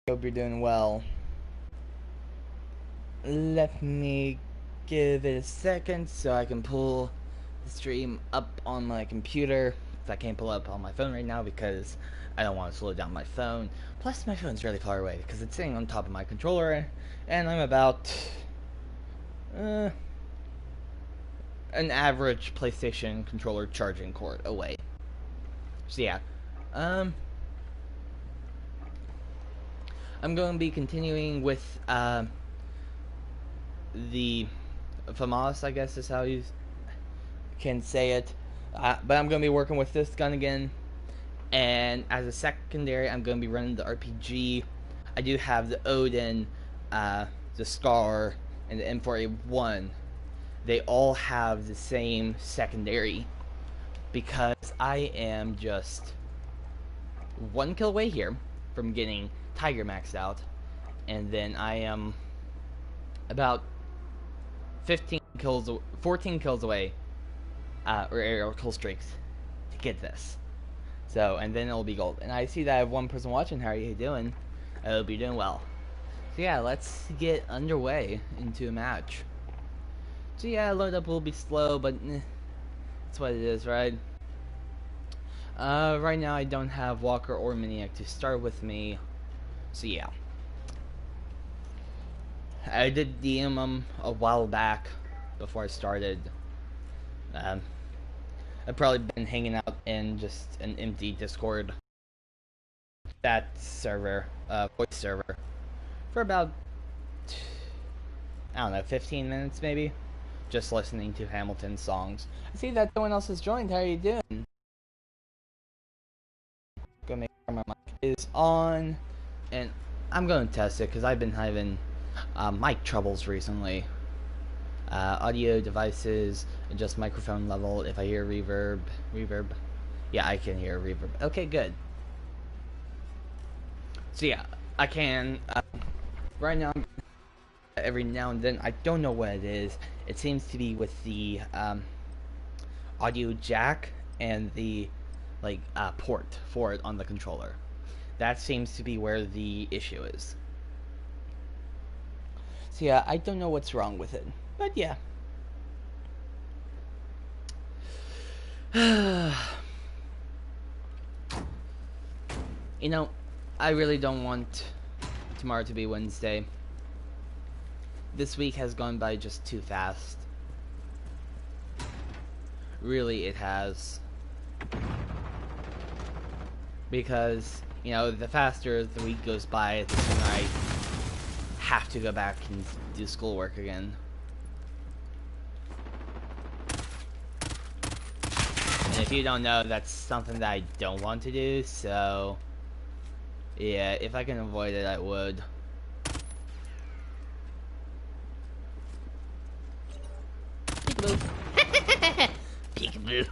Hope you're doing well. Let me give it a second so I can pull the stream up on my computer. I can't pull it up on my phone right now because I don't want to slow down my phone. Plus, my phone's really far away because it's sitting on top of my controller, and I'm about an average PlayStation controller charging cord away. So yeah, I'm going to be continuing with the FAMAS, I guess is how you can say it. But I'm going to be working with this gun again. And as a secondary, I'm going to be running the RPG. I do have the Odin, the Scar, and the M4A1. They all have the same secondary. Because I am just one kill away here from getting Tiger maxed out. And then I am about 14 kills away, or aerial kill streaks, to get this. So, and then it'll be gold. And I see that I have one person watching. How are you doing? I hope you're doing well. So yeah, let's get underway into a match. So yeah, load up will be slow, but that's what it is, right? Right now I don't have Walker or Miniac to start with me. So yeah. I did DM them a while back before I started. I've probably been hanging out in just an empty Discord, that server, voice server, for about, I don't know, 15 minutes maybe, just listening to Hamilton's songs. I see that someone else has joined. How are you doing? Gonna make sure my mic is on, and I'm gonna test it because I've been having mic troubles recently. Audio devices, adjust microphone level. If I hear reverb. Yeah, I can hear reverb. Okay, good. So yeah, I can. Right now, every now and then, I don't know what it is. It seems to be with the audio jack and the port for it on the controller. That seems to be where the issue is. So yeah, I don't know what's wrong with it. But yeah. You know, I really don't want tomorrow to be Wednesday. This week has gone by just too fast. Really, it has. Because, you know, the faster the week goes by, the sooner I have to go back and do schoolwork again. And if you don't know, that's something that I don't want to do, so yeah, if I can avoid it, I would. Peekaboo. Peekaboo.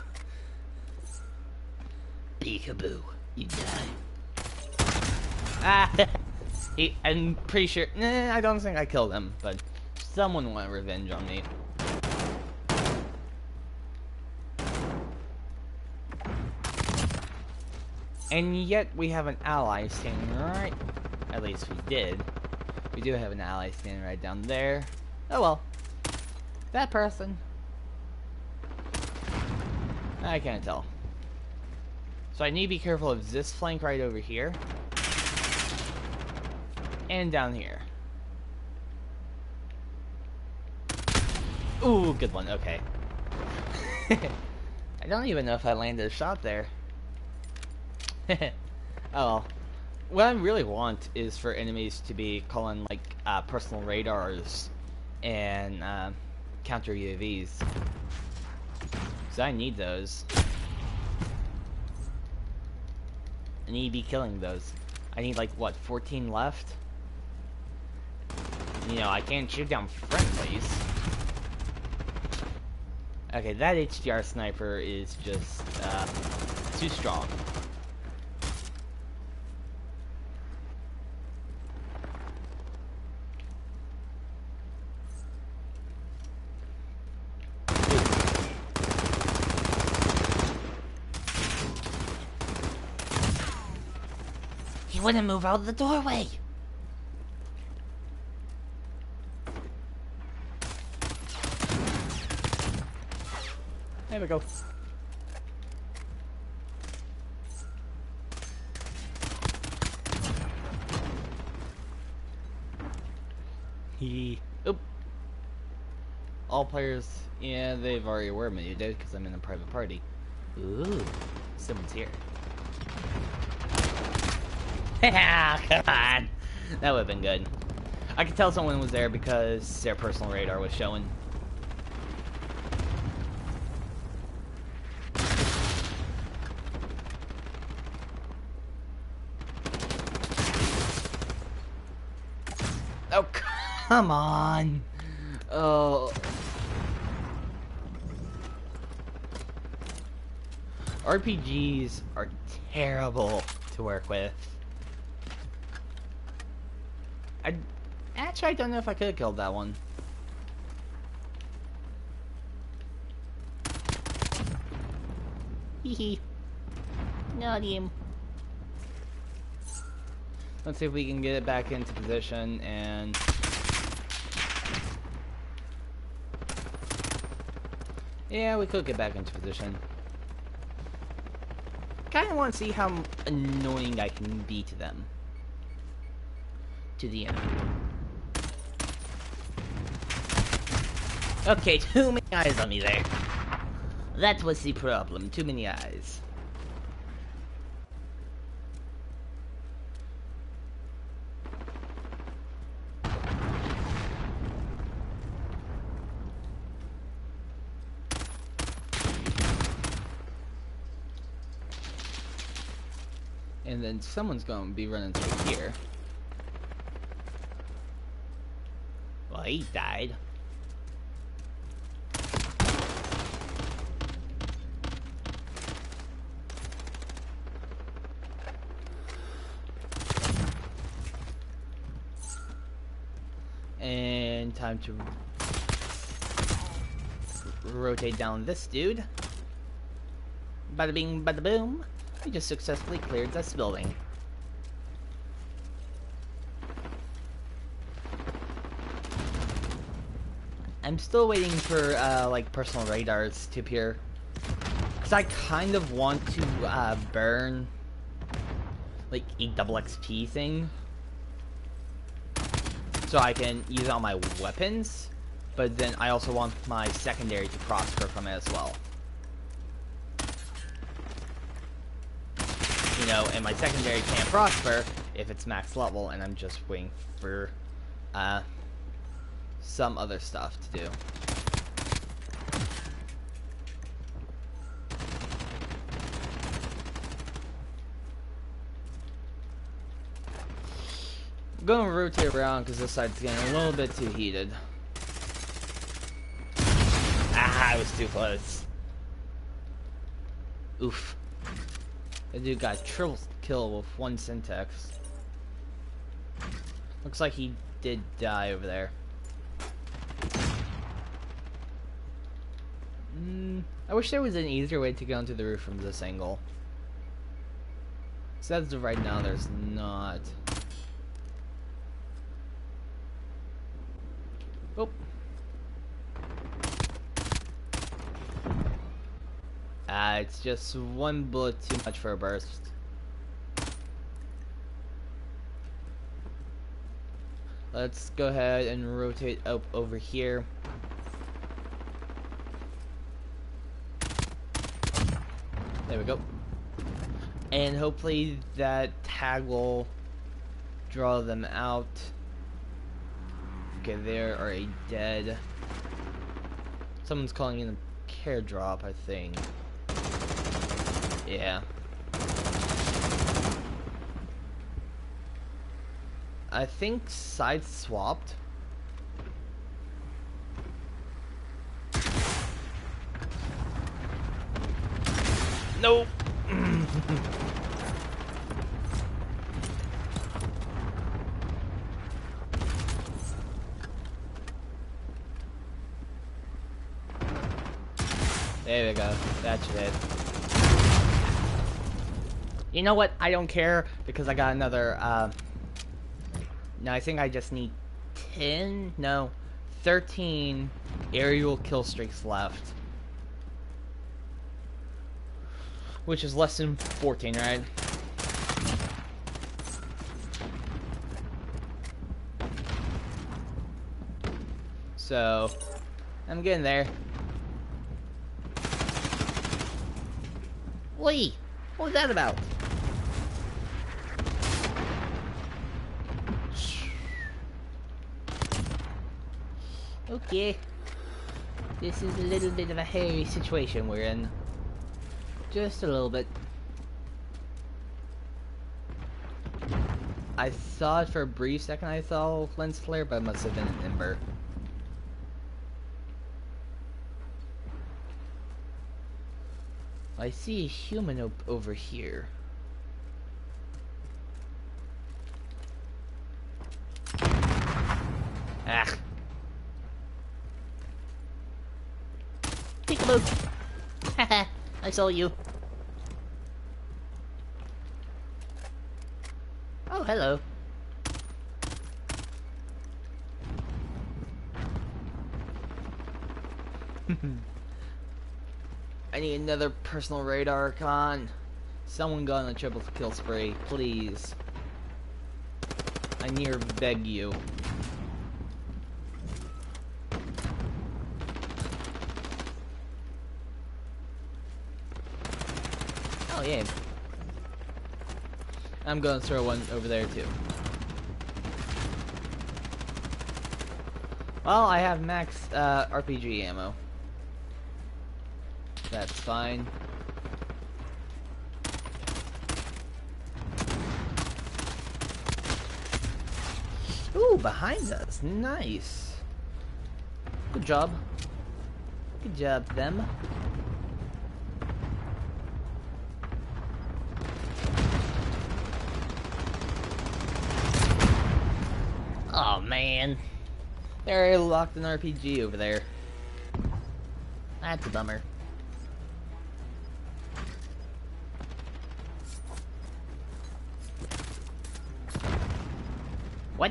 Peekaboo. You die. Ah! I'm pretty sure. I don't think I killed him, but someone want revenge on me. And yet we have an ally standing right. At least we did. We do have an ally standing right down there. Oh well. That person. I can't tell. So I need to be careful of this flank right over here. And down here. Ooh, good one. Okay. I don't even know if I landed a shot there. Oh well. What I really want is for enemies to be calling like personal radars and counter UAVs. Because I need those. I need to be killing those. I need like what, 14 left? You know, I can't shoot down friendlies. Okay, that HDR sniper is just too strong. He wouldn't move out of the doorway. There we go. Oop. All players, yeah, they've already were muted because I'm in a private party. Ooh, someone's here. Come on, that would have been good. I could tell someone was there because their personal radar was showing. Oh, come on. Oh. RPGs are terrible to work with. Actually, I don't know if I could have killed that one. Hehe. Not him. Let's see if we can get it back into position and... Yeah, we could get back into position. Kinda want to see how annoying I can be to them. To the enemy. Okay, too many eyes on me there. That was the problem, too many eyes. And then someone's going to be running through here. Well, he died. And time to rotate down this dude. Bada bing, bada boom. We just successfully cleared this building. I'm still waiting for like personal radars to appear, because I kind of want to burn like a double XP thing, so I can use it on my weapons. But then I also want my secondary to prosper from it as well. You know, and my secondary can't prosper if it's max level, and I'm just waiting for some other stuff to do. I'm going to rotate around because this side's getting a little bit too heated. Ah, I was too close. Oof. That dude got triple kill with one syntax. Looks like he did die over there. I wish there was an easier way to get onto the roof from this angle. So as of right now, there's not. Oh. It's just one bullet too much for a burst. Let's go ahead and rotate up over here. There we go. And hopefully that tag will draw them out. Okay, they are already dead. Someone's calling in a care drop, I think. Yeah. I think sides swapped. Nope. There we go. That's it. You know what? I don't care because I got another, now I think I just need 10? No. 13 aerial kill streaks left. which is less than 14, right? So, I'm getting there. Wait, what was that about? Okay. This is a little bit of a hairy situation we're in. Just a little bit. I thought for a brief second I saw lens flare, but it must have been an ember. I see a human over here. Ah. Peekaboo! Haha, I saw you. Oh, hello. I need another personal radar con. Someone go on a triple kill spree, please. I near beg you. Oh yeah. I'm gonna throw one over there too. Well, I have max RPG ammo. That's fine. Ooh, behind us. Nice. Good job. Good job, them. Oh, man. They're locked an RPG over there. That's a bummer. What?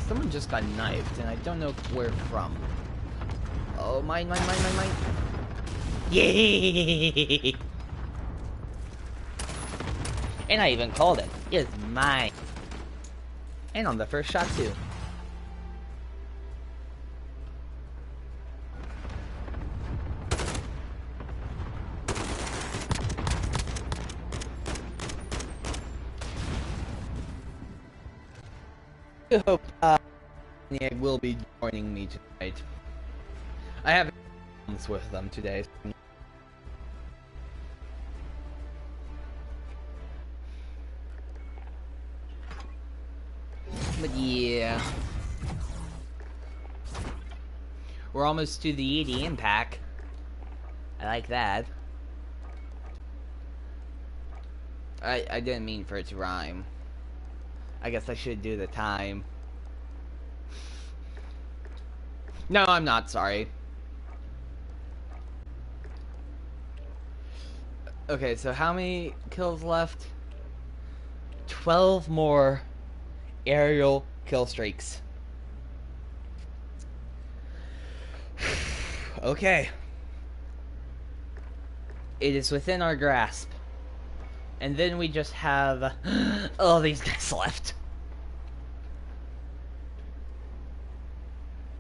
Someone just got knifed, and I don't know where from. Oh, mine. Yay! And I even called it. It's mine. And on the first shot, too. I hope Nick will be joining me tonight. I have problems with them today. But yeah. We're almost to the 80 impact. I like that. I didn't mean for it to rhyme. I guess I should do the time. No, I'm not sorry. Okay, so how many kills left? 12 more aerial kill streaks. Okay. It is within our grasp. And then we just have all these guys left.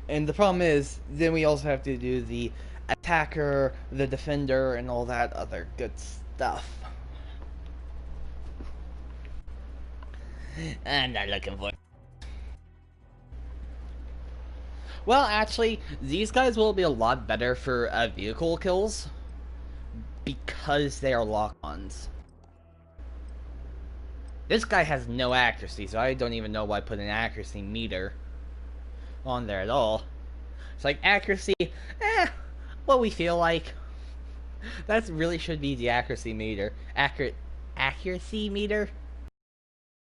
And the problem is, then we also have to do the attacker, the defender, and all that other good stuff. I'm not looking for it. Well, actually, these guys will be a lot better for vehicle kills because they are lock-ons. This guy has no accuracy, so I don't even know why I put an accuracy meter on there at all. It's like, accuracy, what we feel like. That really should be the accuracy meter. Accuracy meter?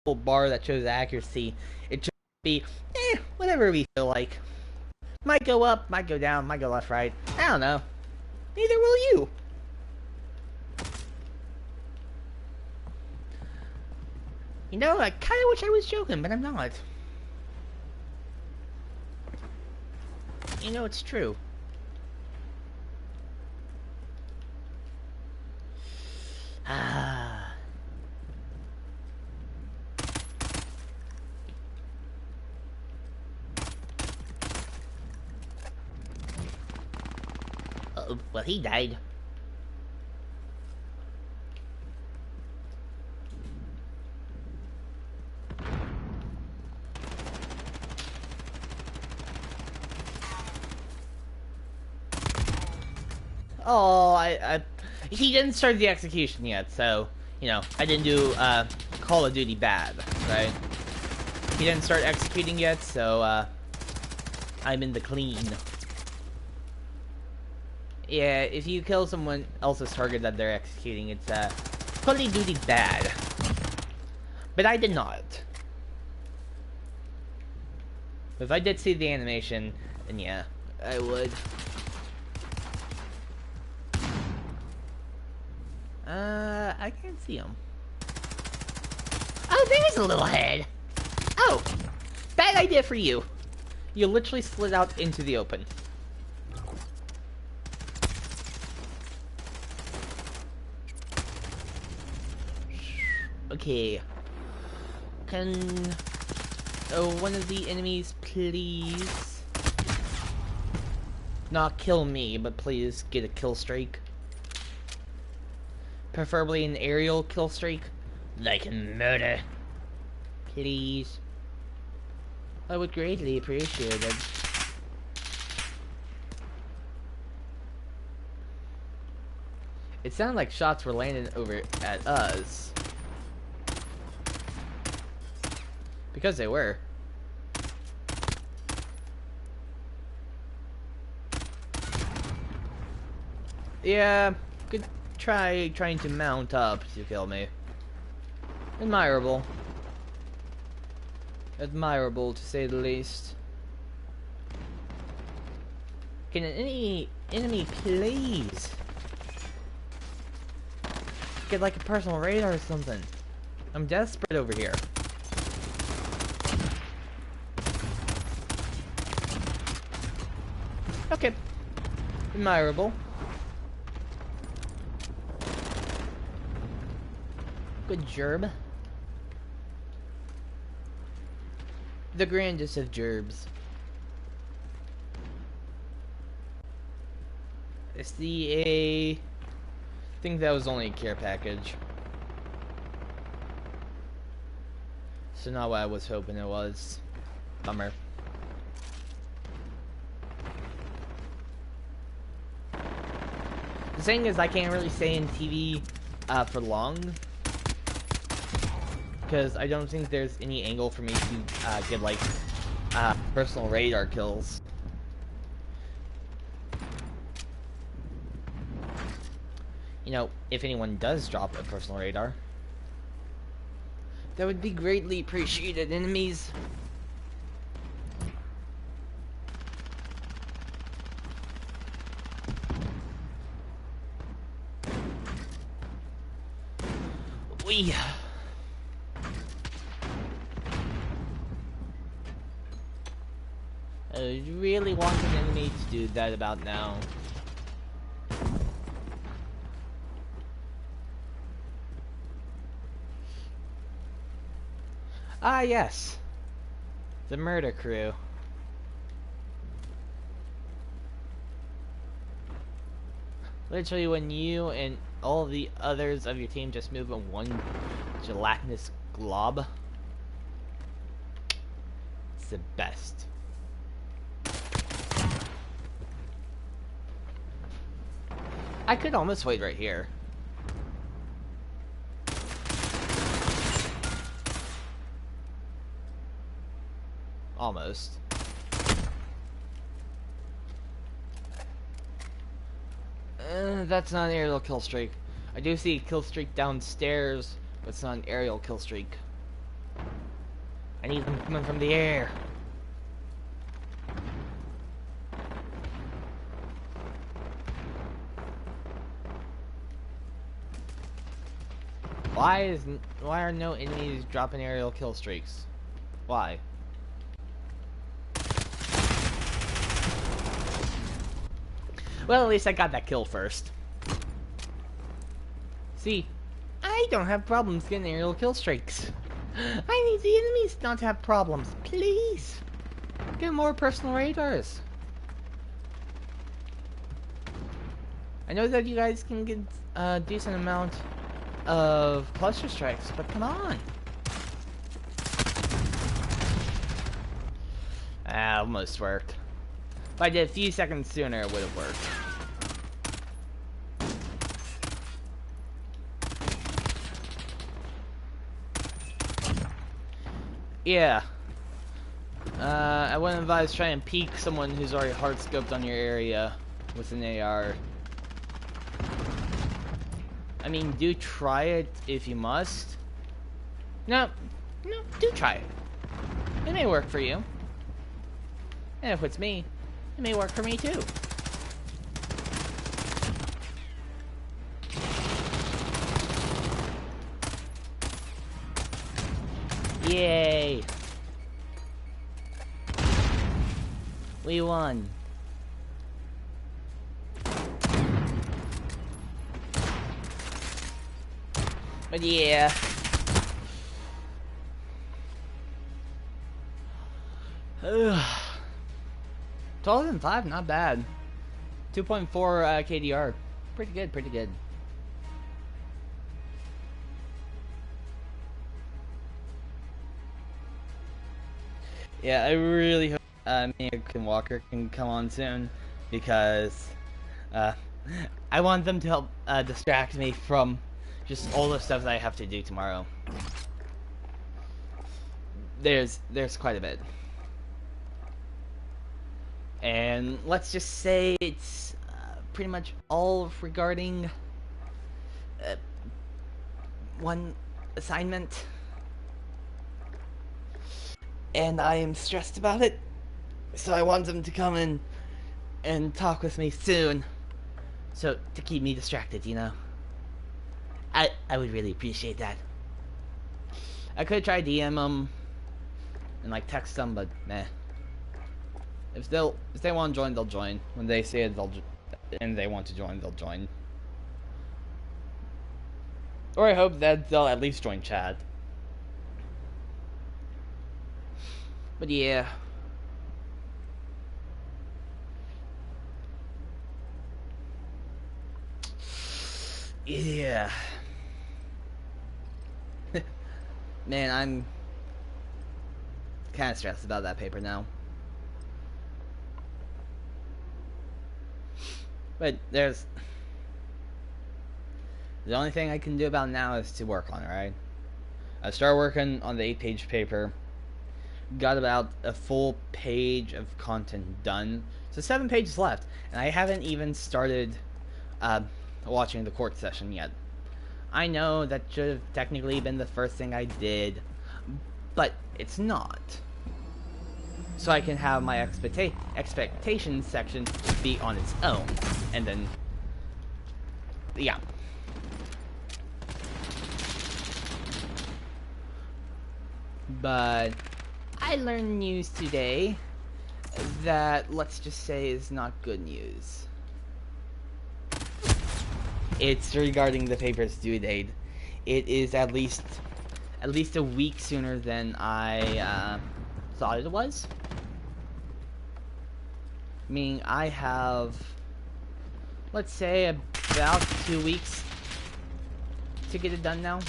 Bar that shows accuracy. It should be, whatever we feel like. Might go up, might go down, might go left, right. I don't know. Neither will you. You know, I kinda wish I was joking, but I'm not. You know, it's true. Well, he died. Oh, he didn't start the execution yet, so, you know, I didn't do, Call of Duty bad, right? He didn't start executing yet, so, I'm in the clean. Yeah, if you kill someone else's target that they're executing, it's, Call of Duty bad. But I did not. If I did see the animation, then yeah, I would. I can't see him. Oh, there's a little head! Oh! Bad idea for you! You literally slid out into the open. Okay. Can... Oh, one of the enemies, please... not kill me, but please get a kill streak. Preferably an aerial kill streak. Like a murder. Please. I would greatly appreciate it. It sounded like shots were landing over at us. Because they were. Yeah, good trying to mount up to kill me. Admirable. Admirable, to say the least. Can any enemy please get like a personal radar or something? I'm desperate over here. Okay. Admirable. Good gerb. The grandest of gerbs. It's I think that was only a care package. So not what I was hoping it was. Bummer. The thing is, I can't really stay in TV for long. Because I don't think there's any angle for me to get like personal radar kills. You know, if anyone does drop a personal radar, that would be greatly appreciated, enemies. We. I really want an enemy to do that about now. Ah, yes. The murder crew. Literally, when you and all the others of your team just move in one gelatinous glob, it's the best. I could almost wait right here. Almost. That's not an aerial kill streak. I do see a kill streak downstairs, but it's not an aerial kill streak. I need them coming from the air. Why are no enemies dropping aerial kill streaks? Why? Well, at least I got that kill first. See, I don't have problems getting aerial kill streaks. I need the enemies not to have problems. Please, get more personal radars. I know that you guys can get a decent amount of cluster strikes, but come on. Ah, almost worked. If I did a few seconds sooner, it would have worked. Yeah. I wouldn't advise trying to peek someone who's already hard scoped on your area with an AR. I mean, do try it if you must. No, do try it. It may work for you. And if it's me, it may work for me too. Yay! We won. But yeah. Ugh. 1205, not bad. 2.4 KDR. Pretty good, pretty good. Yeah, I really hope me and Walker can come on soon, because I want them to help distract me from just all the stuff that I have to do tomorrow. There's quite a bit. And let's just say it's pretty much all regarding one assignment. And I am stressed about it. So I want them to come in and talk with me soon. So, to keep me distracted, you know. I would really appreciate that. I could try DM them and like text them, but meh. If they want to join, they'll join. When they say it, and they want to join, they'll join. Or I hope that they'll at least join chat. But yeah. Yeah. Man, I'm kind of stressed about that paper now. But there's... the only thing I can do about it now is to work on it, right? I started working on the 8-page paper. Got about a full page of content done. So 7 pages left. And I haven't even started watching the court session yet. I know that should have technically been the first thing I did, but it's not. So I can have my expectations section be on its own. And then, yeah. But I learned news today that, let's just say, is not good news. It's regarding the paper's due date. It is at least a week sooner than I thought it was. Meaning I have, let's say, about 2 weeks to get it done now.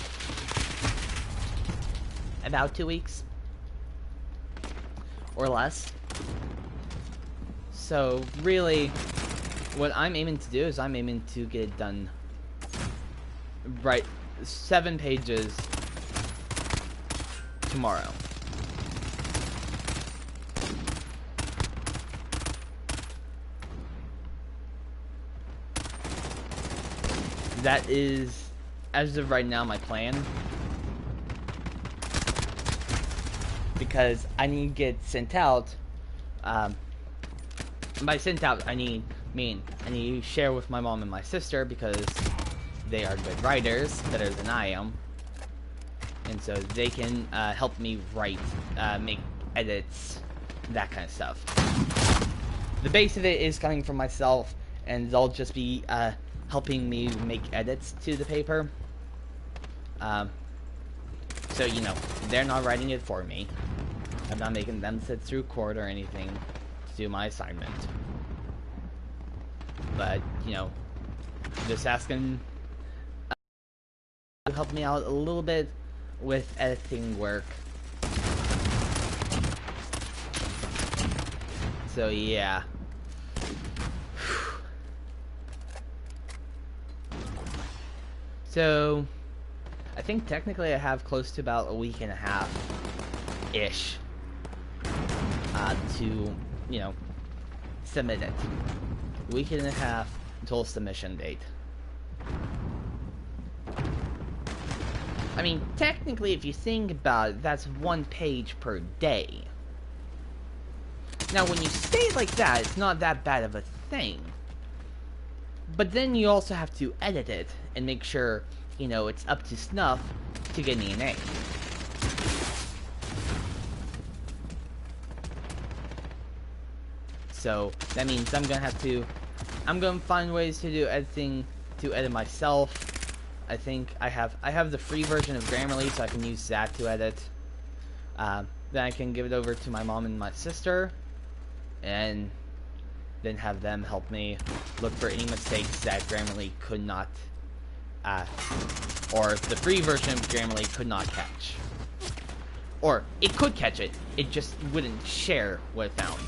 About 2 weeks. Or less. So, really, what I'm aiming to do is I'm aiming to get it done right 7 pages tomorrow. That is, as of right now, my plan. Because I need to get sent out. By sent out, I need to share with my mom and my sister, because they are good writers, better than I am. And so they can help me write, make edits, that kind of stuff. The base of it is coming from myself, and they'll just be helping me make edits to the paper. So, you know, they're not writing it for me. I'm not making them sit through court or anything to do my assignment. But, you know, just asking to help me out a little bit with editing work. So yeah. So I think technically I have close to about a week and a half ish to, you know, submit it. A week and a half until submission date. I mean, technically, if you think about it, that's 1 page per day. Now, when you say it like that, it's not that bad of a thing. But then you also have to edit it and make sure, you know, it's up to snuff to get me an A. So that means I'm gonna find ways to do editing, to edit myself. I think I have the free version of Grammarly, so I can use that to edit. Then I can give it over to my mom and my sister, and then have them help me look for any mistakes that Grammarly could not, or the free version of Grammarly could not catch. Or it could catch it, it just wouldn't share what it found.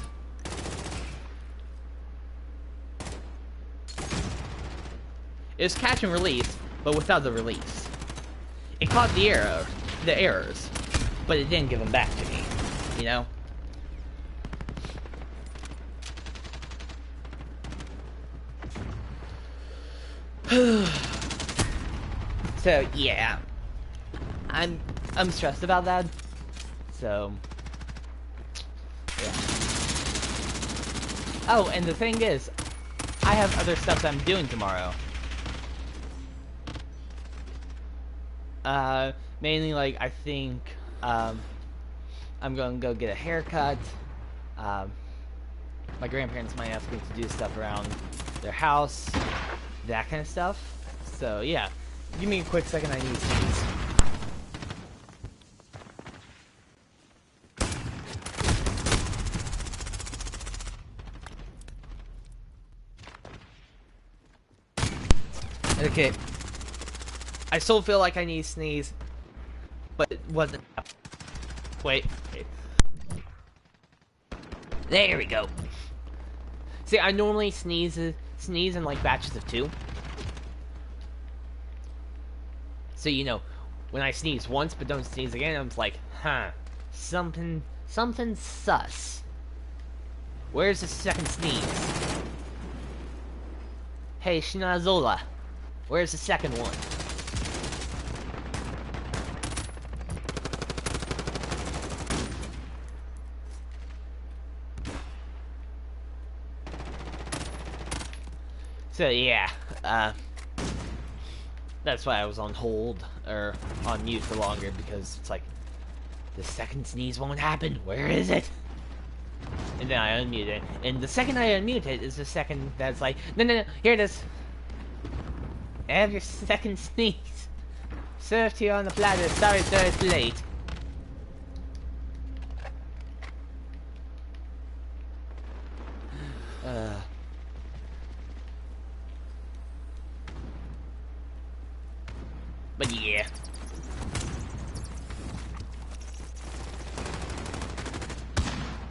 It was catch and release, but without the release. It caught the errors, but it didn't give them back to me, you know? So yeah, I'm stressed about that. So yeah. Oh, and the thing is, I have other stuff that I'm doing tomorrow. Mainly, like, I think, I'm gonna go get a haircut. My grandparents might ask me to do stuff around their house, that kind of stuff. So, yeah. Give me a quick second, I need to sneeze. Okay. I still feel like I need to sneeze, but it wasn't. Wait. There we go. See, I normally sneeze in like batches of 2. So, you know, when I sneeze once but don't sneeze again, I'm like, huh, something sus. Where's the second sneeze? Hey, Schnazola, where's the second one? So yeah, that's why I was on hold, or on mute for longer, because it's like, the second sneeze won't happen, where is it? And then I unmute it, and the second I unmute it is the second that's like, no, here it is. Have your second sneeze. Served to you on the platter, sorry sir, it's late. But yeah.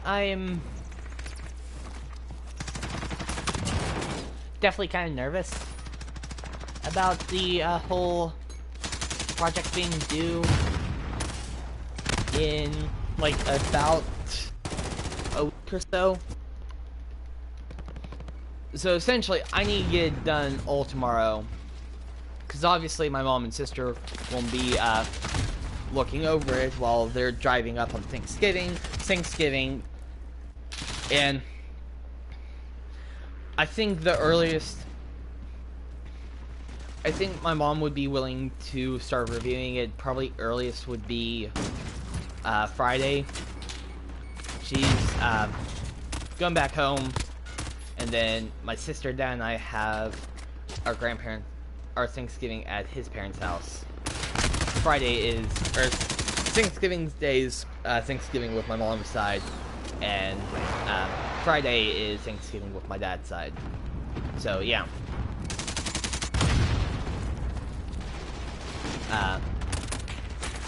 I am definitely kind of nervous about the whole project being due in like about a week or so. So essentially, I need to get it done all tomorrow. Because obviously my mom and sister won't be looking over it while they're driving up on Thanksgiving, and I think the earliest, I think my mom would be willing to start reviewing it, probably earliest would be Friday. She's going back home, and then my sister, Dad, and I have our Thanksgiving at his parents' house. Thanksgiving Day's Thanksgiving with my mom's side, and Friday is Thanksgiving with my dad's side. So yeah. Uh,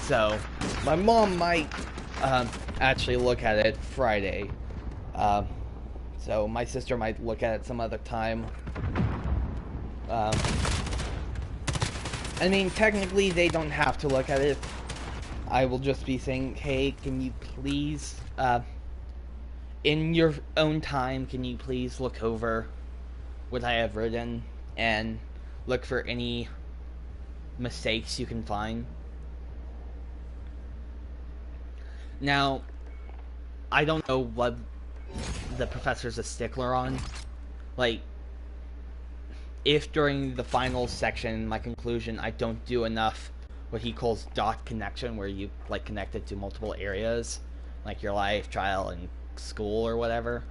so my mom might actually look at it Friday. So my sister might look at it some other time. I mean, technically they don't have to look at it. I will just be saying, hey, can you please, in your own time, can you please look over what I have written and look for any mistakes you can find. Now, I don't know what the professor's a stickler on. Like, if during the final section, my conclusion, I don't do enough what he calls dot connection, where you like connect it to multiple areas, like your life, trial, and school or whatever.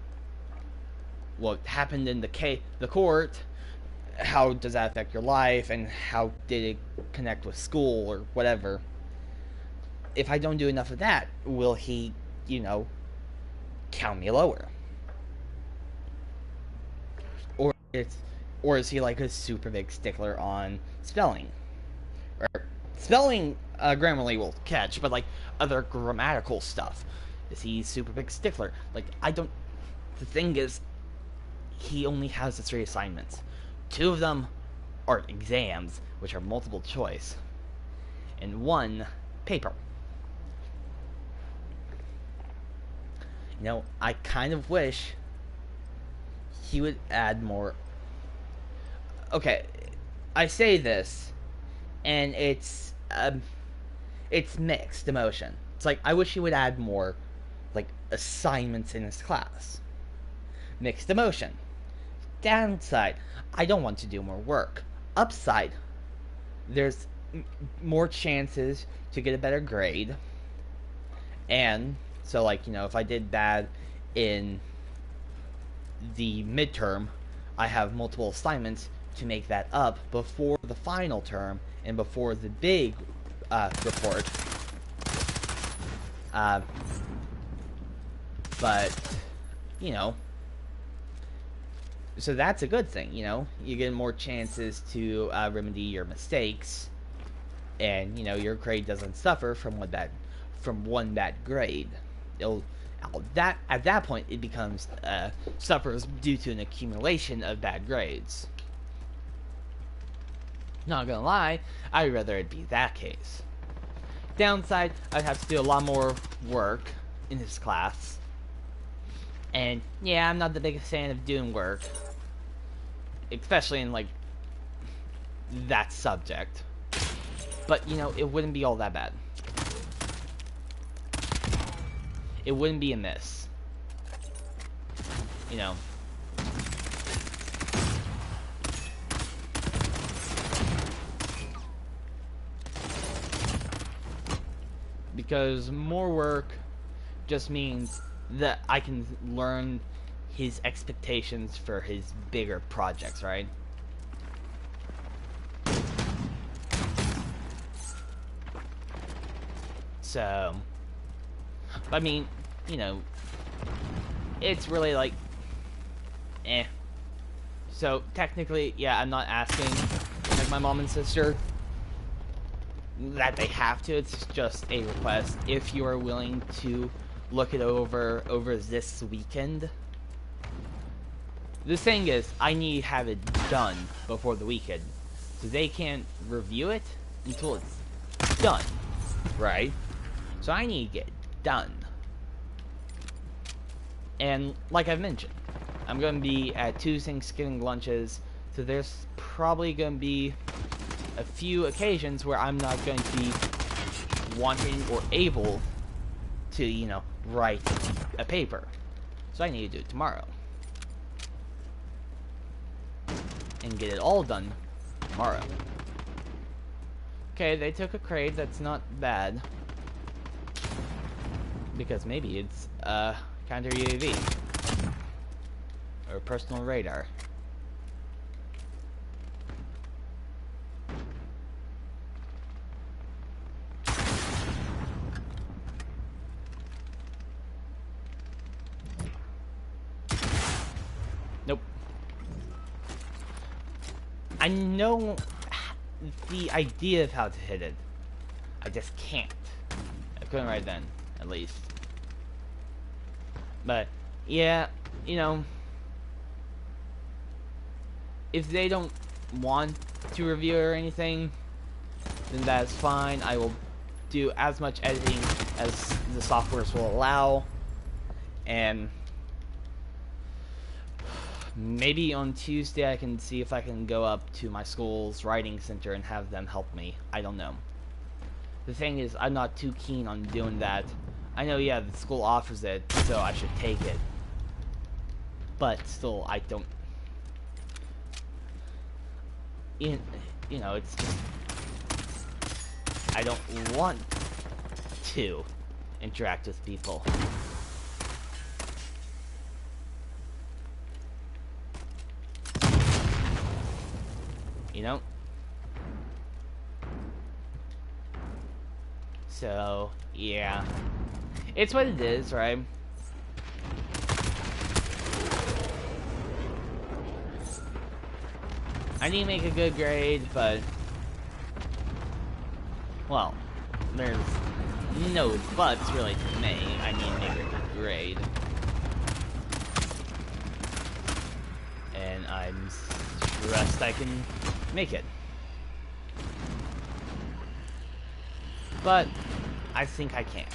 What happened in the court? How does that affect your life, and how did it connect with school or whatever? If I don't do enough of that, will he, count me lower? Or is he like a super big stickler on spelling? Or spelling, Grammarly will catch, but like other grammatical stuff, is he super big stickler? Like, the thing is, he only has the 3 assignments. 2 of them are exams, which are multiple choice, and 1 paper. I kind of wish he would add more. Okay, I say this, and it's mixed emotion. It's like, I wish he would add more, like, assignments in his class. Mixed emotion. Downside, I don't want to do more work. Upside, there's more chances to get a better grade. And so, like, if I did bad in the midterm, I have multiple assignments to make that up before the final term and before the big report. But, so that's a good thing, You get more chances to remedy your mistakes, and, your grade doesn't suffer from one bad grade. At that point, it becomes suffers due to an accumulation of bad grades. Not gonna lie, I'd rather it be that case. Downside, I'd have to do a lot more work in this class. And yeah, I'm not the biggest fan of doing work, especially in like that subject. But it wouldn't be all that bad. It wouldn't be a miss. Because more work just means that I can learn his expectations for his bigger projects, right? So, I mean, it's really like, So, technically, yeah, I'm not asking, like my mom and sister, that they have to. It's just a request. If you are willing to look it over this weekend. The thing is, I need to have it done before the weekend, so they can't review it until it's done, right? So I need to get it done. And like I've mentioned, I'm going to be at 2 Thanksgiving lunches, so there's probably going to be a few occasions where I'm not going to be wanting or able to, write a paper. So I need to do it tomorrow. And get it all done tomorrow. Okay, they took a grade, that's not bad. Because maybe it's, counter UAV. Or personal radar. Nope. I know the idea of how to hit it. I just can't. I couldn't right then, at least. But, yeah, you know, if they don't want to review or anything, then that's fine. I will do as much editing as the softwares will allow, and maybe on Tuesday I can see if I can go up to my school's writing center and have them help me. I don't know. The thing is, I'm not too keen on doing that. I know, yeah, the school offers it, so I should take it. But still, I don't... You know, it's just... I don't want to interact with people. You know? So, yeah. It's what it is, right? I need to make a good grade, but... well, there's no buts really to make. I need to make a good grade. And I'm stressed I can make it. But I think I can.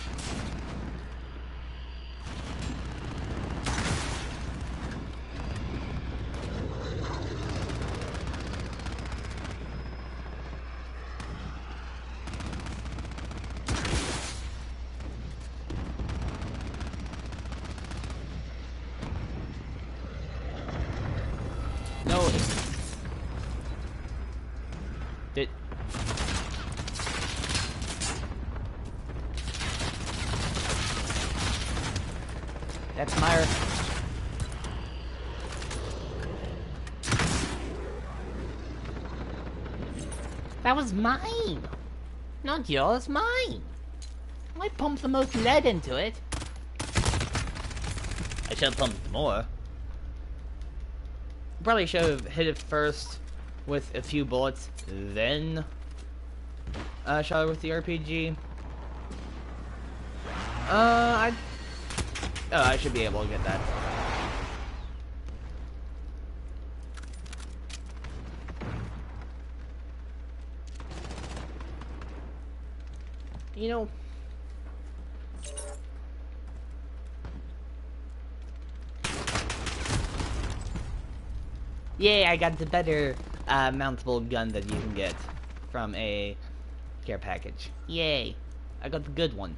No. Did... That's my... That was mine! Not yours, mine! I pumped the most lead into it. I should have pumped more. Probably should have hit it first with a few bullets, then shot it with the RPG. I should be able to get that. You know, yay, I got the better mountable gun that you can get from a care package. Yay, I got the good one.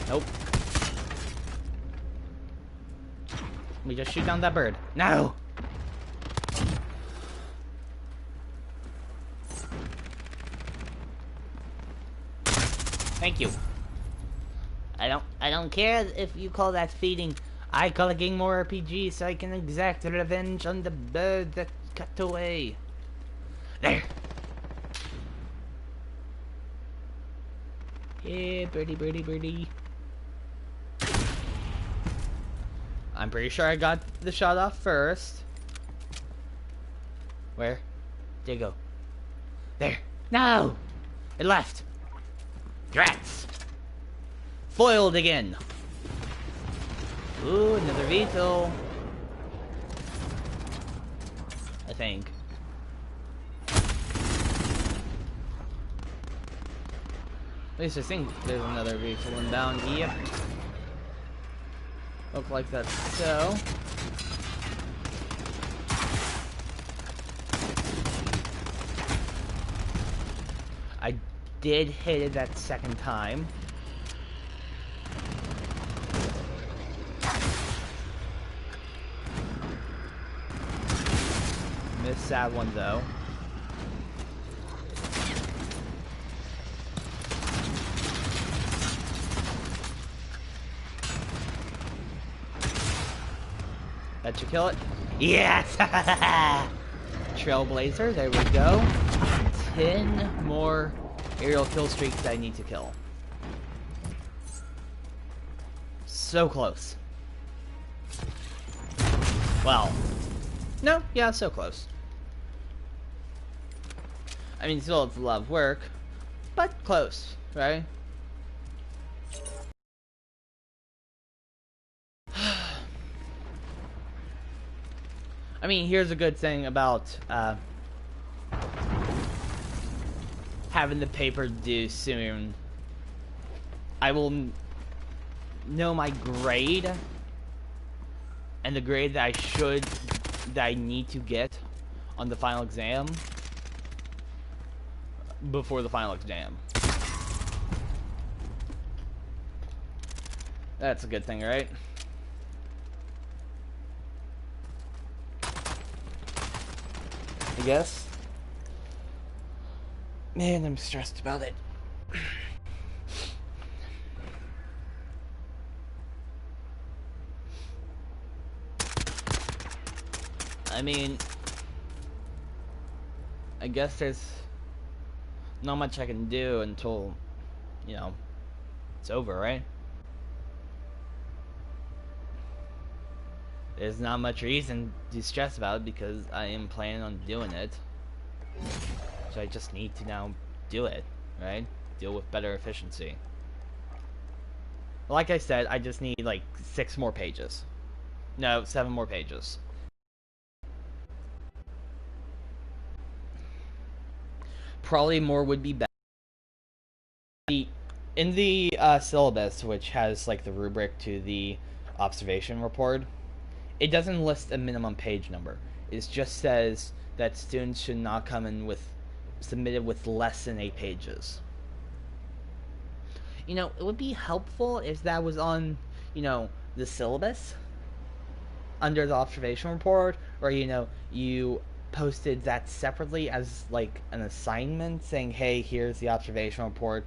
Nope. Let me just shoot down that bird. No! Thank you. I don't care if you call that feeding. I call it getting more RPG so I can exact revenge on the bird that cut away. There. Yeah, birdie, birdie, birdie. I'm pretty sure I got the shot off first. Where? Did it go? There. No! It left. Drats! Foiled again. Ooh, another VTOL. I think. At least I think there's another VTOL inbound. Yep. Look like that's so. I did hit it that second time. Missed that one though. That should kill it. Yes! Trailblazer, there we go. 10 more aerial kill streaks that I need to kill. So close. Well, no, yeah, so close. I mean, still it's a lot of work, but close, right? I mean, here's a good thing about having the paper due soon. I will know my grade and the grade that I need to get on the final exam before the final exam. That's a good thing, right? I guess. Man, I'm stressed about it. I mean, I guess there's not much I can do until, you know, it's over, right? There's not much reason to stress about it because I am planning on doing it. So I just need to now do it, right? Deal with better efficiency. Like I said, I just need like 6 more pages. No, 7 more pages. Probably more would be better. In the syllabus, which has like the rubric to the observation report, it doesn't list a minimum page number. It just says that students should not come in with submitted with less than 8 pages. You know, it would be helpful if that was on, you know, the syllabus under the observation report, or you know, you posted that separately as like an assignment saying, hey, here's the observation report,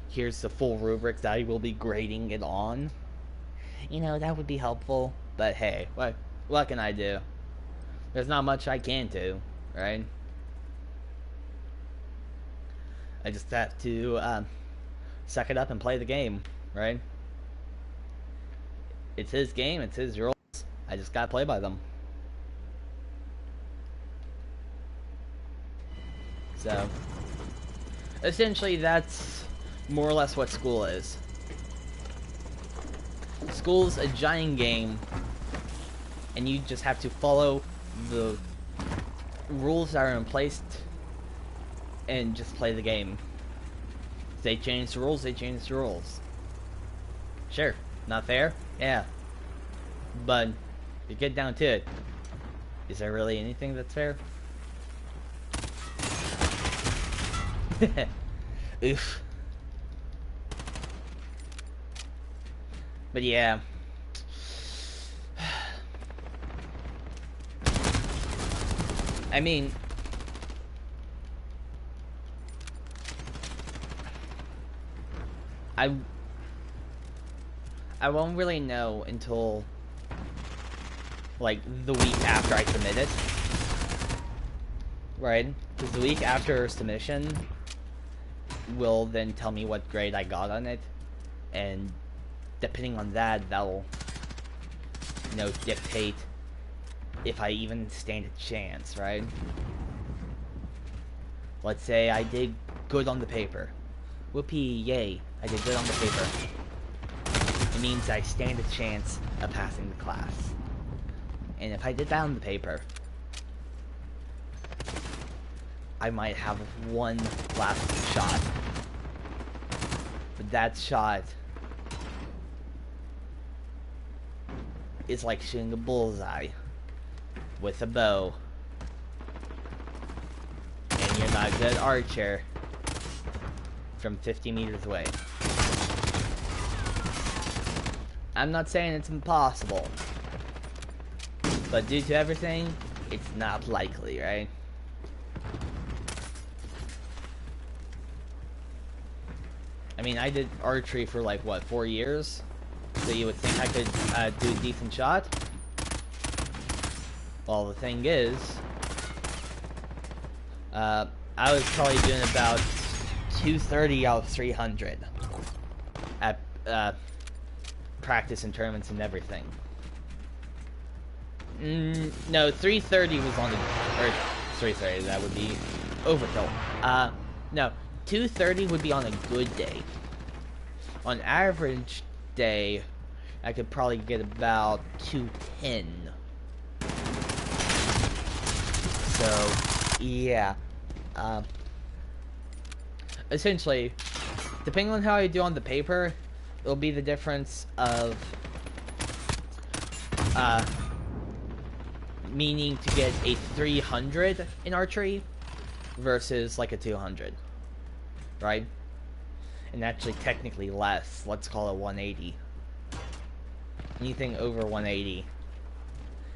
here's the full rubric that I will be grading it on. You know, that would be helpful. But hey, what can I do? There's not much I can do, right? I just have to suck it up and play the game, right? It's his game, it's his rules. I just gotta play by them. So, essentially, that's more or less what school is. School's a giant game, and you just have to follow the rules that are in place and just play the game. If they change the rules, they change the rules. Sure, not fair? Yeah. But, if you get down to it, is there really anything that's fair? Oof. But yeah. I mean, I won't really know until like the week after I submit it, right? Because the week after submission will then tell me what grade I got on it, and depending on that, that'll, you know, dictate if I even stand a chance, right? Let's say I did good on the paper. Whoopee, yay, I did good on the paper. It means I stand a chance of passing the class. And if I did bad on the paper, I might have one last shot. But that shot is like shooting a bullseye with a bow. And you're not a good archer from 50 meters away. I'm not saying it's impossible, but due to everything, it's not likely, right? I mean, I did archery for like, what, 4 years? So you would think I could do a decent shot? Well, the thing is, I was probably doing about 230 out of 300 at practice in tournaments and everything. No, 330 was on the, or 330, that would be overkill. No, 230 would be on a good day. On average day, I could probably get about 210. So, yeah. Essentially, depending on how you do on the paper, it'll be the difference of, meaning to get a 300 in archery versus like a 200, right? And actually technically less, let's call it 180. Anything over 180.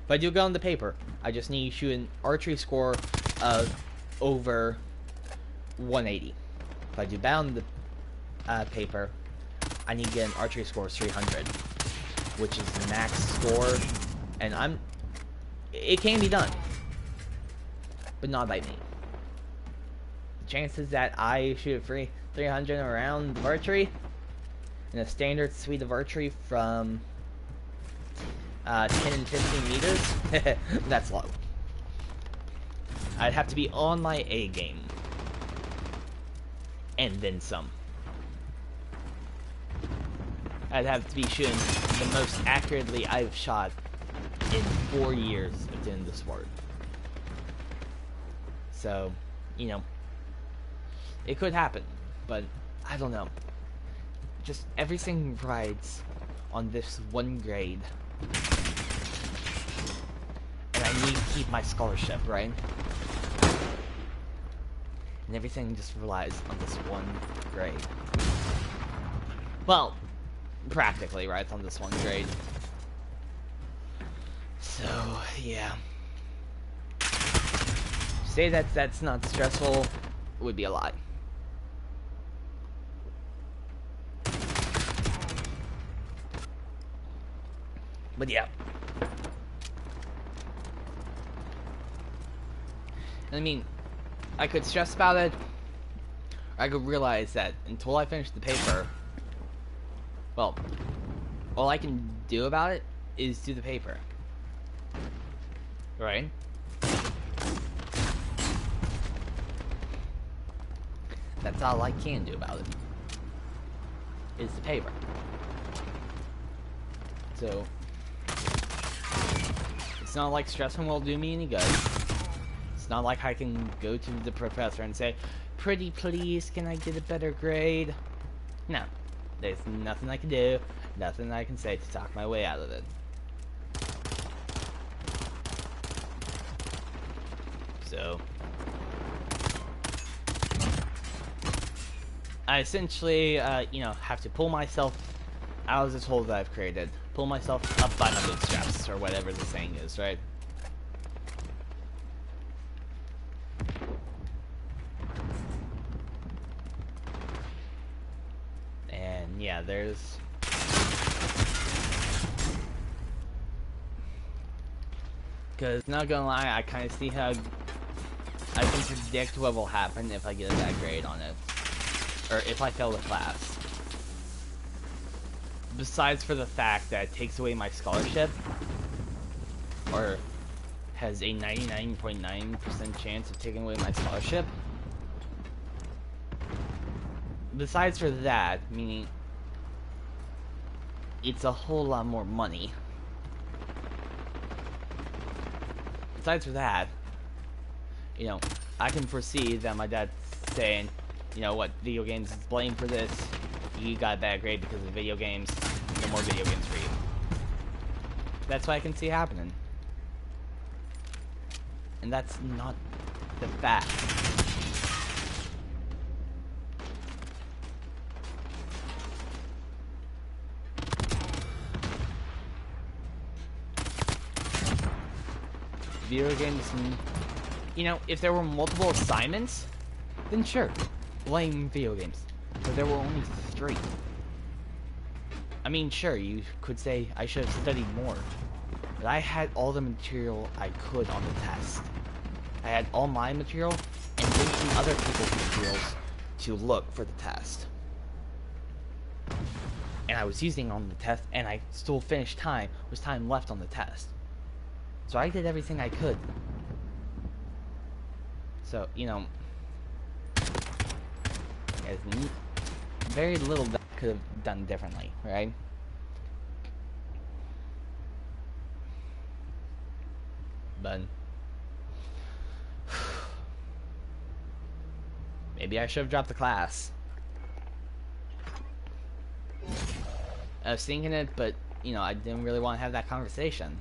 If I do go on the paper, I just need to shoot an archery score of over 180. If I do bad on the paper, I need to get an archery score of 300, which is the max score, and it can be done, but not by me. The chances that I shoot a 300 around archery in a standard suite of archery from 10 and 15 meters, that's low. I'd have to be on my A game, and then some. I'd have to be shooting the most accurately I've shot in 4 years of doing the sport. So, you know, it could happen, but I don't know. Just everything rides on this one grade. And I need to keep my scholarship, right? And everything just relies on this one grade. Well, practically, right, on this one grade. So, yeah. Say that that's not stressful would be a lie. But yeah. I mean, I could stress about it, or I could realize that until I finish the paper, well, all I can do about it is do the paper. Right? That's all I can do about it. Is the paper. So, it's not like stressing will do me any good. It's not like I can go to the professor and say, "Pretty please, can I get a better grade?" No. There's nothing I can do, nothing I can say to talk my way out of it. So, I essentially, you know, have to pull myself out of this hole that I've created. Pull myself up by my bootstraps, or whatever the saying is, right? And, yeah, there's... Because, not gonna lie, I kind of see how I can predict what will happen if I get a bad grade on it. Or if I fail the class. Besides for the fact that it takes away my scholarship, or has a 99.9% chance of taking away my scholarship. Besides for that, meaning it's a whole lot more money. Besides for that, you know, I can foresee that my dad's saying, you know what, video games is blamed for this. You got a bad grade because of video games. No more video games for you. That's what I can see happening. And that's not the fact. Video games, you know, if there were multiple assignments, then sure, blame video games. But there were only 3. I mean, sure, you could say I should have studied more, but I had all the material I could on the test. I had all my material and linking other people's materials to look for the test. And and I was using it on the test, and I still finished time, was time left on the test. So I did everything I could. So, you know, there's very little that I could have done differently, right? But maybe I should have dropped the class. I was thinking it, but, you know, I didn't really want to have that conversation.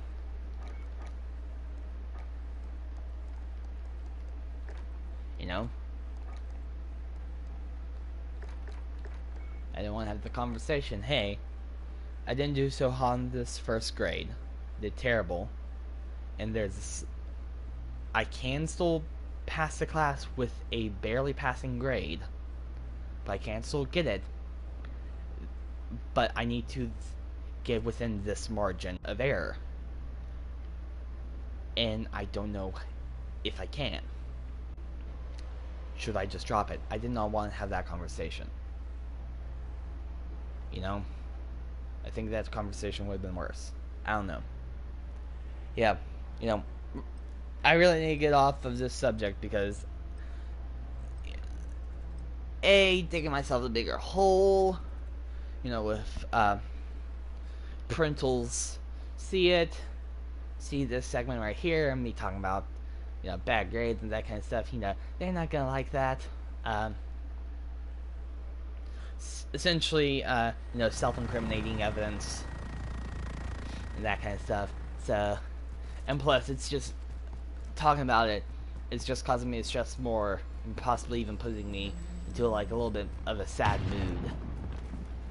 You know? I didn't want to have the conversation. Hey, I didn't do so hot in this first grade. Did terrible. And there's this, I can still pass the class with a barely passing grade, but I can't still get it. But I need to get within this margin of error. And I don't know if I can. Should I just drop it? I did not want to have that conversation. You know? I think that conversation would have been worse. I don't know. Yeah, you know, I really need to get off of this subject because A, digging myself a bigger hole, you know, with parentals see this segment right here, and me talking about, you know, bad grades and that kind of stuff, you know, they're not gonna like that. Essentially, you know, self-incriminating evidence and that kind of stuff. So, and plus, it's just talking about it. It's just causing me to stress more, and possibly even putting me into like a little bit of a sad mood.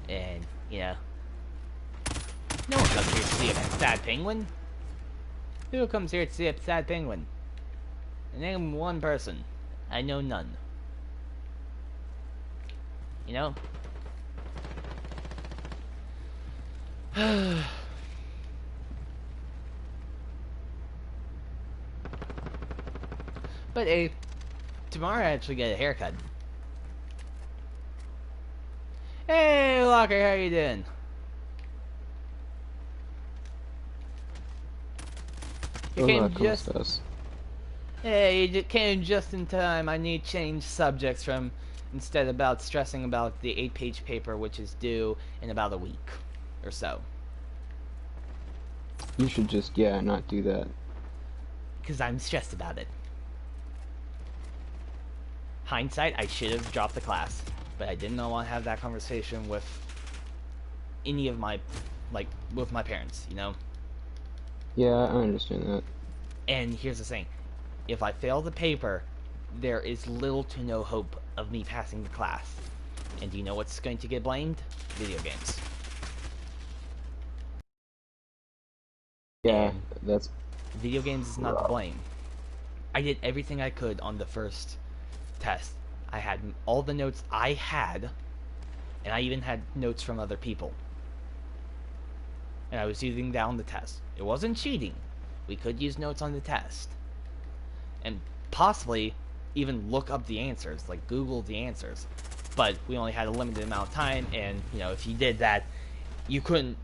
And you know, no one comes here to see a sad penguin. Who comes here to see a sad penguin? Name one person. I know none. You know? But tomorrow I actually get a haircut. Hey, Locker, how you doing? You came just. Hey, you came just in time. I need to change subjects from instead about stressing about the 8-page paper, which is due in about a week or so. You should just, yeah, not do that. Because I'm stressed about it. Hindsight, I should have dropped the class, but I did not want to have that conversation with any of my, like, with my parents, you know? Yeah, I understand that. And here's the thing. If I fail the paper, there is little to no hope of me passing the class. And do you know what's going to get blamed? Video games. Yeah, and that's... Video games is not to blame. I did everything I could on the first test. I had all the notes I had, and I even had notes from other people. And I was using that on the test. It wasn't cheating. We could use notes on the test. And possibly even look up the answers, like Google the answers. But we only had a limited amount of time, and, you know, if you did that, you couldn't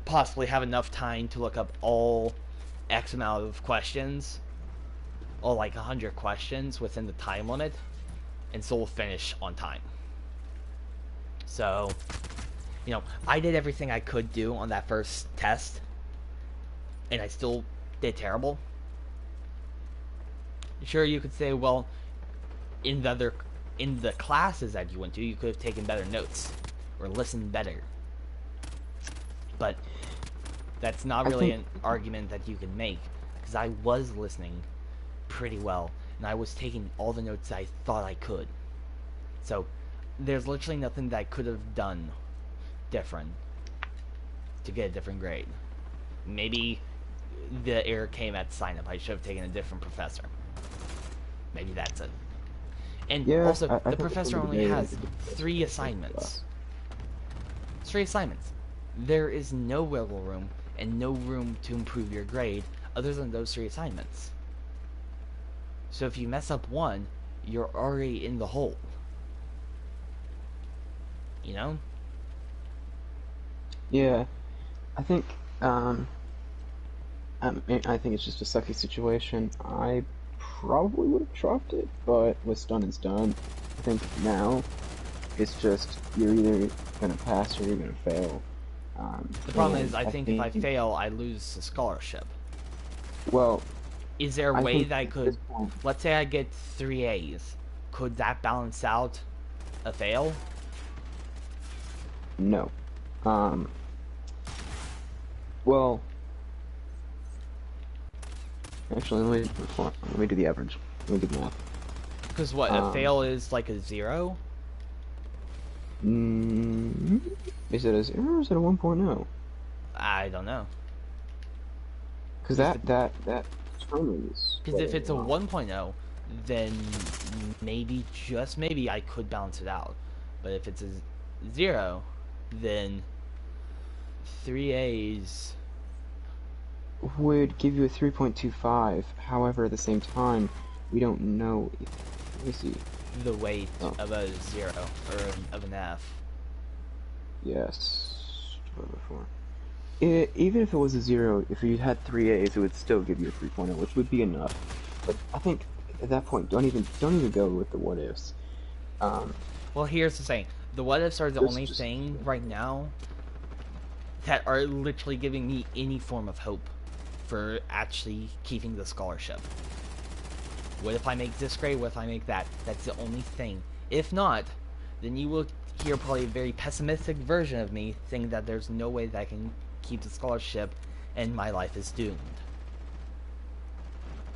possibly have enough time to look up all X amount of questions, or like 100 questions within the time limit, and still finish on time. So, you know, I did everything I could do on that first test, and I still did terrible. Sure, you could say, well, in the classes that you went to, you could have taken better notes or listened better. But that's not really an argument that you can make, because I was listening pretty well, and I was taking all the notes I thought I could. So there's literally nothing that I could have done different to get a different grade. Maybe the error came at sign up. I should have taken a different professor. Maybe that's it. And yeah, also, I the professor only has 3 assignments. 3 assignments. There is no wiggle room and no room to improve your grade other than those 3 assignments. So if you mess up one, you're already in the hole. You know? Yeah, I think um, I think it's just a sucky situation. I probably would have dropped it, but what's done is done. I think now it's just you're either gonna pass or you're gonna fail. The problem is, And I I think if I think, fail, I lose the scholarship. well, Is there a I way think that I at could, this point, let's say I get 3 A's, could that balance out a fail? no. Um, well, actually, let me do the average. Let me do the math. Because what, a Um, fail is like a 0? mm, is it a 0 or is it a 1.0? I don't know. Because Because that determines if whether it's or a not. 1.0, then maybe, just maybe, I could balance it out. But if it's a 0, then 3 A's. Would give you a 3.25. However, at the same time, we don't know if, let me see. The weight Oh, of a 0, or of an F. yes. Even if it was a 0, if you had 3 A's, it would still give you a 3.0, which would be enough. But I think at that point, don't even go with the what ifs. Um, Well, here's the thing. The what ifs are the only just thing right now that are literally giving me any form of hope for actually keeping the scholarship. What if I make this grade? What if I make that? That's the only thing. If not, then you will hear probably a very pessimistic version of me saying that there's no way that I can keep the scholarship and my life is doomed.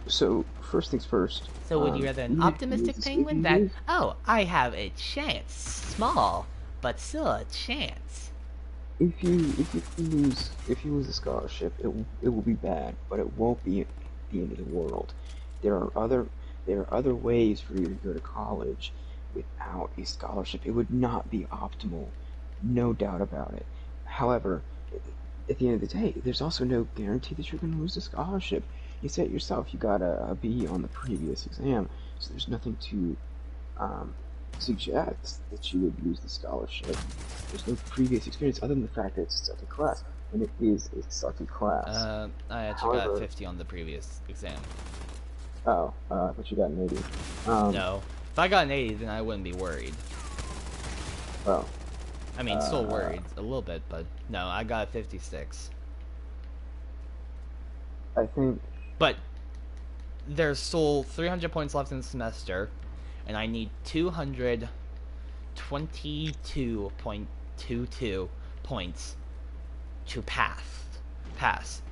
so first things first. So would you rather an Even optimistic if penguin you that, lose, oh, I have a chance, small, but still a chance? if you lose a scholarship, it will be bad, but it won't be the end of the world. There are other there are other ways for you to go to college without a scholarship. It would not be optimal, no doubt about it. However, at the end of the day, there's also no guarantee that you're going to lose a scholarship. You said it yourself, you got a B on the previous exam, so there's nothing to um, suggests that you would lose the scholarship. There's no previous experience other than the fact that it's a sucky class, and it is a sucky class. I actually got a However, 50 on the previous exam. but you got an 80. No. If I got an 80, then I wouldn't be worried. Well, I mean, still worried a little bit, but no, I got a 56. I think, But there's still 300 points left in the semester, and I need 222.22 points to pass.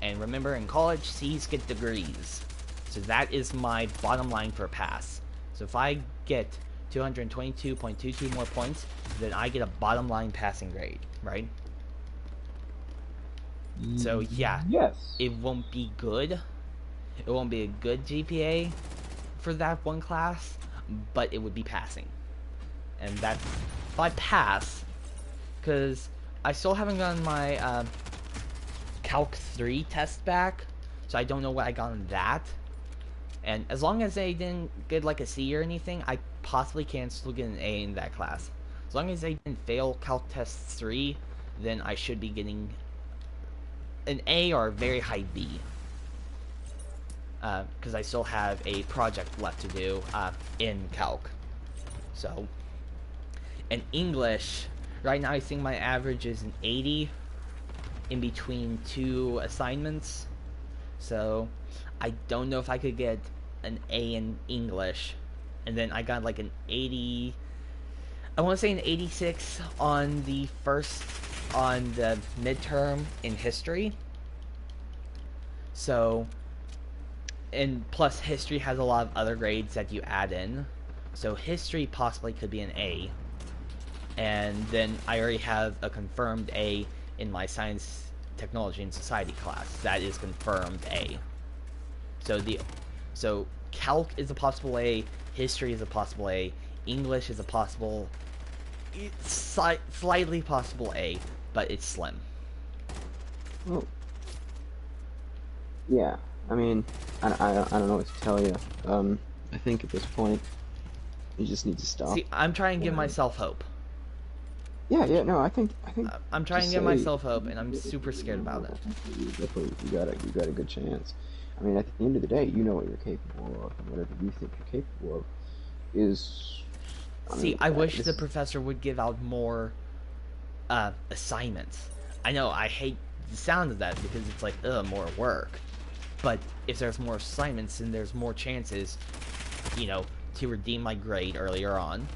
And remember, in college, C's get degrees. So that is my bottom line for pass. So if I get 222.22 more points, then I get a bottom line passing grade, right? So yeah, yes. it won't be good. It won't be a good GPA for that one class, but it would be passing. And that's, if I pass, because I still haven't gotten my Calc 3 test back, so I don't know what I got on that. And as long as I didn't get like a C or anything, I possibly can still get an A in that class. As long as I didn't fail Calc Test 3, then I should be getting an A or a very high B. Because I still have a project left to do in Calc. So, in English, right now I think my average is an 80 in between 2 assignments. So, I don't know if I could get an A in English. And then I got like an 80... I want to say an 86 on the midterm in history. So, and plus history has a lot of other grades that you add in. So history possibly could be an A. And then I already have a confirmed A in my science, technology, and society class. That is confirmed A. So calc is a possible A, history is a possible A, English is a possible, slightly possible A, but it's slim. Well, yeah. I mean, I don't know what to tell you. I think at this point, you just need to stop. See, I'm trying to give And myself hope. Yeah. No, I think I'm trying to just give say myself hope, and I'm super scared about it. you definitely you got a good chance. I mean, at the end of the day, you know what you're capable of, and whatever you think you're capable of is. I See, mean, I wish this the is professor would give out more assignments. I know I hate the sound of that because it's like, more work. But if there's more assignments, then there's more chances, you know, to redeem my grade earlier on.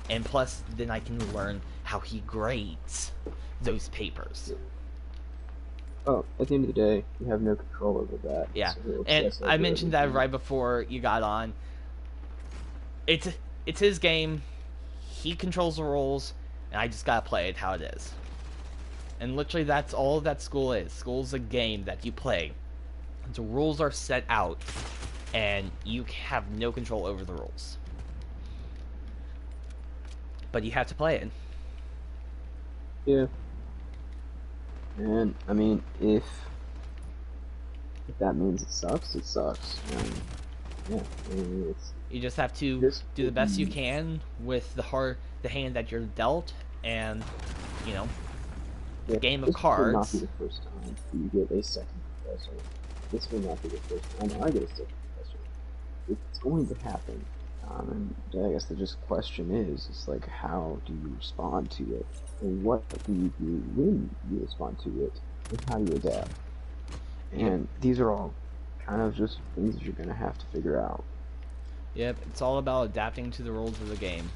And plus, then I can learn how he grades those papers. oh, at the end of the day, you have no control over that. Yeah, So he'll and obsess I over mentioned that everything. right before you got on. It's it's his game. He controls the rules, and I just gotta play it how it is. And literally, that's all that school is. School's a game that you play. The rules are set out, and you have no control over the rules. But you have to play it. Yeah, and I mean, if that means it sucks, it sucks. And yeah, I mean, You just have to this do will the best you be can with the hand that you're dealt, and you know, it's a yeah, game of this will not be cards. the first time that you get a second professor. This will not be the first time I get a second professor. It's going to happen. And I guess the just question is like, how do you respond to it? And what do you do when you respond to it? And how do you adapt? Yep, And these are all kind of just things that you're going to have to figure out. yep. It's all about adapting to the rules of the game.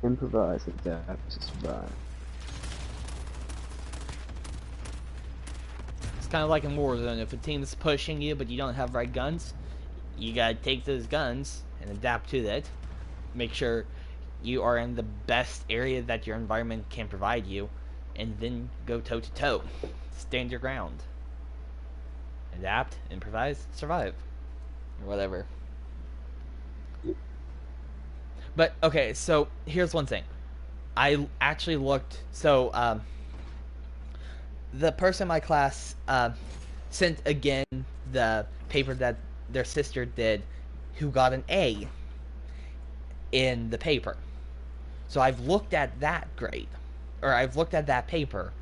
Improvise, adapt to survive. It's kind of like in Warzone. If a team's pushing you, but you don't have right guns, you gotta take those guns and adapt to that. Make sure you are in the best area that your environment can provide you, and then go toe to toe. Stand your ground. Adapt, improvise, survive. Or whatever. But, okay, so here's one thing. I actually looked. So, the person in my class sent again the paper that their sister did who got an A in the paper. So I've looked at that grade, or I've looked at that paper,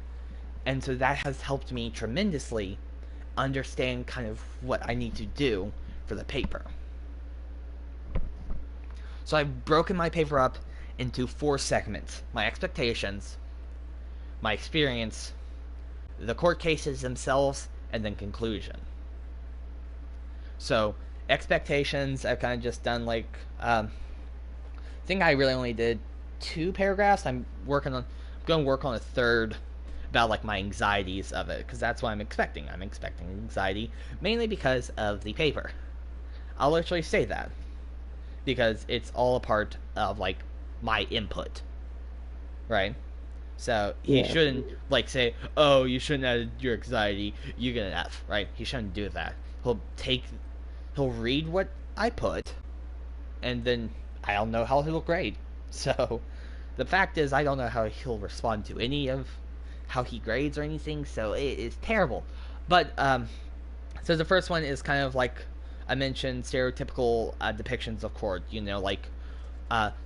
and so that has helped me tremendously understand kind of what I need to do for the paper. So I've broken my paper up into 4 segments: my expectations, my experience, the court cases themselves, and then conclusion. So expectations, I've kind of just done like I think I really only did 2 paragraphs. I'm going to work on a third about like my anxieties of it, because that's what I'm expecting. I'm expecting anxiety mainly because of the paper. I'll literally say that because it's all a part of like my input, right? So he Yeah, shouldn't like say, "Oh, you shouldn't add your anxiety. You get an F," right? He shouldn't do that. He'll take, he'll read what I put, and then I don't know how he'll grade. So the fact is, I don't know how he'll respond to any of how he grades or anything. So it is terrible. But so the first one is kind of like I mentioned, stereotypical depictions of court. You know, like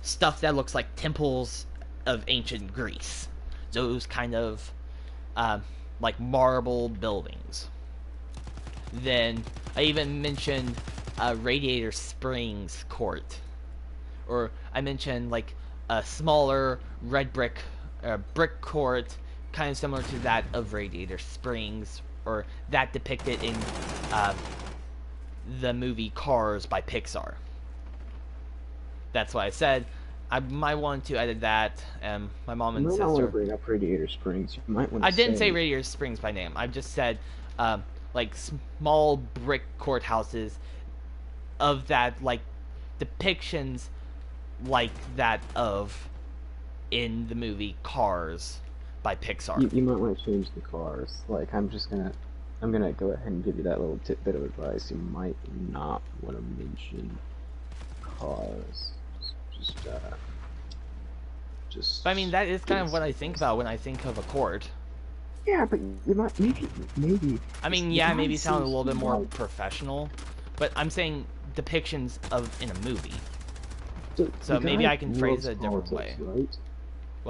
stuff that looks like temples of ancient Greece. Those kind of like marble buildings. Then I even mentioned Radiator Springs Court, or I mentioned like a smaller red brick court, kind of similar to that of Radiator Springs, or that depicted in uh, the movie Cars by Pixar. That's what I said. I might want to edit that. My mom you and might not want to sister. bring up Radiator Springs. You might want I to didn't say say, Radiator Springs by name. I just said like small brick courthouses of that, like depictions like that of in the movie Cars by Pixar. you might want to change the cars. Like, I'm gonna go ahead and give you that little bit of advice. You might not want to mention cars. Just, uh, But I mean, just that is kind give of what some I think advice. about when I think of a court. Yeah, but you might, maybe, I mean, the yeah, guy maybe sound a seems little bit more like, professional, but I'm saying depictions of in a movie. so the So maybe guy I can phrase loves it a different politics, way. right?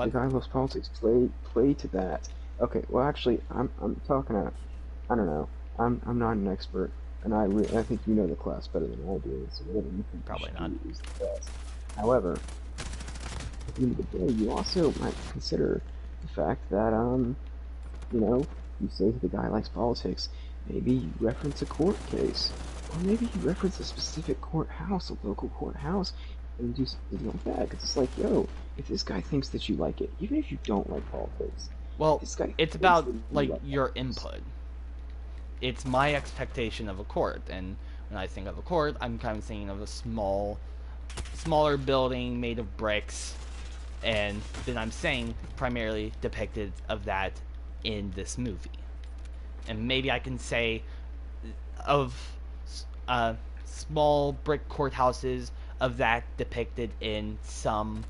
The What? guy loves politics. Play to that. Okay. Well, actually, I'm talking out. I don't know. I'm not an expert, and I think you know the class better than I do. So whatever you think you Probably should not. do is the best. However, at the end of the day, you also might consider the fact that you say the guy likes politics. Maybe you reference a court case, or maybe you reference a specific courthouse, a local courthouse, and do something like that. Because it's like, yo, if this guy thinks that you like it, even if you don't like politics, if Well, this guy it's thinks about that you like like your politics, input. It's my expectation of a court, and when I think of a court, I'm kind of thinking of a smaller building made of bricks, and then I'm saying primarily depicted of that in this movie. And maybe I can say of uh, small brick courthouses of that depicted in some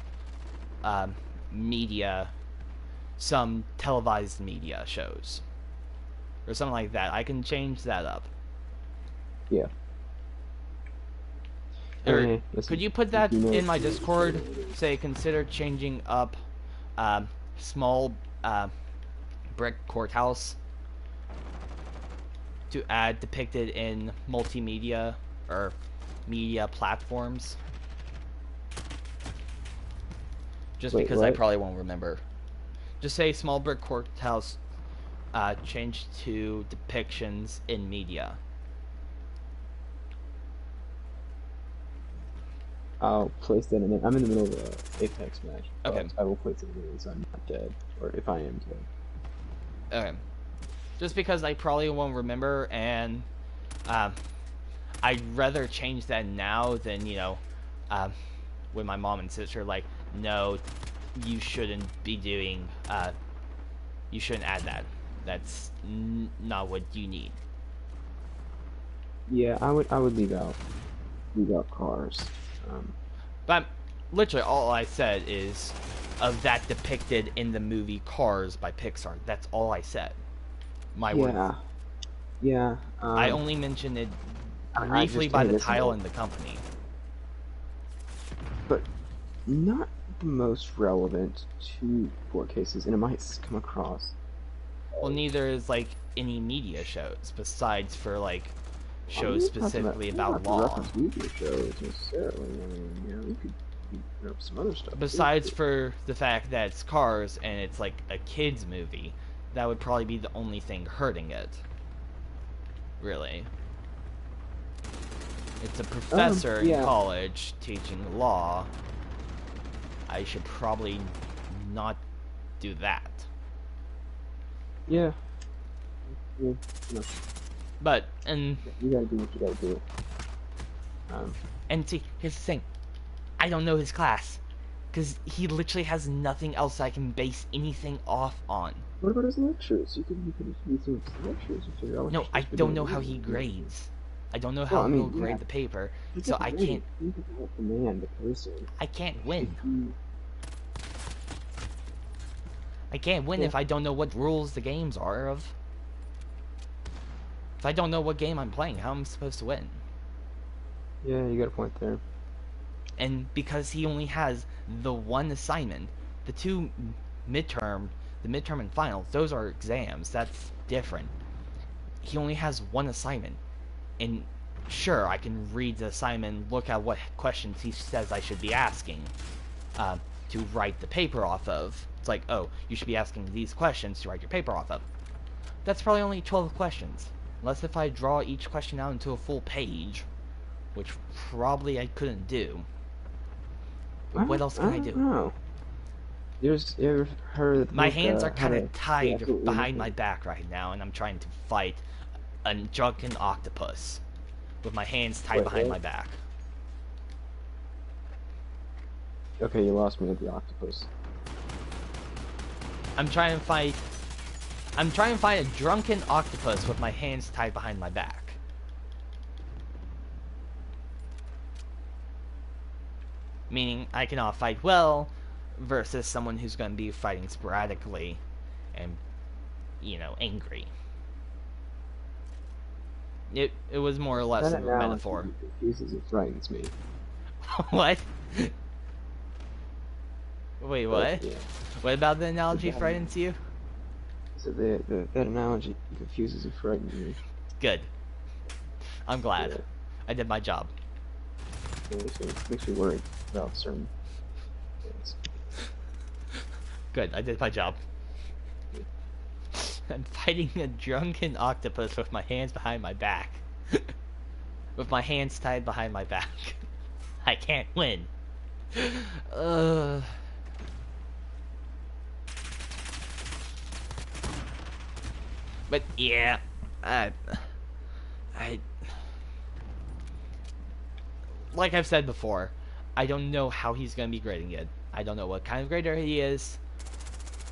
um, media, some televised media shows, or something like that. I can change that up. yeah. Or could Listen, you put if that you know in it's my true, just say Discord? what it is. Say, consider changing up small brick courthouse to add depicted in multimedia or media platforms. Just Wait, because I what? probably won't remember. Just say small brick courthouse changed to depictions in media. I'll place that in there. I'm in the middle of a Apex match, Okay, but I will place it in there so I'm not dead, or if I am dead. okay. Just because I probably won't remember, and um, I'd rather change that now than um, with my mom and sister like, no, you shouldn't be doing. You shouldn't add that. That's not what you need. Yeah, I would leave out cars. Um, But literally, all I said is of that depicted in the movie Cars by Pixar. That's all I said. My words. yeah, yeah. I only mentioned it I briefly just by hey, the listen, title man, and the company. but not the most relevant to court cases, and it might come across Well, as neither is like any media shows besides for like shows specifically we don't about have to law. reference media shows necessarily. I mean, we could bring up some other stuff too. Besides for the fact that it's Cars and it's like a kids movie, that would probably be the only thing hurting it. Really. It's a professor in Yeah, college teaching law. I should probably not do that. yeah, yeah. But and You gotta do what you gotta do. Um, and see, here's the thing. I don't know his class because he literally has nothing else I can base anything off on. what about his lectures? You could use some of his lectures and figure out what No, you're I supposed to be don't doing know how he later. grades. I don't know Well, how I he'll mean, yeah, grade the paper, he so doesn't rate. Think about the man, the person. I can't If win. you, I can't win yeah, if I don't know what rules the games are of. If I don't know what game I'm playing, how am I supposed to win? yeah, you got a point there. And because he only has the one assignment, the two midterm, the midterm and finals, those are exams. That's different. He only has one assignment, and sure, I can read the assignment, look at what questions he says I should be asking, uh, to write the paper off of. It's like, oh, you should be asking these questions to write your paper off of. That's probably only 12 questions. Unless if I draw each question out into a full page, which probably I couldn't do. But what else I can I don't do? know. You ever heard of the My book, hands are How kind to of Be tied Absolutely behind my Nothing? back right now, and I'm trying to fight a drunken octopus with my hands tied Wait, behind what? my back. Okay, you lost me at the octopus. I'm trying to fight. I'm trying to fight a drunken octopus with my hands tied behind my back. Meaning I cannot fight well versus someone who's going to be fighting sporadically and, angry. It was more or less That of a metaphor. analogy confuses and frightens me. What? Wait, But what? yeah, What about the so analogy that frightens you? so that analogy confuses and frightens me. Good. I'm glad. Yeah, I did my job. it makes me worried about certain things. Good, I did my job. Yeah. I'm fighting a drunken octopus with my hands behind my back. With my hands tied behind my back. I can't win. Uh, but yeah, I, I, like I've said before, I don't know how he's gonna be grading it. I don't know what kind of grader he is,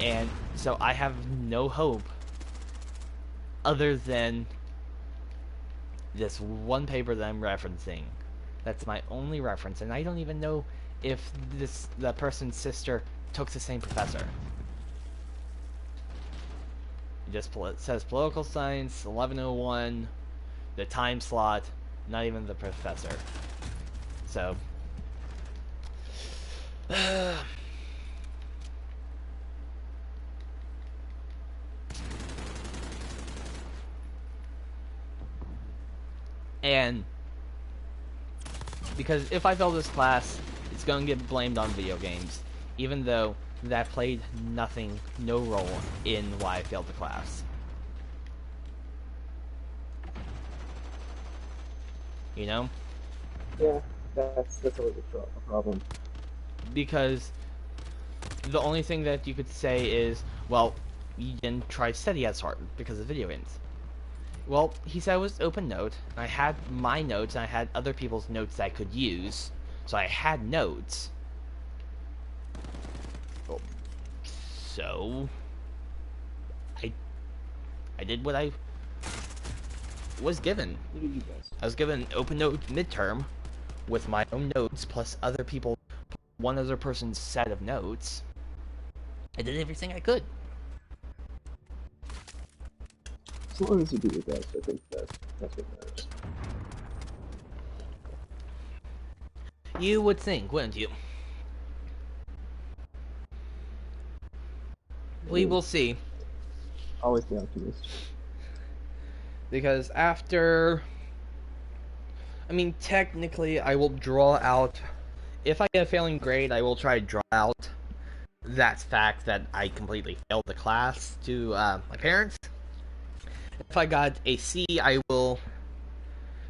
and so I have no hope other than this one paper that I'm referencing. That's my only reference, and I don't even know if the person's sister took the same professor. It just says political science, 1101, the time slot, not even the professor. So, and because if I fail this class, it's gonna get blamed on video games, even though that played no role in why I failed the class. You know? Yeah, that's always a problem. Because the only thing that you could say is, well, you didn't try to study as hard because of video games. Well, he said it was open note, and I had my notes, and I had other people's notes that I could use, so I had notes. Well, so I I did what I was given. You do your best. I was given an open note midterm with my own notes plus one other person's set of notes. I did everything I could. As long as you do your best, I think that's what matters. You would think, wouldn't you? We Hey, will see. always the optimist. Because after... I mean, technically, I will draw out... If I get a failing grade, I will try to draw out that fact that I completely failed the class to my parents. If I got a C, I will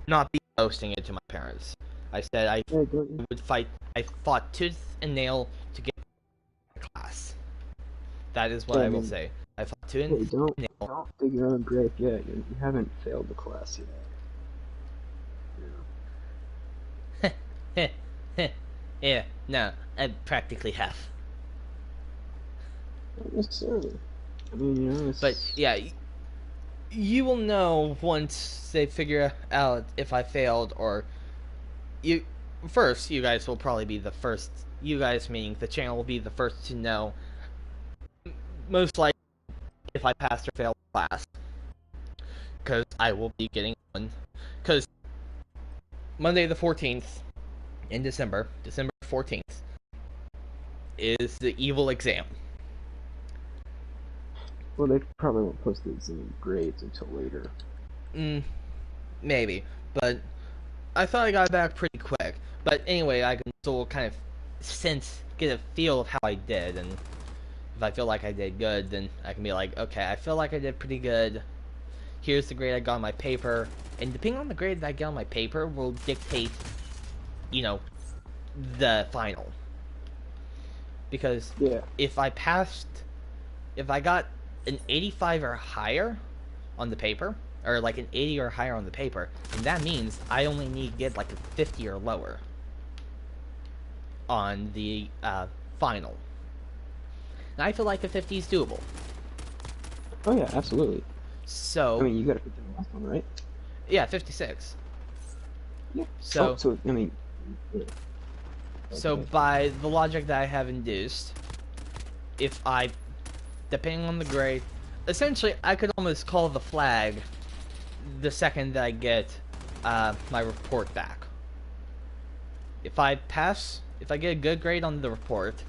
not be posting it to my parents. I said I Yeah, don't you? would fight... I fought tooth and nail to get the class. That is what Yeah, I I will mean, say. I fought tooth hey, and nail. don't dig your own grave yet. You haven't failed the class yet. Yeah, no, I practically have. Not necessarily. I mean, But it's yeah, you will know once they figure out if I failed or you. First, you guys will probably be the first. You guys, meaning the channel, will be the first to know. Most likely, if I passed or failed the class, because I will be getting one. Because Monday the 14th in December 14th, is the evil exam. well, they probably won't post the exam grades until later. Maybe, but I thought I got back pretty quick. But anyway, I can still kind of get a feel of how I did, and if I feel like I did good, then I can be like, okay, I feel like I did pretty good. Here's the grade I got on my paper, and depending on the grade that I get on my paper will dictate, you know, the final. Because Yeah. if I got an 85 or higher on the paper, or like an 80 or higher on the paper, and that means I only need to get like a 50 or lower on the final. And I feel like a 50 is doable. Oh yeah, absolutely. I So, mean, you got to put the last one, right? yeah, 56. Yeah. So, So I mean, yeah. so Okay. by the logic that I have induced, if I, depending on the grade, essentially I could almost call the flag the second that I get my report back. If I get a good grade on the report,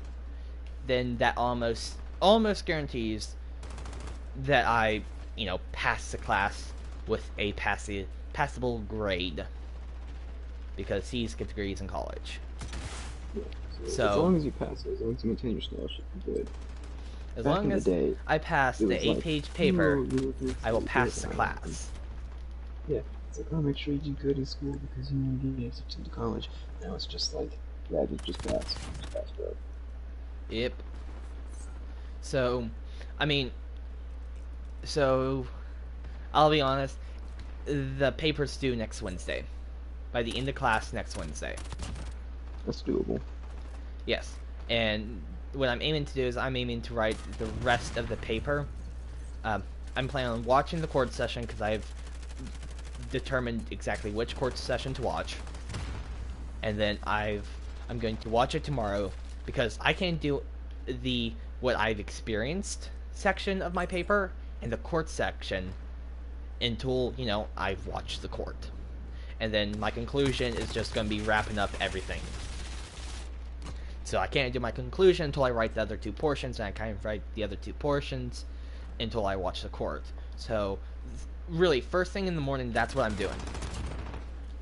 then that almost guarantees that I, pass the class with a passable grade because he's get degrees in college. Yeah. So as So long as you pass it, as long as you maintain your scholarship, you're good. as Back long in the as day, I pass it the was like, 8-page paper, oh, you look I will so pass good. the class. Yeah, it's like, oh, make sure you do good in school because you want to get accepted to college. Now it's just like, yeah, just pass, bro. Yep. So, I mean, so I'll be honest. The paper's due next Wednesday. By the end of class next Wednesday. That's doable. Yes. And what I'm aiming to do is I'm aiming to write the rest of the paper. Um, I'm planning on watching the court session because I've determined exactly which court session to watch. And then I'm going to watch it tomorrow because I can't do the what I've experienced section of my paper and the court section until, I've watched the court. And then my conclusion is just going to be wrapping up everything. So I can't do my conclusion until I write the other two portions, and I can't write the other two portions until I watch the court. So, really, first thing in the morning, that's what I'm doing.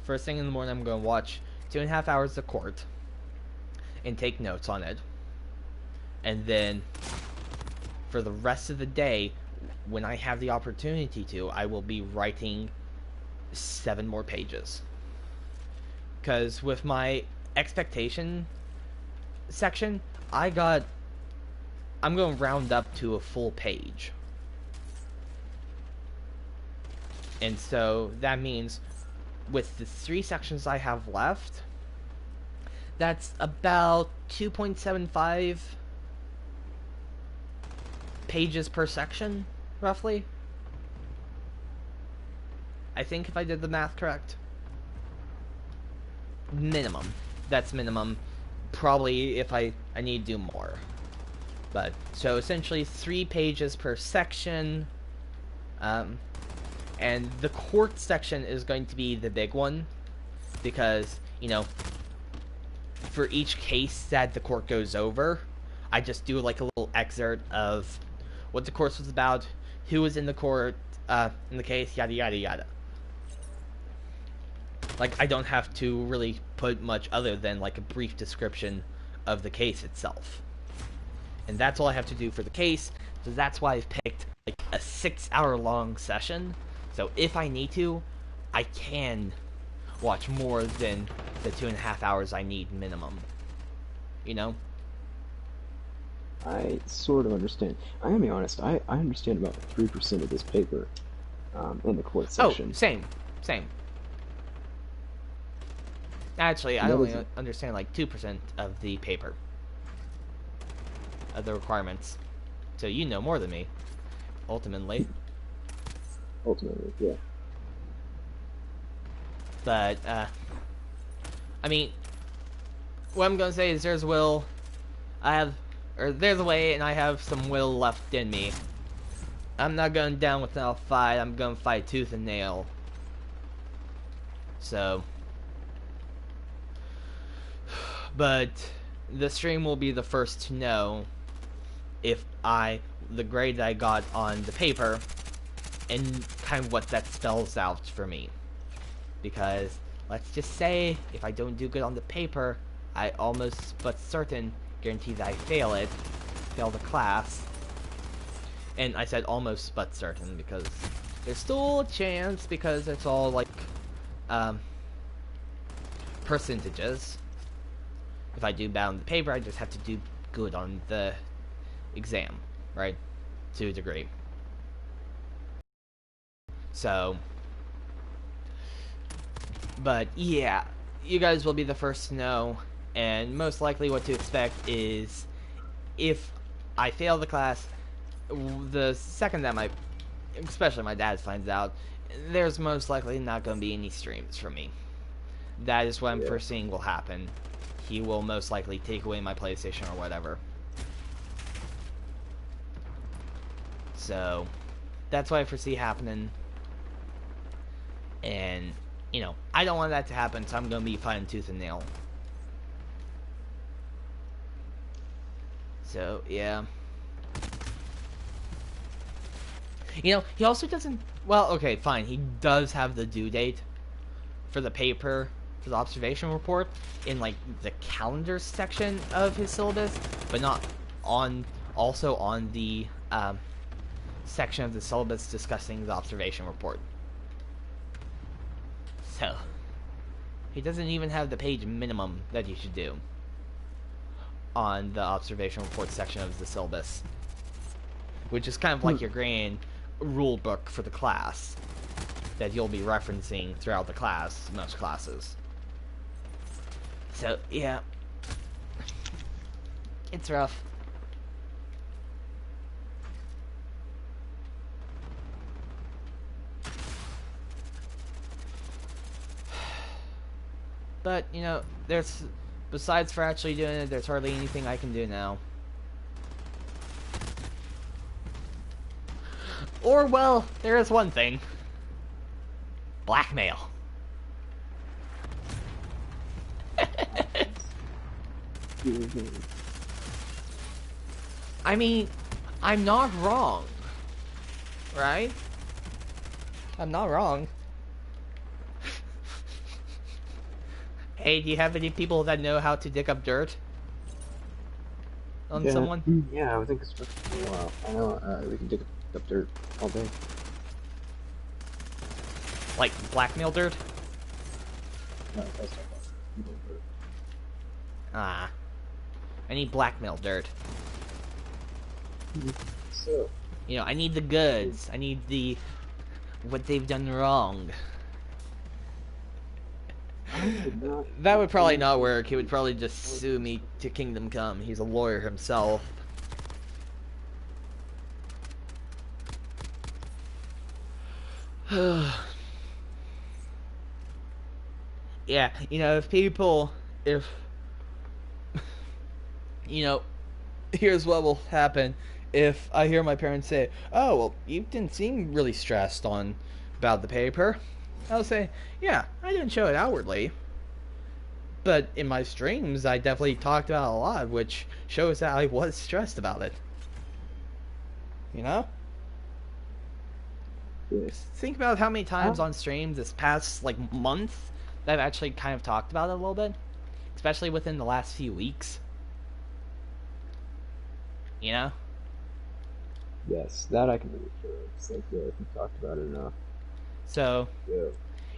First thing in the morning, I'm going to watch 2.5 hours of court and take notes on it. And then, for the rest of the day, when I have the opportunity to, I will be writing 7 more pages. Because with my expectation section, I'm going to round up to a full page. And so that means with the 3 sections I have left, that's about 2.75 pages per section, roughly. I think if I did the math correct. Minimum. That's minimum. Probably if I need to do more. But, so essentially 3 pages per section. And the court section is going to be the big one. Because, for each case that the court goes over, I just do like a little excerpt of what the course was about, who was in the court, in the case, yada yada yada. Like, I don't have to really put much other than like a brief description of the case itself. And that's all I have to do for the case. So that's why I've picked like a 6-hour-long session. So if I need to, I can watch more than the 2.5 hours I need minimum. I sort of understand. I'm gonna be honest. I understand about 3% of this paper in the court section. Oh, same. Actually, I only understand like 2% of the paper. Of the requirements. So you know more than me. Ultimately. Ultimately, yeah. But, I mean, what I'm gonna say is there's will. There's a way, and I have some will left in me. I'm not going down without a fight. I'm gonna fight tooth and nail. So. But the stream will be the first to know if the grade that I got on the paper and kind of what that spells out for me. Because let's just say if I don't do good on the paper, I almost but certain guarantee that I fail the class. And I said almost but certain because there's still a chance because it's all like percentages. If I do bad on the paper, I just have to do good on the exam, right? To a degree. So, but yeah, you guys will be the first to know, and most likely what to expect is if I fail the class, the second that especially my dad finds out, there's most likely not going to be any streams from me. That is what I'm foreseeing will happen. He will most likely take away my PlayStation or whatever. So, that's what I foresee happening. And, I don't want that to happen, so I'm going to be fighting tooth and nail. So, yeah. You know, he also doesn't... Well, okay, fine. He does have the due date for the paper, for the observation report, in, like, the calendar section of his syllabus, but not on... Also on the, section of the syllabus discussing the observation report. So, he doesn't even have the page minimum that you should do on the observation report section of the syllabus, which is kind of like your grand rule book for the class that you'll be referencing throughout the class, most classes. So, yeah. It's rough. But, you know, there's... Besides for actually doing it, there's hardly anything I can do now. Or, well, there is one thing. Blackmail. I mean, I'm not wrong. Right? I'm not wrong. Hey, do you have any people that know how to dig up dirt on someone? Yeah, I would think it's for a while. I know, we can dig up dirt all day. Like, blackmail dirt? No, that's not people dirt. Ah. I need blackmail dirt. So... You know, I need the goods. I need the... what they've done wrong. That would probably not work. He would probably just sue me to Kingdom Come. He's a lawyer himself. Yeah, you know, if you know, here's what will happen if I hear my parents say, "Oh, well, you didn't seem really stressed on about the paper." I'll say, "Yeah, I didn't show it outwardly, but in my streams, I definitely talked about it a lot, which shows that I was stressed about it." You know? Yes. Think about how many times on stream this past, like, month that I've actually kind of talked about it a little bit. Especially within the last few weeks. You know? Yes, that I can really sure. It's like, yeah, we talked about it enough. So, Yeah.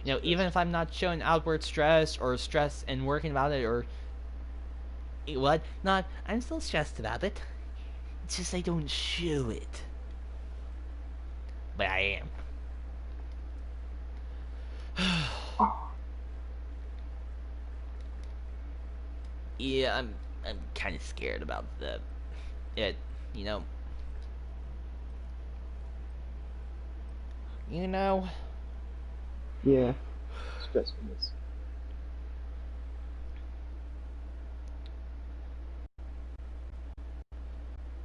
you know, even if I'm not showing outward stress or stress and working about it or what, not, I'm still stressed about it. It's just I don't show it. But I am. Yeah, I'm kind of scared about it, you know. You know. Yeah. Stressfulness.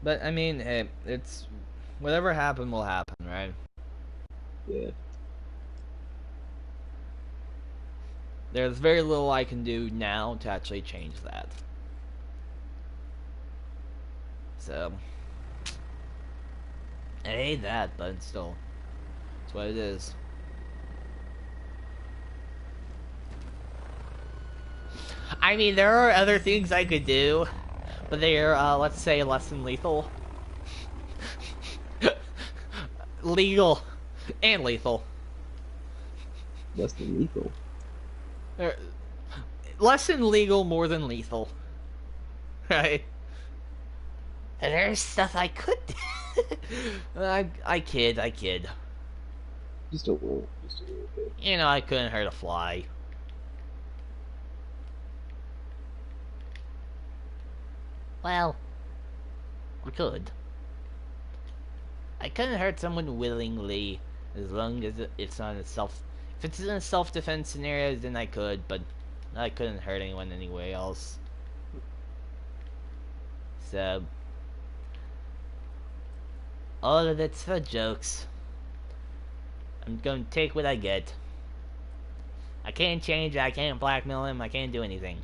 But I mean, hey, it's whatever happened will happen, right? Yeah. There's very little I can do now to actually change that. So, I hate that, but still, it's what it is. I mean, there are other things I could do, but they're, let's say, less than lethal. Legal and lethal. Less than lethal. Less than legal, more than lethal. Right? And there's stuff I could do. I kid. Just a little bit. You know, I couldn't hurt a fly. Well, I could. I couldn't hurt someone willingly, as long as it's not a self... If it's in a self-defense scenario, then I could, but I couldn't hurt anyone anyway else. So... all of it's for jokes. I'm gonna take what I get. I can't change it, I can't blackmail him, I can't do anything.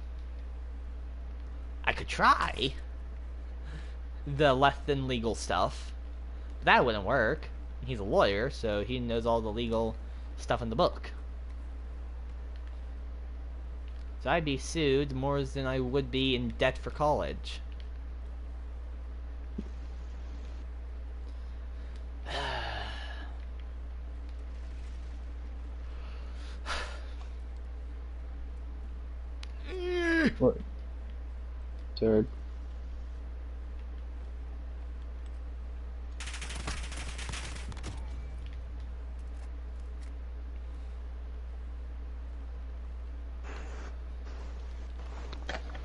I could try. the less than legal stuff. That wouldn't work. He's a lawyer, so he knows all the legal stuff in the book. So I'd be sued more than I would be in debt for college. What? Jared?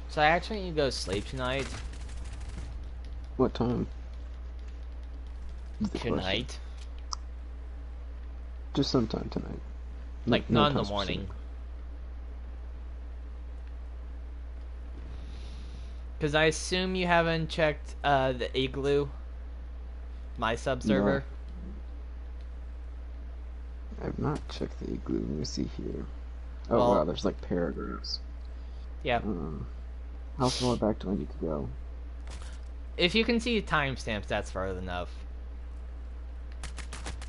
So I actually need to go to sleep tonight. What time? Tonight. Just sometime tonight. Like, no not in the time morning. specific. Because I assume you haven't checked the Igloo, my sub-server. No, I've not checked the Igloo. Let me see here. Oh Well, wow, there's like paragraphs. Yeah. How far back do I need to go? If you can see timestamps, that's far enough.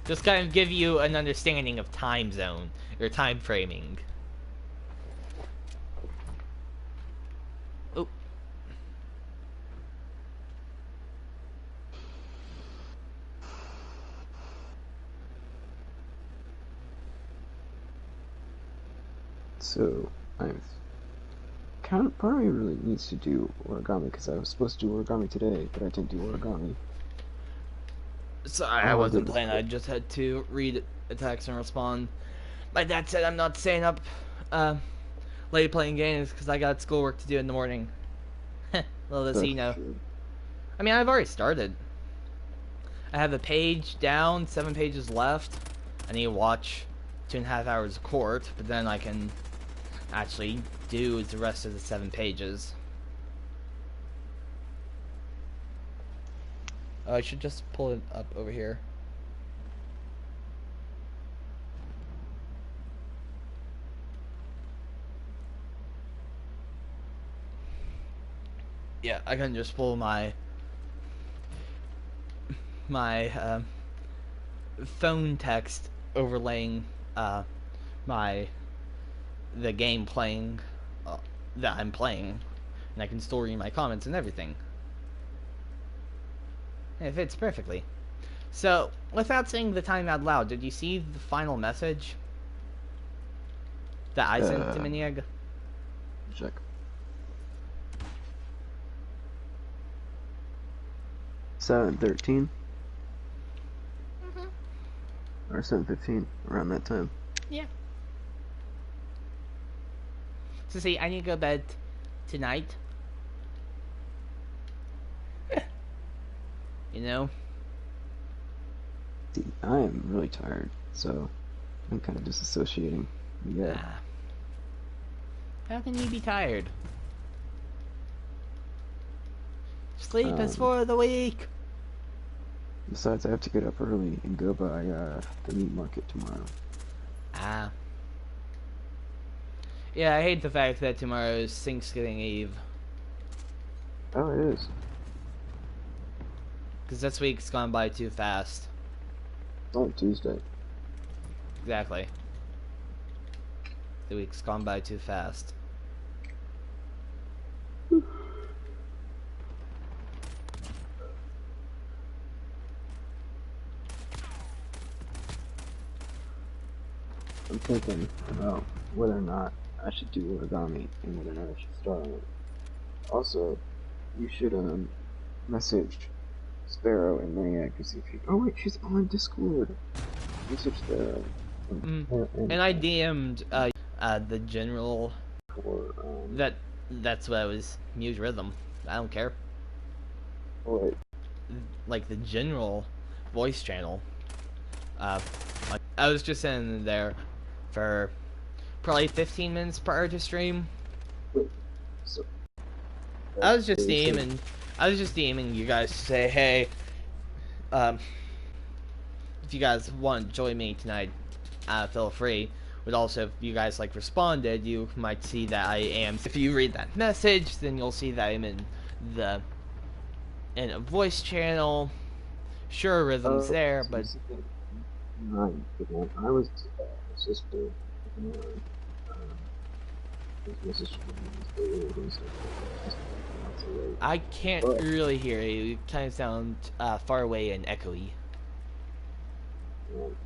Just kind of give you an understanding of time zone, or time framing. Oh. So, I'm part of me really needs to do origami because I was supposed to do origami today, but I didn't do origami. Sorry, I wasn't playing. I just had to read a text and respond. My dad said I'm not staying up late playing games because I got schoolwork to do in the morning. Little does he know. True. I mean, I've already started. I have a page down, 7 pages left. I need to watch 2.5 hours of court, but then I can actually do the rest of the 7 pages. Oh, I should just pull it up over here. Yeah, I can just pull my phone text overlaying the game playing that I'm playing, and I can still read my comments and everything. It fits perfectly. So, without saying the time out loud, did you see the final message that I sent to Miniag? Check. $7:13 or 7:15, around that time. Yeah. So see, I need to go to bed tonight. You know? See, I am really tired, so I'm kind of disassociating. Yeah. How can you be tired? Sleep is for the weak. Besides, I have to get up early and go by the meat market tomorrow. Yeah, I hate the fact that tomorrow is Thanksgiving Eve. Oh, it is. Because this week's gone by too fast. It's only Tuesday. Exactly. The week's gone by too fast. I'm thinking about whether or not I should do origami and whether or not I should start on it. Also, you should message Sparrow and Maniac to see if you. Oh wait, she's on Discord. Message Sparrow. And I DM'd the general. For, That's what I was. Muse Rhythm. I don't care. Oh wait. Like the general voice channel. Like, I was just in there for probably 15 minutes prior to stream. So, I was just DMing you guys to say, hey, if you guys want to join me tonight, feel free. But also, if you guys like responded, you might see that I am. If you read that message, then you'll see that I'm in a voice channel. Sure, rhythm's there, So but this is nine. Again, I was sister. This is I can't but really hear you. You kind of sound far away and echoey. um,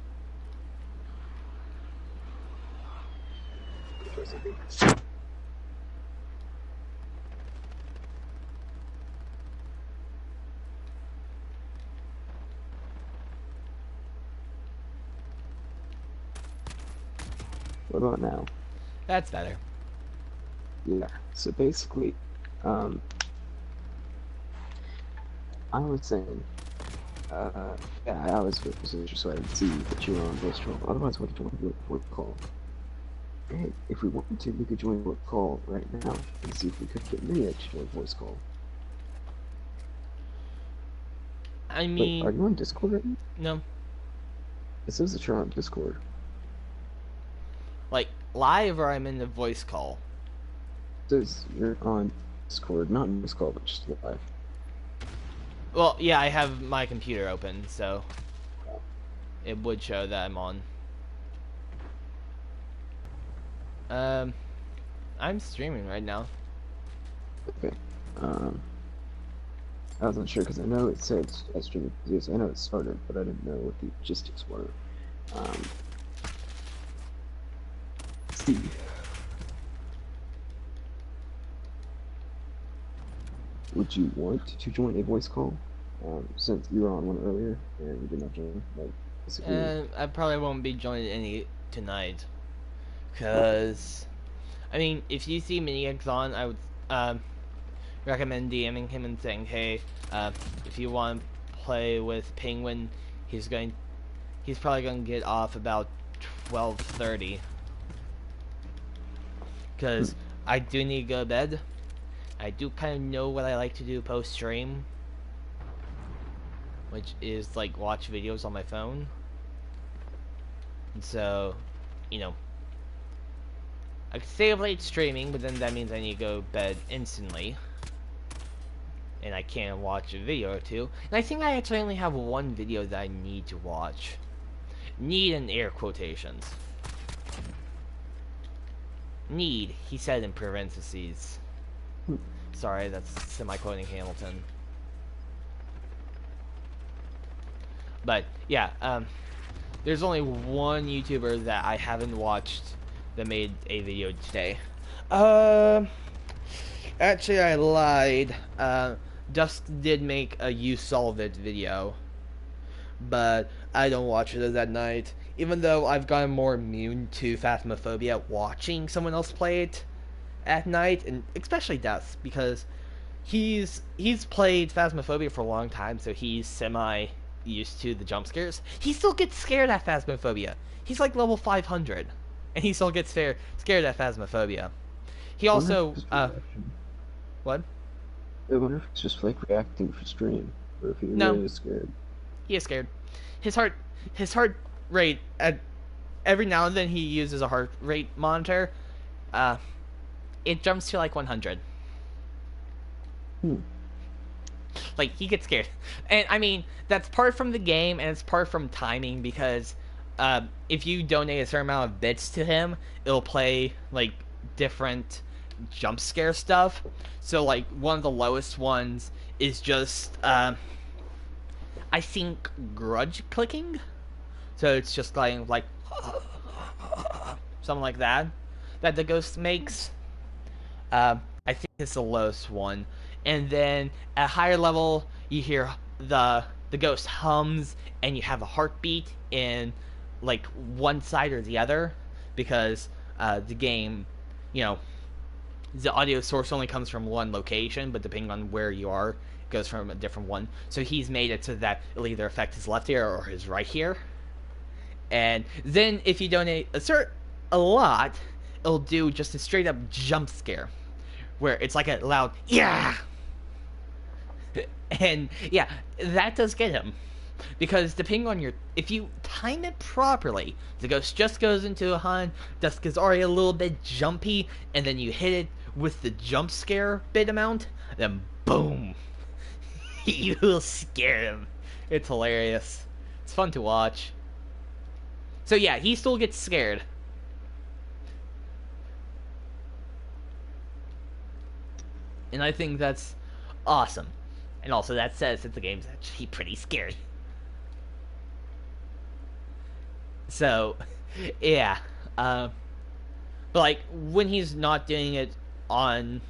what about now? That's better. Yeah. So basically, um, I was saying, yeah, I was with the so I didn't see that you were on voice call. Otherwise, what did you want to do a voice call? Hey, if we wanted to, we could join voice call right now and see if we could get Lydia to join voice call. I Wait, are mean, you on Discord right now? no, It says that you're on Discord. like live or I'm in the voice call. It says you're on Discord, not in voice call, but just live. Well, yeah, I have my computer open, so it would show that I'm on. Um, I'm streaming right now. Okay. I wasn't sure because I know it said streaming videos. I know it started, but I didn't know what the logistics were. Um, Steve, would you want to join a voice call? Since you were on one earlier and you did not join, like basically. I probably won't be joining any tonight, Okay. cause I mean, if you see Miniax on, I would recommend DMing him and saying, hey, if you want to play with Penguin, he's probably going to get off about 12:30, Hmm. because I do need to go to bed. I do kind of know what I like to do post stream, which is like watch videos on my phone. And so, you know, I could stay up late streaming, but then that means I need to go to bed instantly. And I can't watch a video or two. And I think I actually only have one video that I need to watch. Need in air quotations. Need, he said in parentheses. Hmm. Sorry, that's semi-quoting Hamilton. But, yeah, there's only one YouTuber that I haven't watched that made a video today. Actually, I lied. Dusk did make a You Solve It video, but I don't watch it at night. Even though I've gotten more immune to Phasmophobia watching someone else play it at night, and especially Dusk, because he's played Phasmophobia for a long time, so he's semi used to the jump scares. He still gets scared at Phasmophobia. He's like level 500, and he still gets scared at Phasmophobia. He I wonder if also it's just reaction. what? I wonder if it's just like reacting for stream, or if he No, really is scared. he is scared. His heart rate at every now and then he uses a heart rate monitor. Uh, it jumps to like 100. Hmm. Like he gets scared, and I mean that's part from the game and it's part from timing because if you donate a certain amount of bits to him, it'll play like different jump scare stuff. So like one of the lowest ones is just I think grudge clicking. So it's just like something like that that the ghost makes. I think it's the lowest one, and then at a higher level, you hear the ghost hums, and you have a heartbeat in like one side or the other, because the game, you know, the audio source only comes from one location, but depending on where you are, it goes from a different one. So he's made it so that it'll either affect his left ear or his right ear. And then if you donate a lot, it'll do just a straight up jump scare where it's like a loud yeah, and yeah, that does get him because depending on your if you time it properly, the ghost just goes into a hunt. Dusk is already a little bit jumpy, and then you hit it with the jump scare bit amount, then boom, You will scare him. It's hilarious. It's fun to watch. So yeah, he still gets scared. And I think that's awesome. And also that says that the game's actually pretty scary. So, yeah. But like when he's not doing it on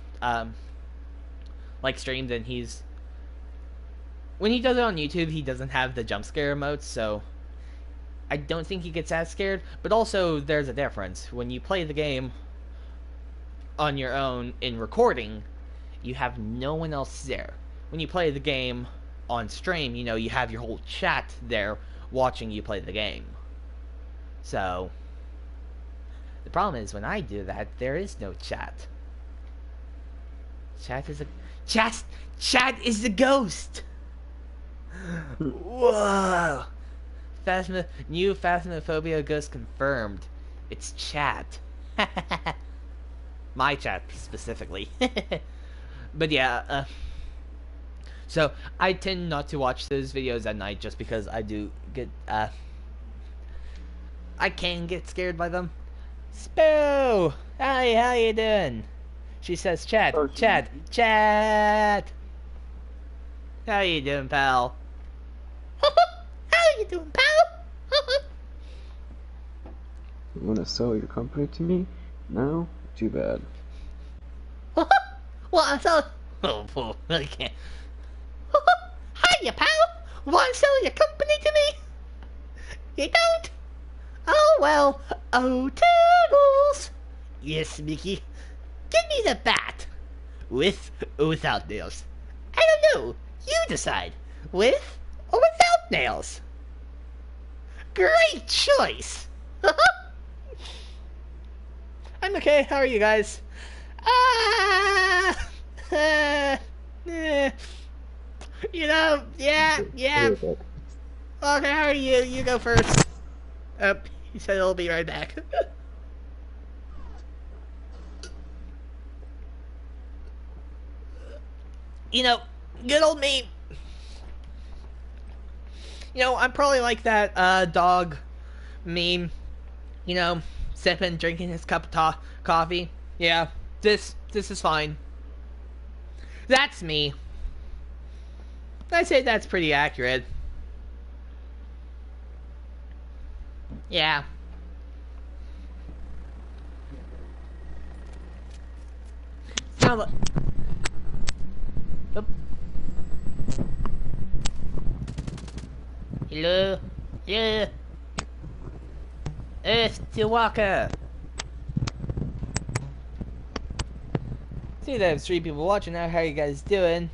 like stream, then when he does it on YouTube, he doesn't have the jump scare emotes, so I don't think he gets as scared. But also, there's a difference when you play the game on your own in recording. You have no one else there. When you play the game on stream, you know, you have your whole chat there watching you play the game. So the problem is when I do that, there is no chat. Chat is a ghost. Whoa! New Phasmophobia ghost confirmed. It's chat. My chat specifically. But yeah, so I tend not to watch those videos at night just because I do get I can get scared by them. Spoo! Hi, how you doing? She says chat, Oh, chat, chat! How you doing, pal? How you doing, pal? You want to sell your company to me? No? Too bad. Well, I thought... Oh, I can't. Hiya, pal! Want to sell your company to me? You don't? Oh, well. Oh, Toodles! Yes, Mickey. Give me the bat. With or without nails? I don't know. You decide. With or without nails? Great choice! I'm okay. How are you guys? You know, yeah. Okay, how are you? You go first. He said he'll be right back. You know, good old me. You know, I'm probably like that dog meme. You know, sipping, drinking his cup of coffee. Yeah, this is fine. That's me. I'd say that's pretty accurate. Yeah. Now look. Oop. Hello? Yeah. Mr. Walker. See, there's 3 people watching now. How are you guys doing?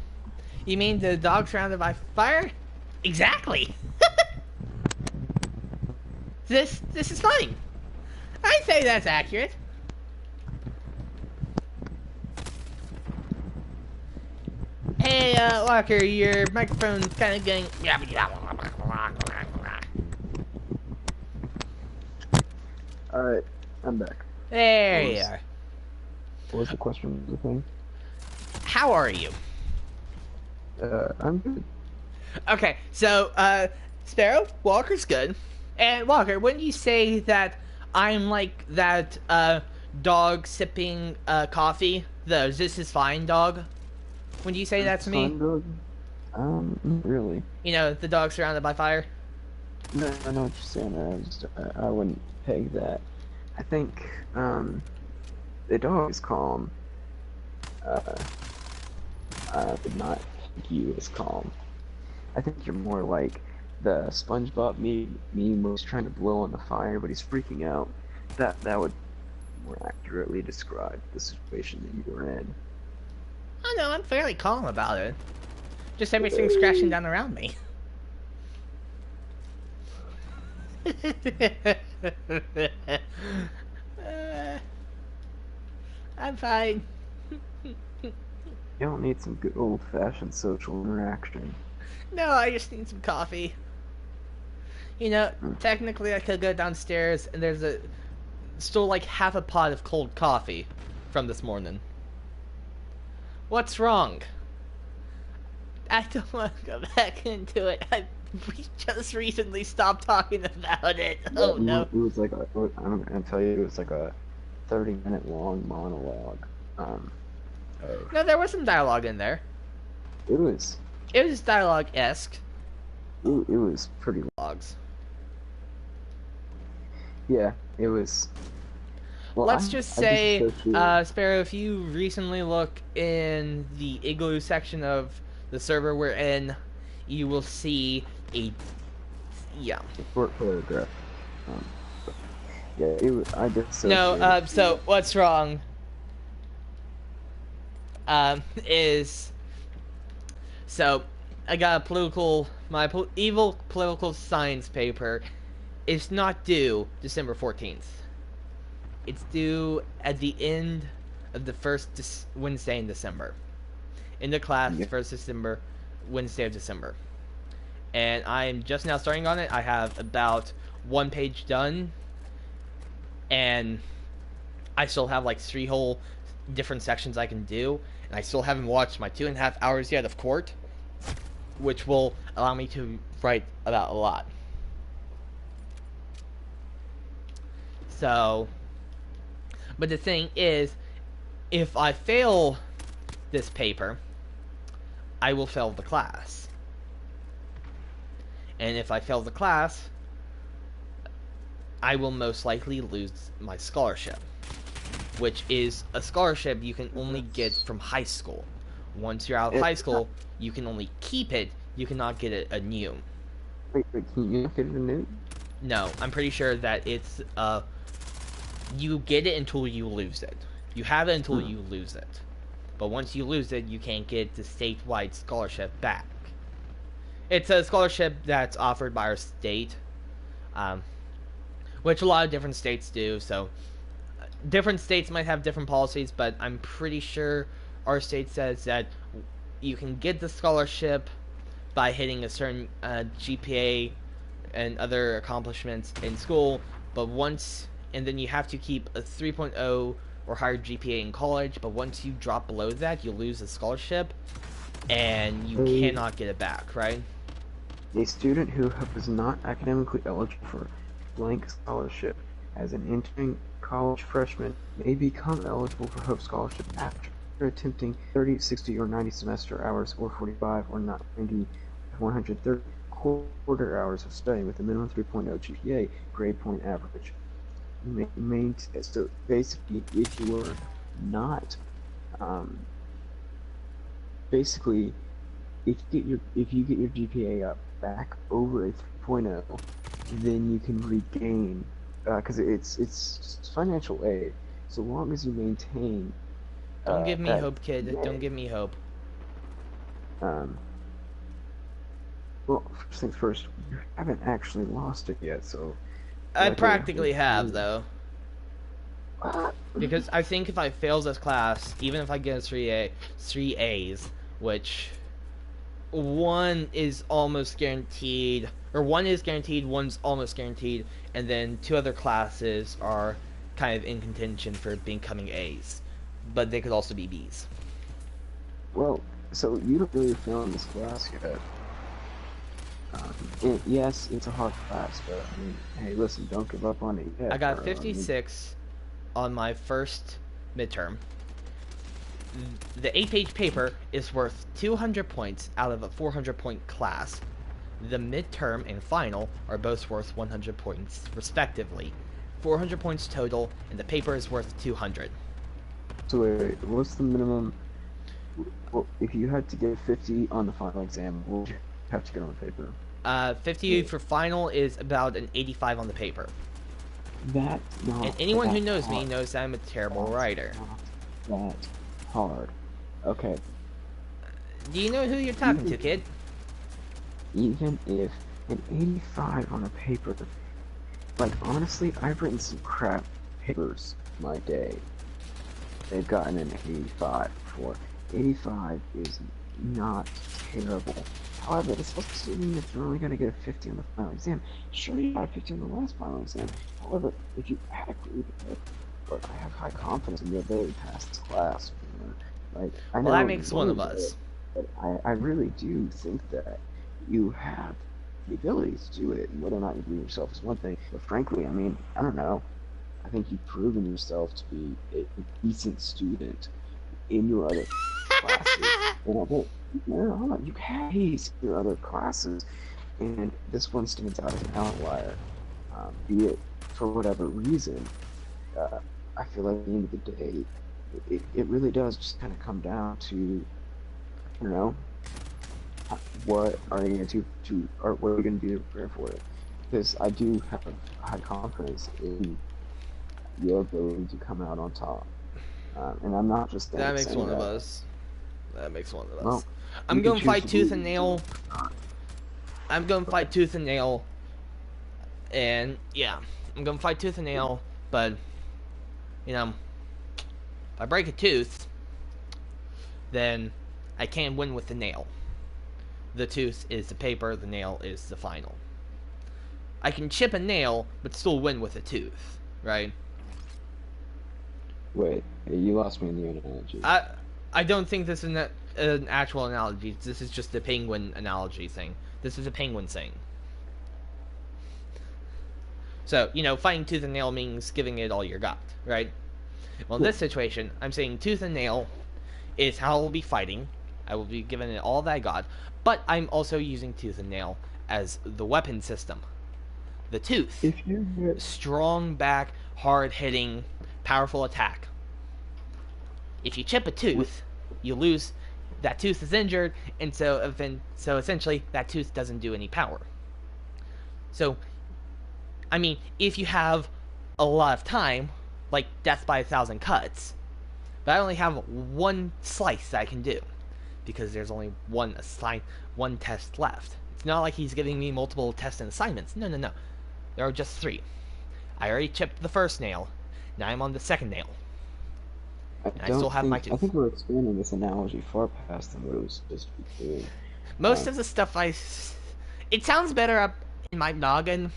You mean the dog surrounded by fire? Exactly. This is fine. I'd say that's accurate. Hey, Walker, your microphone's kind of going. Alright, I'm back. There you are. What was the question of the thing? How are you? I'm good. Okay, so, Sparrow, Walker's good. And Walker, wouldn't you say that I'm like that, dog sipping, coffee? The This Is Fine dog? When you say that to me? Dog? Not really. You know, the dog surrounded by fire? No, I know what you're saying. I wouldn't peg that. I think, the dog is calm. I would not think you as calm. I think you're more like the SpongeBob meme where he's trying to blow on the fire, but he's freaking out. That would more accurately describe the situation that you were in. Oh no, I'm fairly calm about it. Just everything's crashing down around me. I'm fine. You don't need some good old-fashioned social interaction. No, I just need some coffee. You know, technically I could go downstairs and there's still like half a pot of cold coffee from this morning. What's wrong? I don't want to go back into it. We just recently stopped talking about it. Yeah, Oh no. it was like I'm gonna tell you, it was like a 30-minute long monologue. Of No, there was some dialogue in there. it was It was dialogue-esque. it was pretty. Logs. Yeah, it was. Well, Let's just I say, disassociated. Sparrow, if you recently look in the Igloo section of the server we're in, you will see a yeah. A short paragraph. Um, yeah, it was. I No, dissociated. so what's wrong? Is so I got a evil political science paper. It's not due December 14th. It's due at the end of the first Wednesday in December. In the class, Yeah. first December, Wednesday of December. And I'm just now starting on it. I have about one page done, and I still have like three whole different sections I can do, and I still haven't watched my 2.5 hours yet of court, which will allow me to write about a lot. So, but the thing is, if I fail this paper, I will fail the class. And if I fail the class, I will most likely lose my scholarship, which is a scholarship you can only get from high school. Once you're out of high school, you can only keep it, you cannot get it anew. Wait, can you get it anew? No, I'm pretty sure that it's, you get it until you lose it. You have it until you lose it. But once you lose it, you can't get the statewide scholarship back. It's a scholarship that's offered by our state, which a lot of different states do, so different states might have different policies, but I'm pretty sure our state says that you can get the scholarship by hitting a certain GPA and other accomplishments in school, but and then you have to keep a 3.0 or higher GPA in college, but once you drop below that, you lose the scholarship, and you cannot get it back, right? A student who was not academically eligible for blank scholarship as an entering college freshman may become eligible for Hope Scholarship after attempting 30, 60, or 90 semester hours, or 45 or 90, 130 quarter hours of study with a minimum 3.0 GPA, grade point average. So basically, if you were not, basically, if you get your GPA up back over a 3.0, then you can regain, because it's financial aid. So long as you maintain. Don't give me hope, kid. Don't give me hope. Well, first things first, you haven't actually lost it yet, so. I practically have, though. Because I think if I fail this class, even if I get a 3 A's, which one is almost guaranteed, or one is guaranteed, one's almost guaranteed, and then two other classes are kind of in contention for becoming A's, but they could also be B's. Well, so you don't really feel in this class yet. Yes, it's a hard class, but I mean, hey, listen, don't give up on it yet. I got 56 on my first midterm. The 8-page paper is worth 200 points out of a 400-point class. The midterm and final are both worth 100 points, respectively. 400 points total, and the paper is worth 200. So wait, what's the minimum? Well, if you had to get 50 on the final exam, what would you have to get on the paper? 50 for final is about an 85 on the paper. That's not. And anyone who knows me knows that I'm a terrible writer. Not that hard. Okay. Do you know who you're talking to, kid? Even if an 85 on a paper, like honestly, I've written some crap papers my day. They've gotten an 85 before. 85 is not terrible. However, it's supposed to mean that you're only going to get a 50 on the final exam. Sure, you got a 50 on the last final exam. However, if you adequately prepare, but I have high confidence in your ability to pass this class. Like, I know well, that makes one of us. But I really do think that you have the ability to do it, and whether or not you believe yourself is one thing. But frankly, I mean, I don't know. I think you've proven yourself to be a decent student in your other classes. And I think, no, hold on, you have ace in your other classes, and this one stands out as an outlier. Be it for whatever reason. Uh, I feel like at the end of the day, it really does just kind of come down to, you know, what are you going to or what are you going to do to prepare for it? Because I do have high confidence in your ability to come out on top. And I'm not just That makes saying one of that. us. That makes one of Well, us. you I'm can going to choose fight to tooth believe and in yourself nail. or not. I'm going to fight But tooth and nail. And yeah, I'm going to fight tooth and nail. But, you know, if I break a tooth, then I can't win with the nail. The tooth is the paper, the nail is the final. I can chip a nail, but still win with a tooth, right? wait, you lost me in the analogy. I don't think this is an actual analogy. This is just a penguin analogy thing. This is a penguin thing. So, you know, fighting tooth and nail means giving it all you got, right? Well, in Yeah. this situation, I'm saying tooth and nail is how I will be fighting. I will be giving it all that I got, but I'm also using tooth and nail as the weapon system. The tooth, If you get strong back, hard hitting, powerful attack. If you chip a tooth, you lose. That tooth is injured, and so essentially that tooth doesn't do any power. So, I mean, if you have a lot of time, like death by 1,000 cuts, but I only have one slice that I can do because there's only one test left. It's not like he's giving me multiple tests and assignments. No, no, no. There are just 3. I already chipped the first nail. Now I'm on the second nail. I And I still don't have my think I tooth. think we're expanding this analogy far past than what it was supposed to be doing. Most Um, of the stuff it sounds better up in my noggin.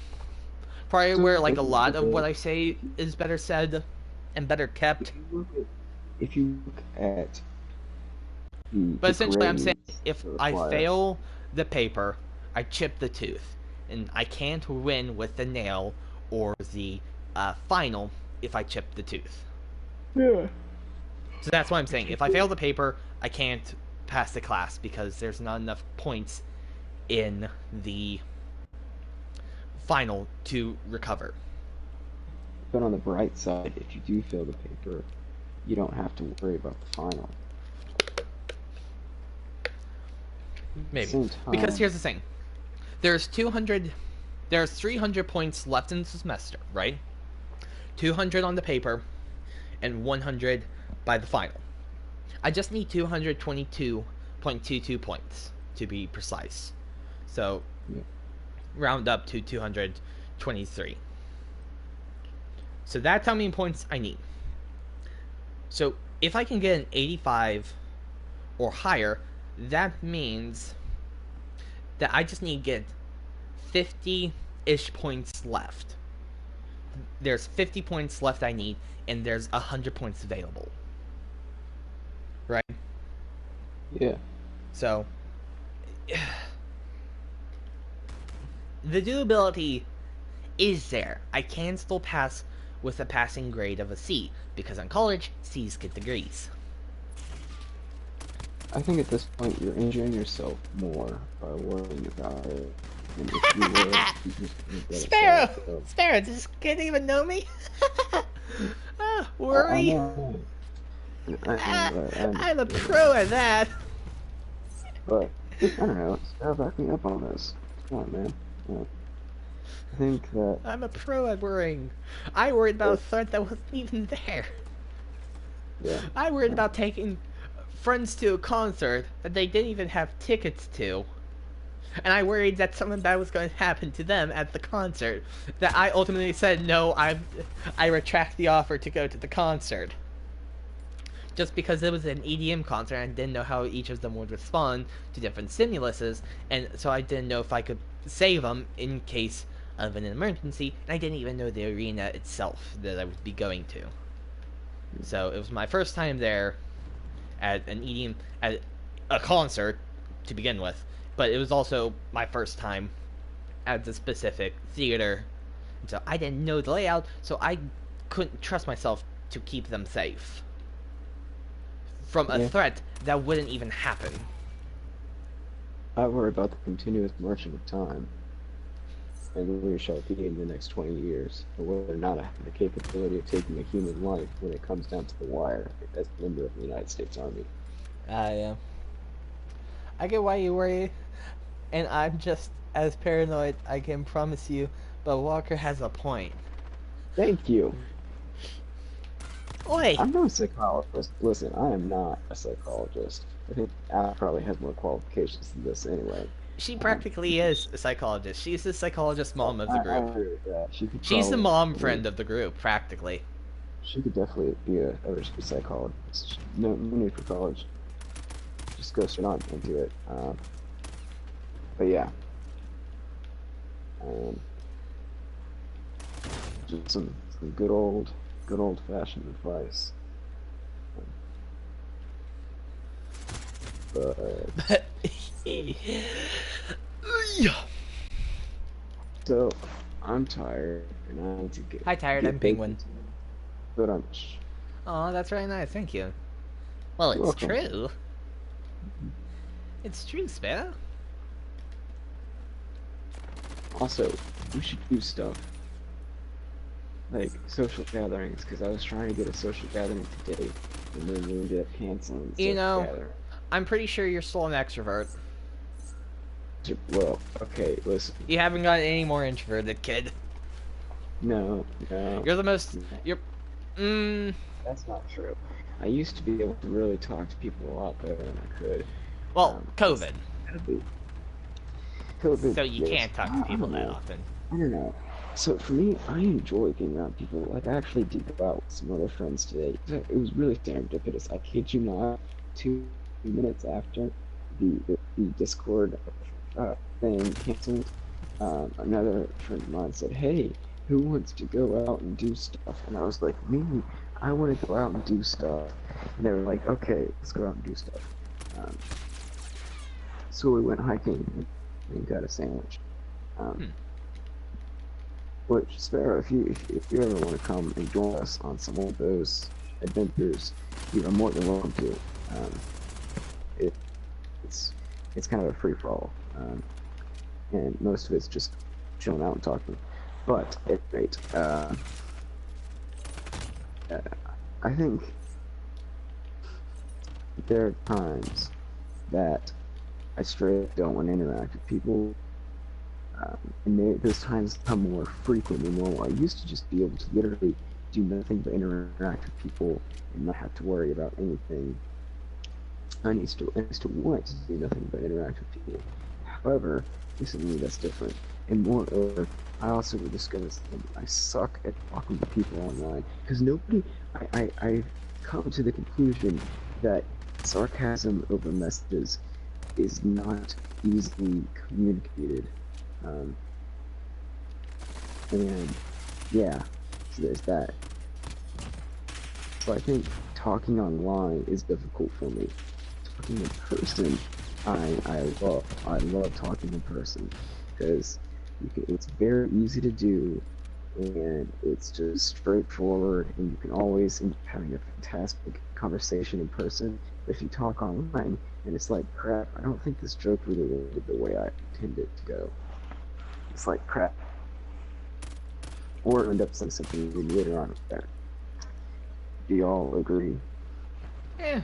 Probably so where like a if you lot look of what at I say is better said and better kept. if you look at if you look at But the essentially, I'm saying grades if that I require. fail the paper, I chip the tooth, and I can't win with the nail or the final if I chip the tooth. Yeah. So that's what I'm saying. If I fail the paper, I can't pass the class because there's not enough points in the final to recover. But on the bright side, if you do fail the paper, you don't have to worry about the final. At the Maybe. same Because time, here's the thing. There's 200 there's 300 points left in the semester, right? 200 on the paper and 100 by the final. I just need 222.22 points to be precise. So yeah, round up to 223. So that's how many points I need. So if I can get an 85 or higher, that means that I just need to get 50-ish points left. There's 50 points left I need, and there's 100 points available. Right? yeah. So, the doability is there. I can still pass with a passing grade of a C, because on college, C's get degrees. I think at this point you're injuring yourself more by worrying about it. And if you were, you just wouldn't let it Sparrow! go. Sparrow, does this kid even know me? I Worry. know. I know that. I I'm a understand pro at that. But I don't know. Start backing up on this. Come on, man. I think that. I'm a pro at worrying. I worried about a Uh, threat that wasn't even there. yeah. I worried about taking friends to a concert that they didn't even have tickets to. And I worried that something bad was going to happen to them at the concert. That I ultimately said, no, I retract the offer to go to the concert. Just because it was an EDM concert and I didn't know how each of them would respond to different stimuluses, and so I didn't know if I could save them in case of an emergency, and I didn't even know the arena itself that I would be going to. So it was my first time there at an EDM a concert to begin with, but it was also my first time at the specific theater. So I didn't know the layout, so I couldn't trust myself to keep them safe from a Yeah, threat that wouldn't even happen. I worry about the continuous marching of time and where we shall be in the next 20 years, or whether or not I have the capability of taking a human life when it comes down to the wire as a member of the United States Army. Yeah. I get why you worry, and I'm just as paranoid, I can promise you, but Walker has a point. Thank you. Oi! I'm not a psychologist. Listen, I am not a psychologist. I think Al probably has more qualifications than this anyway. She Um, practically is a psychologist. She's the psychologist mom of the I group. agree with that. She's the mom friend of the group, practically. She could definitely be a psychologist. No need for college. Just go straight on into it. But yeah, um, just some good old fashioned advice. But so I'm tired and I need to Hi, tired. I'm get back Penguin. into but Oh, that's very nice. Thank you. Well, you're it's welcome. true. It's true, Sparrow. Also, we should do stuff like social gatherings because I was trying to get a social gathering today and then we ended up canceling the You social know, gathering. I'm pretty sure you're still an extrovert. Well, okay, listen. You haven't gotten any more introverted, kid. No, You're the most. no, You're. that's not true. I used to be able to really talk to people a lot better than I could. Well, COVID. COVID, COVID, So you yes. can't talk to people don't that know. often. I don't know. So for me, I enjoy being around people. Like I actually did go out with some other friends today. It was really serendipitous. I kid you not. 2 minutes after the Discord thing canceled, another friend of mine said, "Hey, who wants to go out and do stuff?" And I was like, "Me, I want to go out and do stuff." And they were like, "Okay, let's go out and do stuff." Um, so we went hiking and got a sandwich. Um, Which, Sparrow, if you ever want to come and join us on some of those adventures, you are more than welcome to. Um, it, it's kind of a free for all, and most of it's just chilling out and talking. But at any rate, I think there are times that I straight up don't want to interact with people. And those times become more frequent than normal. I used to just be able to literally do nothing but interact with people and not have to worry about anything. I used to want to do nothing but interact with people. However, recently that's different. And moreover, I also discovered that I suck at talking to people online because nobody. I've come to the conclusion that sarcasm over messages is not easily communicated. And yeah, so there's that. So I think talking online is difficult for me. Talking in person, I love talking in person because it's very easy to do, and it's just straightforward, and you can always end up having a fantastic conversation in person. But if you talk online, and it's like crap, I don't think this joke really landed the way I intended it to go. It's like crap. Or end up saying something really later on with that. Do y'all agree? Yeah.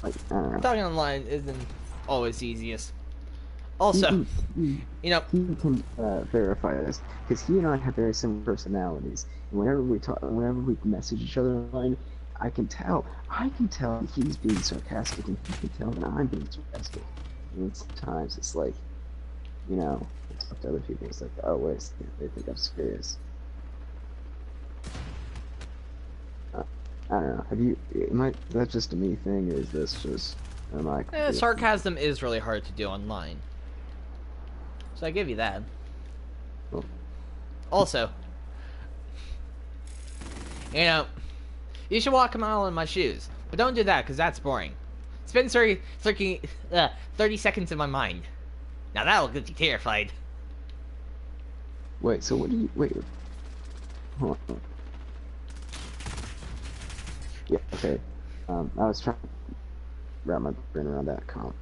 Like, I don't know. Talking online isn't always easiest. Also, you know, He can verify this because he and I have very similar personalities. And whenever we message each other online, I can tell he's being sarcastic, and he can tell that I'm being sarcastic. And sometimes it's like, it's up to other people. It's like, oh wait, they think I'm serious. I don't know. That's just a me thing, or is this just am I? sarcasm is really hard to do online. So I give you that. Well, Also, you should walk a mile in my shoes, But don't do that, because that's boring. Spend 30 seconds in my mind. Now that'll get you terrified. Wait, so what do you... Wait. Hold on. Yeah, okay. I was trying to wrap my brain around that comment.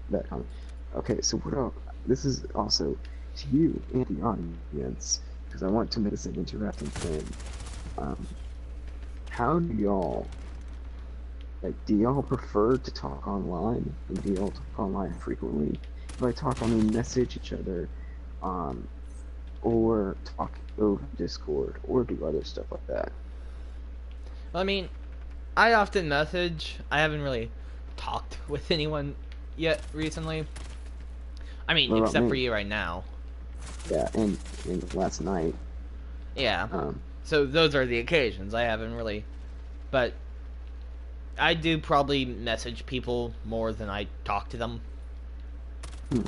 Okay, so what else? This is also to you and the audience, because I want to make this an interactive thing. How do y'all... Like, do y'all prefer to talk online? And do y'all talk online frequently? Do I talk on message each other, or talk over Discord, or do other stuff like that? Well, I mean, I often message. I haven't really talked with anyone yet recently. I mean, What about except for me? you right now. Yeah, and last night. Yeah. Um, So those are the occasions. I haven't really, but I do probably message people more than I talk to them. hmm.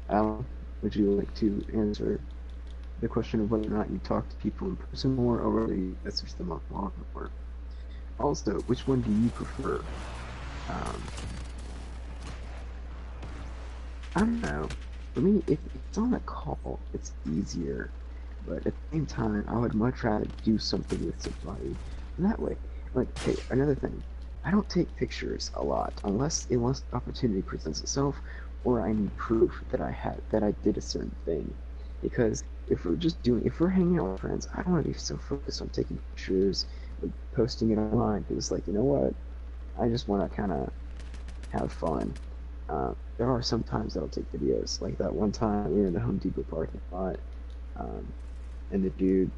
Alan, would you like to answer the question of whether or not you talk to people in person more, or whether you message them online more? Also, which one do you prefer? Um, I don't know. For me, if it's on a call, it's easier. But at the same time, I would much rather do something with somebody. And that way, like, okay, another thing. I don't take pictures a lot unless the opportunity presents itself, or I need proof that I did a certain thing. Because if we're hanging out with friends, I don't want to be so focused on taking pictures, and posting it online. Because, like, you know what? I just want to kind of have fun. There are some times that I'll take videos, like that one time we were in the Home Depot parking lot, um, and the dude,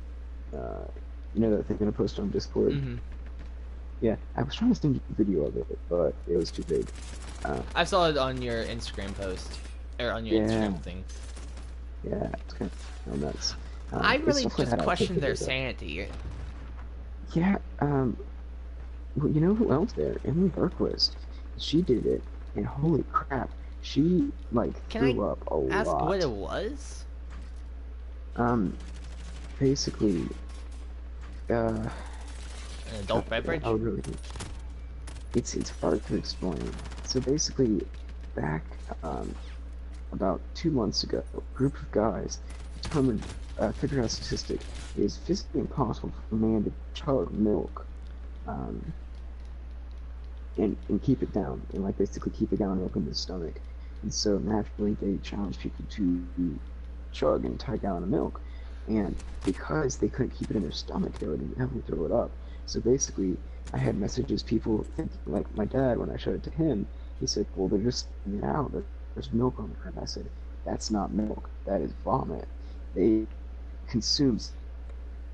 uh, you know that thing that I posted on Discord? Mm-hmm. Yeah, I was trying to send you a video of it, but it was too big. Uh, I saw it on your Instagram post, or on your yeah, Instagram thing. yeah, it's kind of nuts. I It's really stuff like just that I would take question their videos of. sanity. Yeah, well, you know who else there? Emily Berquist. She did it, and holy crap, she, like, Can I threw up a ask what lot. it was? Um, basically, uh, An adult I beverage? would really, it's hard to explain. So basically, back about 2 months ago, a group of guys determined, figured out a statistic. It is physically impossible for a man to chug milk, um, and keep it down, and like basically keep it down milk in the stomach. And so naturally, they challenged people to chug an entire gallon of milk. And because they couldn't keep it in their stomach, they would inevitably throw it up. So basically, I had messages, people thinking, like my dad, when I showed it to him, he said, well, they're just spitting it out. There's milk on there. And I said, that's not milk. That is vomit. They consumed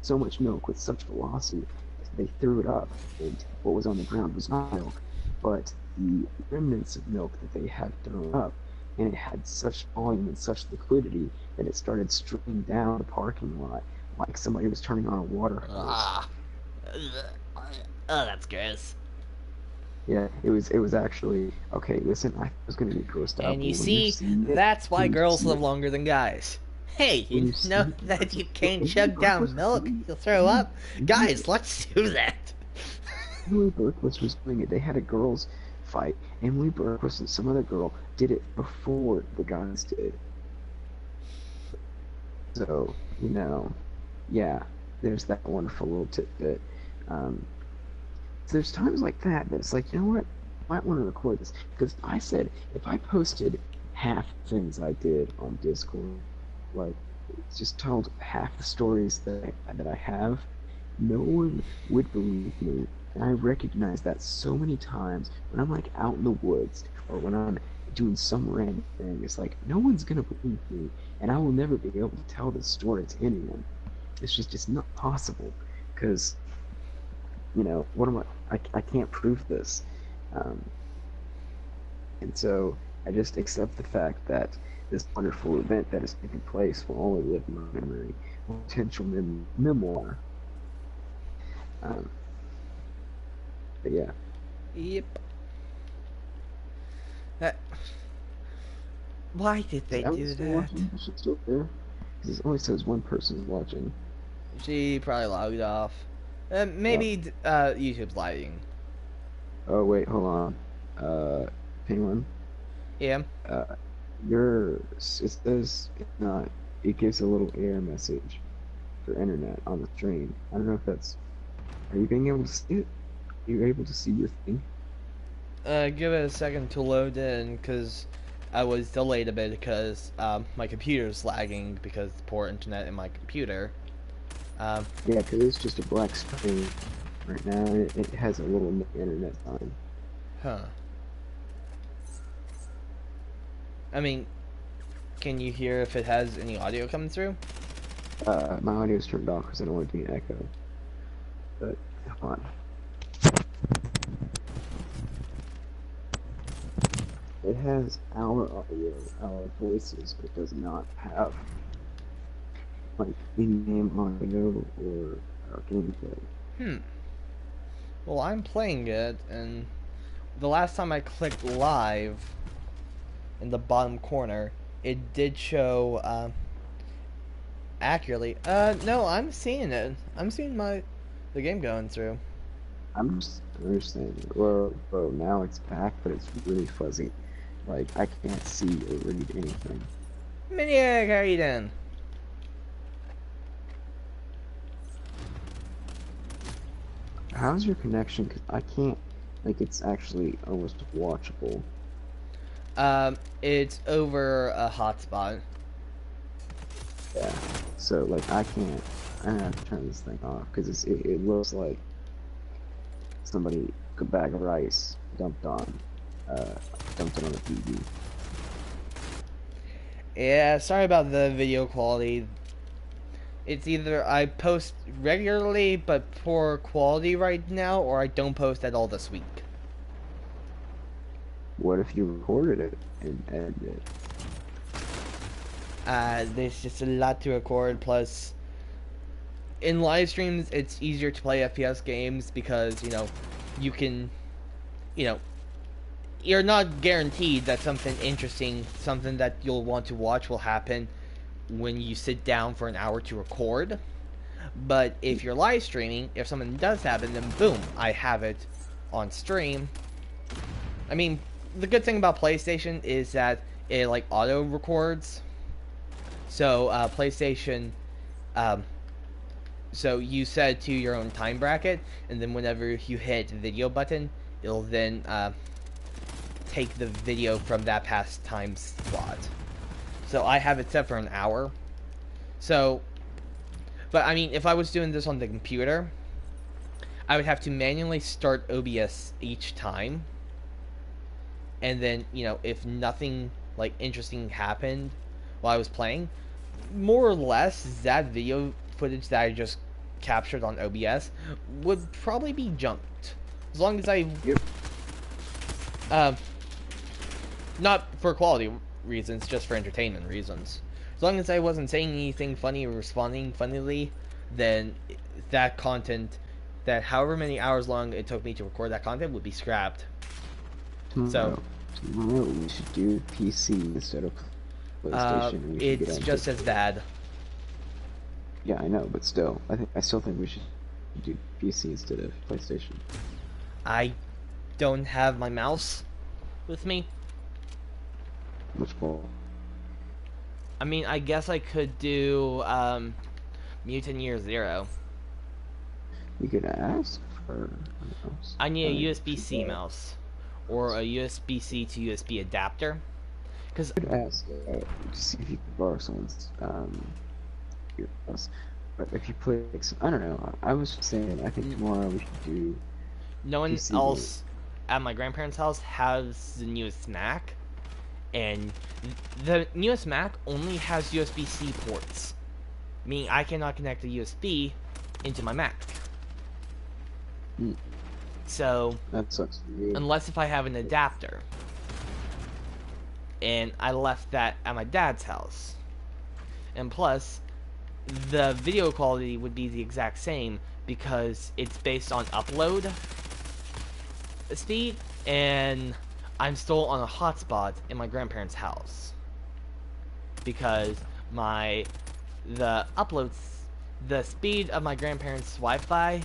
so much milk with such velocity that they threw it up, and what was on the ground was not milk, but the remnants of milk that they had thrown up, and it had such volume and such liquidity that it started streaming down the parking lot like somebody was turning on a water hose. Ah. Oh, that's gross. Yeah, it was actually okay. Listen, I was gonna get grossed out, And but you see, that's why when you girls see live it, longer than guys. Hey, when you you see know it, that you can't Emily chug down Berquist, milk? You'll throw up? Guys, let's do that. Emily Berquist was doing it. They had a girls' fight. Emily Berquist and some other girl did it before the guys did. So, yeah, there's that wonderful little tidbit. Um, so there's times like that it's like, you know what? I might want to record this. Because I said if I posted half the things I did on Discord, like just told half the stories that I have, no one would believe me. And I recognize that so many times when I'm like out in the woods or when I'm doing some random thing, it's like no one's gonna believe me, and I will never be able to tell this story to anyone. It's not possible because what am I can't prove this, um, and so I just accept the fact that this wonderful event that is taking place will only live in my memory, a potential memoir. Um, but yeah. Yep. That. Why did Is they Emily do still that? watching? Is she still there? Because it only says one person's watching. She probably logged off. Yeah. Maybe YouTube's lagging. Oh wait, hold on. Penguin. Yeah. Uh, it says it's not. It gives a little error message for internet on the stream. I don't know if that's. Are you being able to see it? Are you able to see your thing? Give it a second to load in, because I was delayed a bit because my computer's lagging because poor internet in my computer. Um, Yeah, because it's just a black screen right now. And it has a little internet sign. huh. I mean, can you hear if it has any audio coming through? My audio is turned off because I don't want it to be an echo. But hold on. It has our audio, our voices, but it does not have like in-game audio or gameplay. Hmm. Well, I'm playing it, and the last time I clicked live in the bottom corner, it did show accurately. No, I'm seeing it. I'm seeing the game going through. I'm just understanding. Well, now it's back, but it's really fuzzy. Like I can't see or read anything. Maniac, how are you doing? How's your connection? Cause I can't. Like it's actually almost watchable. It's over a hotspot. Yeah. So like I can't. I have to turn this thing off because it looks like somebody a bag of rice uh dumped it on the TV. Yeah, sorry about the video quality. It's either I post regularly but poor quality right now, or I don't post at all this week. What if you recorded it and edited it? There's just a lot to record, plus in live streams it's easier to play FPS games because, you can, you know, you're not guaranteed that something interesting, something that you'll want to watch will happen when you sit down for an hour to record. But if you're live streaming, if something does happen, then boom, I have it on stream. I mean, the good thing about PlayStation is that it like auto records. So PlayStation, um, so you set it to your own time bracket, and then whenever you hit the video button, it'll then take the video from that past time slot. So I have it set for an hour. So, but I mean, if I was doing this on the computer, I would have to manually start OBS each time. And then, if nothing like interesting happened while I was playing, more or less that video footage that I just captured on OBS would probably be junked. As long as I Yep. uh, not for quality reasons, just for entertainment reasons. As long as I wasn't saying anything funny or responding funnily, then that content, that however many hours long it took me to record that content, would be scrapped. So, Tomorrow we should do PC instead of PlayStation. And we should get it's on just as bad. Yeah, I know, but still, I still think we should do PC instead of PlayStation. I don't have my mouse with me. Much more. I mean, I guess I could do Mutant Year Zero. You could ask for a mouse. I need a USB-C mouse or a USB-C to USB adapter. Because You could ask to see if you could borrow someone's earbuds. But if you play, like, I don't know. I was saying, I think tomorrow we should do no one PC else at my grandparents' house has the newest Mac, and the newest Mac only has USB-C ports, meaning I cannot connect a USB into my Mac. Hmm. So That sucks for you. unless if I have an adapter, and I left that at my dad's house, and plus the video quality would be the exact same because it's based on upload speed, and I'm still on a hotspot in my grandparents' house because the uploads, the speed of my grandparents' Wi-Fi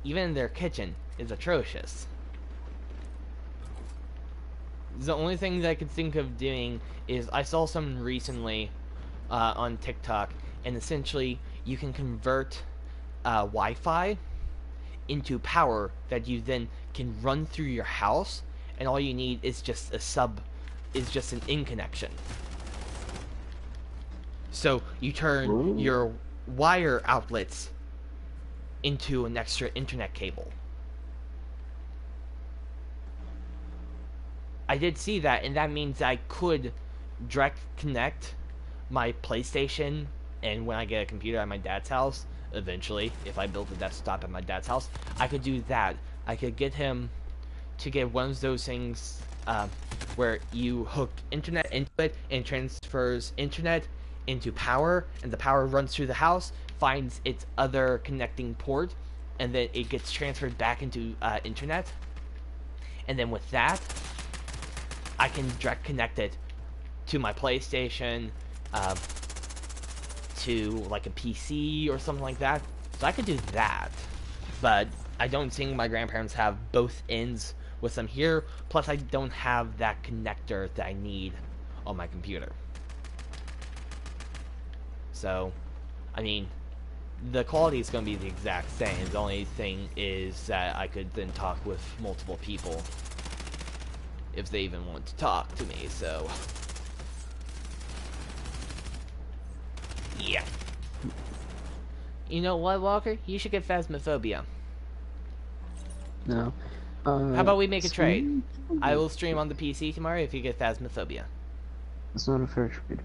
even their kitchen is atrocious. The only thing that I could think of doing is I saw some recently on TikTok, and essentially you can convert Wi-Fi into power that you then can run through your house, and all you need is just an in connection. So you turn Ooh. your wire outlets into an extra internet cable. I did see that, and that means I could direct connect my PlayStation, and when I get a computer at my dad's house, eventually, if I build a desktop at my dad's house, I could do that. I could get him to get one of those things where you hook internet into it and transfers internet into power, and the power runs through the house, finds its other connecting port, and then it gets transferred back into internet. And then with that, I can direct connect it to my PlayStation, to like a PC or something like that. So I could do that, but I don't think my grandparents have both ends with them here. Plus, I don't have that connector that I need on my computer. So, I mean, the quality is going to be the exact same. The only thing is that I could then talk with multiple people if they even want to talk to me, so yeah. You know what, Walker? You should get Phasmophobia. No. How about we make a trade? Stream? I will stream on the PC tomorrow if you get Phasmophobia. That's not a fair trade.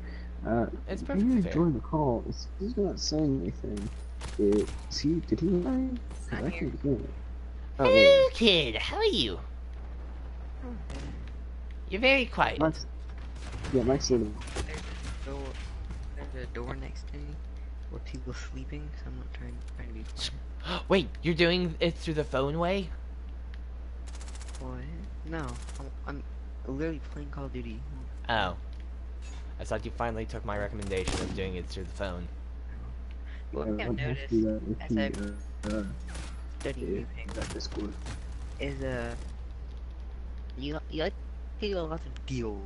It's When perfectly you fair. join the call, he's not saying anything. Did he lie? Because I can't hear it. Oh, there Hello, it is. kid. How are you? You're very quiet. Mike's, yeah, Mike's sort of. There's a door next to me where people are sleeping, so I'm not trying to be funny. Wait, you're doing it through the phone way? What? No, I'm literally playing Call of Duty. Oh. I thought you finally took my recommendation of doing it through the phone. Well, Yeah, I've I'd have to noticed do that if as he, I've studied yeah, new things that Discord. is you like to do lots of deals.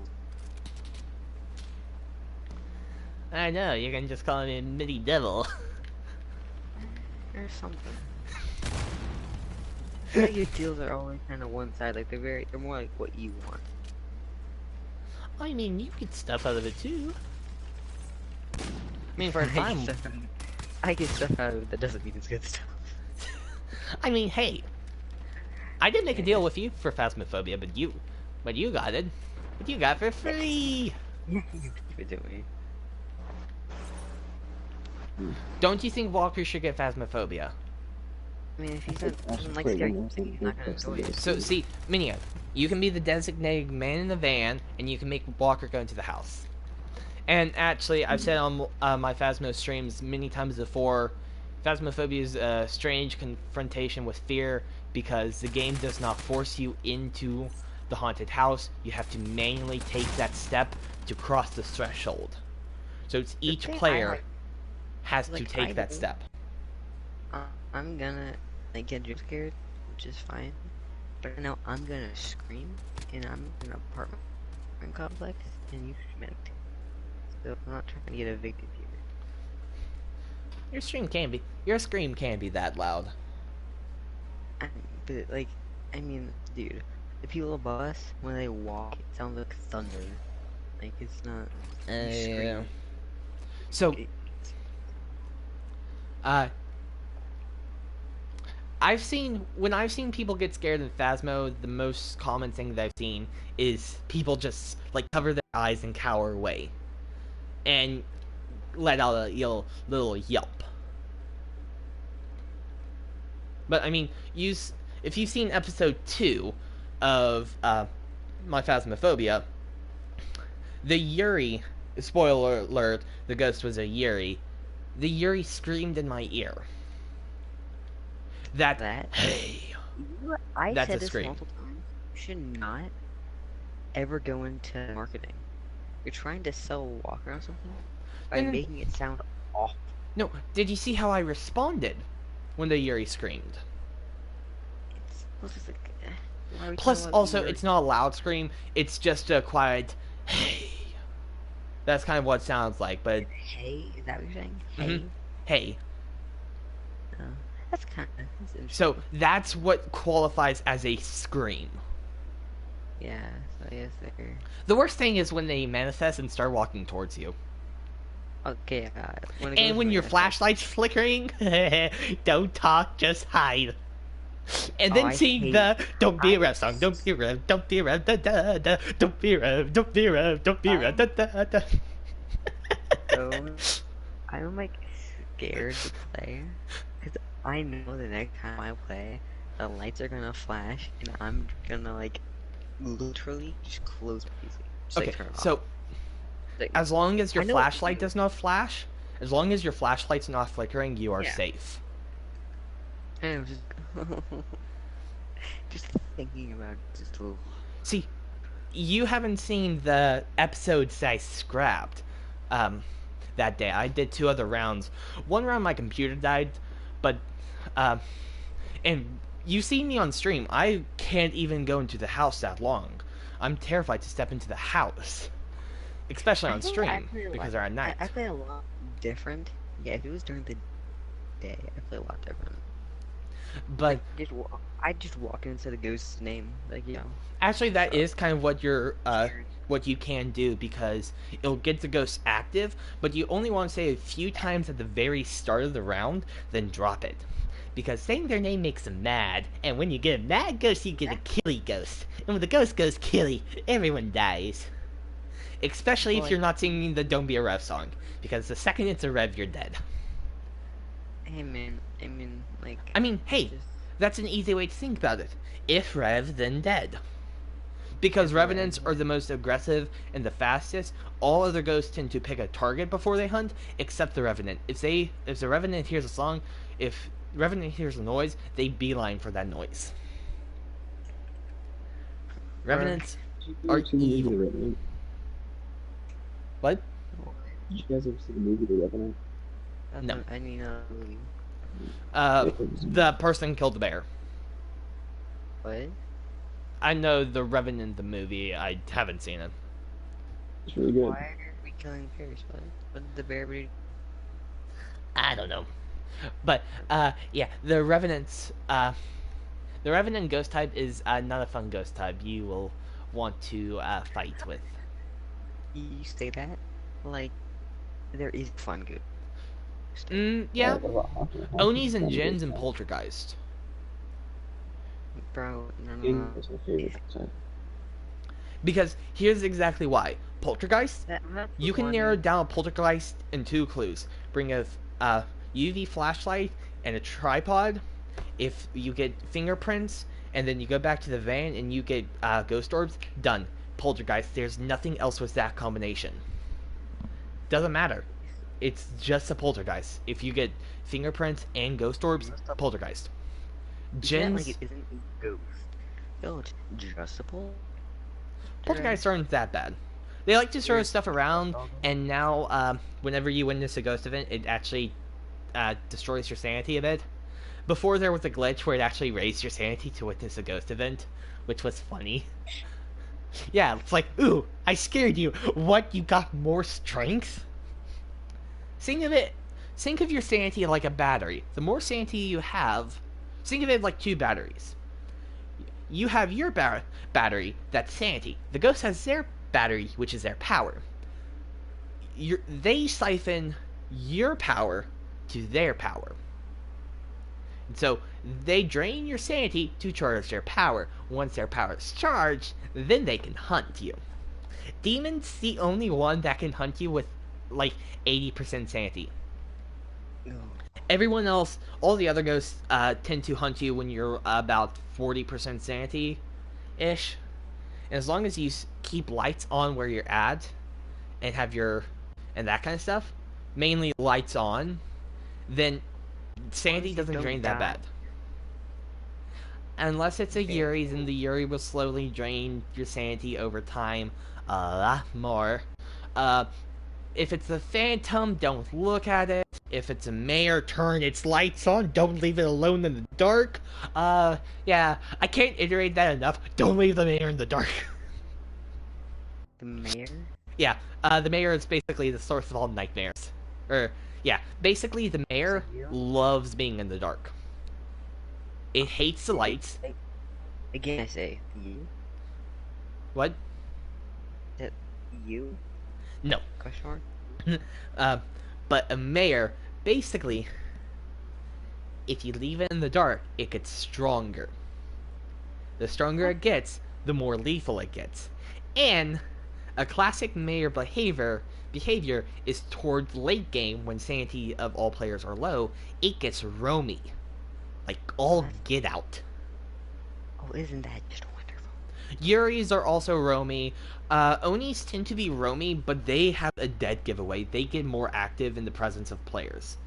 I know, you can just call me Mini Devil. Or something. I feel like your deals are always kind of one side, like they're more like what you want. I mean, you get stuff out of it too. I mean, for a time. I get stuff out of it that doesn't mean it's good stuff. I mean, hey, I did make a deal with you for Phasmophobia, but you got it. But you got it for free. You give it to me. Don't you think Walker should get Phasmophobia? I mean, if he That's doesn't like pretty scary good. things, he's not gonna enjoy it. So, see, Minia, you can be the designated man in the van, and you can make Walker go into the house. And actually, I've said on my Phasmo streams many times before, Phasmophobia is a strange confrontation with fear because the game does not force you into the haunted house. You have to manually take that step to cross the threshold. So it's each thing I player like- has to like, take I that do- step. I'm gonna like get jump scared, which is fine. But now I'm gonna scream, and I'm in an apartment complex, and you should meditate. So I'm not trying to get evicted here. Your scream can be that loud. But like, I mean, dude, the people above us when they walk, it sounds like thunder. Like it's not. You scream. Yeah. So, when I've seen people get scared in Phasmo, the most common thing that I've seen is people just like cover their eyes and cower away, and let out a little yelp. But I mean, if you've seen episode 2 of my Phasmophobia, the Yuri, spoiler alert, the ghost was a Yuri. The Yuri screamed in my ear. That hey, I that's said a this scream. multiple times. You should not ever go into marketing. You're trying to sell a walker or something by And- making it sound awful. No, did you see how I responded when the Yuri screamed? Plus, it's like, why are we talking Plus, about also, your... it's not a loud scream. It's just a quiet, hey. That's kind of what it sounds like, but... Hey, is that what you're saying? Mm-hmm. Hey? Hey. Oh, that's So, interesting. that's what qualifies as a scream. Yeah, so I guess they're... The worst thing is when they manifest and start walking towards you. Okay, when it goes And when your manifest... flashlight's flickering, don't talk, just hide. And Oh, then I sing hate... the "Don't be a I... rev" song. Don't be a rev. Don't be a rev. Da da da. Don't be a rev. Don't be a rev. Don't be a rev. Da I'm da da. so... I'm, like, scared to play. Because I know the next time I play, the lights are gonna flash, and I'm gonna, like, literally just close my PC. Just, like, Okay, turn it off. so Like, as long as your I know what to flashlight do. does not flash, as long as your flashlight's not flickering, you are Yeah. safe. And I'm just... just thinking about it, just... Ugh. See, you haven't seen the episodes I scrapped that day. I did 2 other rounds. One round my computer died, but and you see me on stream. I can't even go into the house that long. I'm terrified to step into the house, especially on stream because they're at night. I play a lot different. Yeah, if it was during the day, I play a lot different. But I just walk into the ghost's name, like, you know. actually, that So, is kind of what you're what you can do, because it'll get the ghost active, but you only want to say a few times at the very start of the round, then drop it. Because saying their name makes them mad, and when you get a mad ghost, you get a killy ghost. And when the ghost goes killy, everyone dies. Especially if you're not singing the Don't Be a Rev song, because the second it's a rev, you're dead. hey man, I mean, like... I mean, hey, just... that's an easy way to think about it. If rev, then dead. Because revenants are the most aggressive and the fastest, all other ghosts tend to pick a target before they hunt, except the revenant. If the revenant hears a song, if revenant hears a noise, they beeline for that noise. Revenants are evil. The Revenant? What? Did you guys ever see the movie The Revenant? No. I mean, movie. The person killed the bear. What? I know the Revenant, the movie. I haven't seen it. It's really good. Why are we killing bears? What did the bear do? I don't know. But, yeah, the Revenant's, the Revenant ghost type is not a fun ghost type you will want to fight with. You say that? Like, there is fun good. Yeah. Onis and Djinns and Poltergeist. Bro, no. That's my favorite type. Because here's exactly why. Poltergeist, That's you the can one- narrow down a poltergeist in 2 clues. Bring a UV flashlight and a tripod. If you get fingerprints, and then you go back to the van and you get ghost orbs, done. Poltergeist. There's nothing else with that combination. Doesn't matter. It's just a poltergeist. If you get fingerprints and ghost orbs, poltergeist. Djinns... Djinns, like it isn't a ghost. No, it's just a poltergeists aren't that bad. They like to throw stuff around, and now whenever you witness a ghost event, it actually destroys your sanity a bit. Before there was a glitch where it actually raised your sanity to witness a ghost event, which was funny. Yeah, it's like, ooh, I scared you. What, you got more strength? Think of your sanity like a battery. The more sanity you have, think of it like 2 batteries. You have your battery, that's sanity. The ghost has their battery, which is their power. They siphon your power to their power. And so they drain your sanity to charge their power. Once their power is charged, then they can hunt you. Demons, the only one that can hunt you with like 80% sanity. No. Everyone else, all the other ghosts tend to hunt you when you're about 40% sanity-ish. And as long as you keep lights on where you're at, and have and that kind of stuff, mainly lights on, then sanity doesn't drain that bad. Unless it's a Yuri, then the Yuri will slowly drain your sanity over time a lot more. if it's a phantom, don't look at it. If it's a mayor, turn its lights on. Don't leave it alone in the dark. Yeah, I can't iterate that enough. Don't leave the mayor in the dark. The mayor? Yeah, the mayor is basically the source of all nightmares. Yeah, basically the mayor loves being in the dark. It hates the lights. Again, I say, you? What? Is that you? No. Question mark? But a mayor, basically, if you leave it in the dark, it gets stronger. The stronger it gets, the more lethal it gets. And a classic mayor behavior is towards late game when sanity of all players are low, it gets roamy. Like all get out. Oh, isn't that just wonderful? Yuris are also roamy. Onis tend to be roamy, but they have a dead giveaway. They get more active in the presence of players.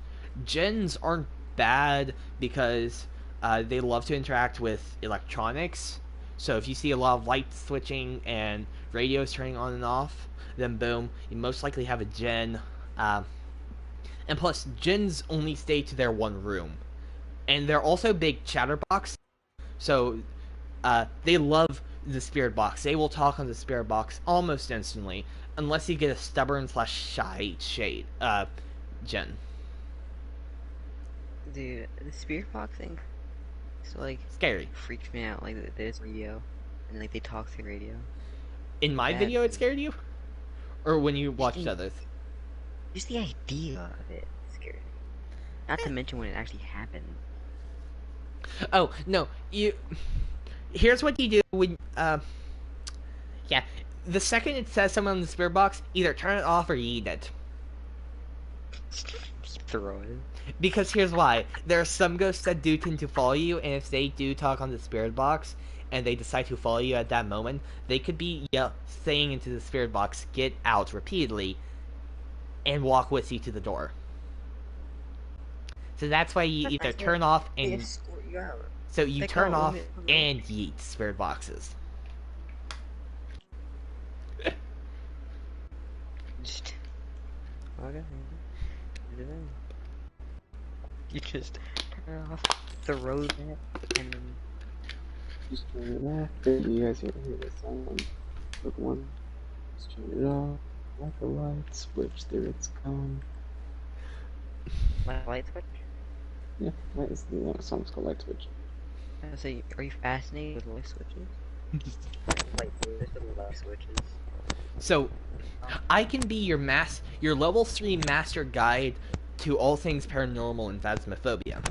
Gens aren't bad because they love to interact with electronics. So if you see a lot of lights switching and radios turning on and off, then boom, you most likely have a gen. And plus, gens only stay to their one room. And they're also big chatterbox. So they love the spirit box. They will talk on the spirit box almost instantly, unless you get a stubborn / shy shade gen. Dude, the spirit box thing, so like Scary. freaks me out. Like there's radio, and like they talk through radio. In my video, it scared you, or when you watched others? Just the idea of it scared me. Not to mention when it actually happened. Oh no, you. Here's what you do when yeah, the second it says someone in the spirit box, either turn it off or you eat it. Throw it. Because here's why. There are some ghosts that do tend to follow you, and if they do talk on the spirit box, and they decide to follow you at that moment, they could be saying into the spirit box, "Get out," repeatedly, and walk with you to the door. So that's why you either turn off and... So you turn off and yeet spirit boxes. Just... Okay. You just turn it off, throw that, and then... Just turn it off. Maybe you guys hear the sound. Look one. Just turn it off. Like a light switch. There it's gone. Like a light switch? Yeah, the song's called Light Switch. I was say, are you fascinated with light switches? Light switches. So, I can be your level 3 master guide to all things paranormal and phasmophobia.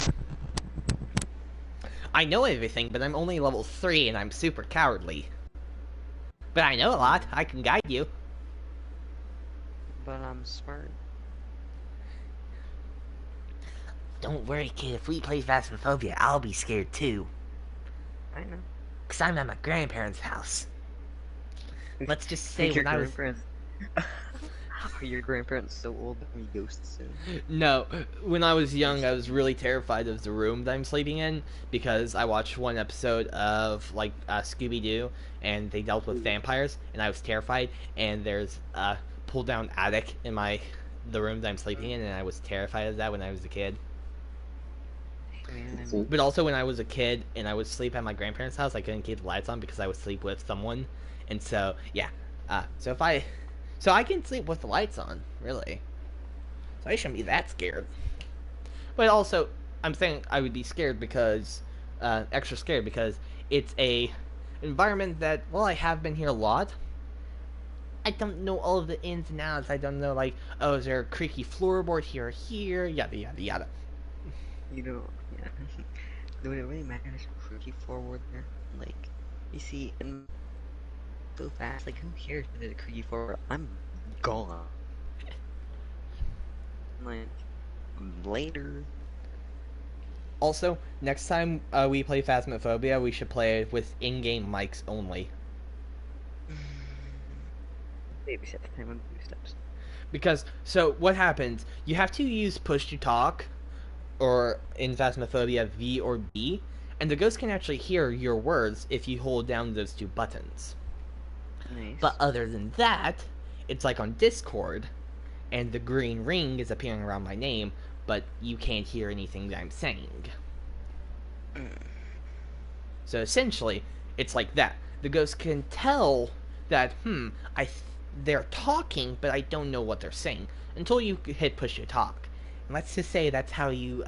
I know everything, but I'm only level 3 and I'm super cowardly. But I know a lot. I can guide you. But I'm smart. Don't worry, kid. If we play phasmophobia, I'll be scared too. I know. Because I'm at my grandparents' house. Let's just say when I was... Are your grandparents so old that we ghosts soon? No, when I was young, I was really terrified of the room that I'm sleeping in because I watched one episode of like Scooby-Doo, and they dealt with vampires, and I was terrified. And there's a pull-down attic in the room that I'm sleeping in, and I was terrified of that when I was a kid. But also when I was a kid and I would sleep at my grandparents' house, I couldn't keep the lights on because I would sleep with someone, and so yeah, so I can sleep with the lights on, really. So I shouldn't be that scared. But also, I'm saying I would be scared because, extra scared because it's a environment that, well, I have been here a lot. I don't know all of the ins and outs. I don't know, like, oh, is there a creaky floorboard here or here? Yada, yada, yada. You know, yeah. Would it really matter if there's a creaky floorboard there? Like, you see, and so fast, like, who cares if there's a creaky floorboard? I'm gone. Like, later. Also, next time we play Phasmophobia, we should play it with in-game mics only. Baby steps, time on baby steps. Because, so, what happens? You have to use push to talk, or in Phasmophobia, V or B, and the ghost can actually hear your words if you hold down those two buttons. Nice. But other than that, it's like on Discord. and the green ring is appearing around my name, but you can't hear anything that I'm saying. So essentially, it's like that. The ghost can tell that, they're talking, but I don't know what they're saying until you hit push to talk. And let's just say that's how you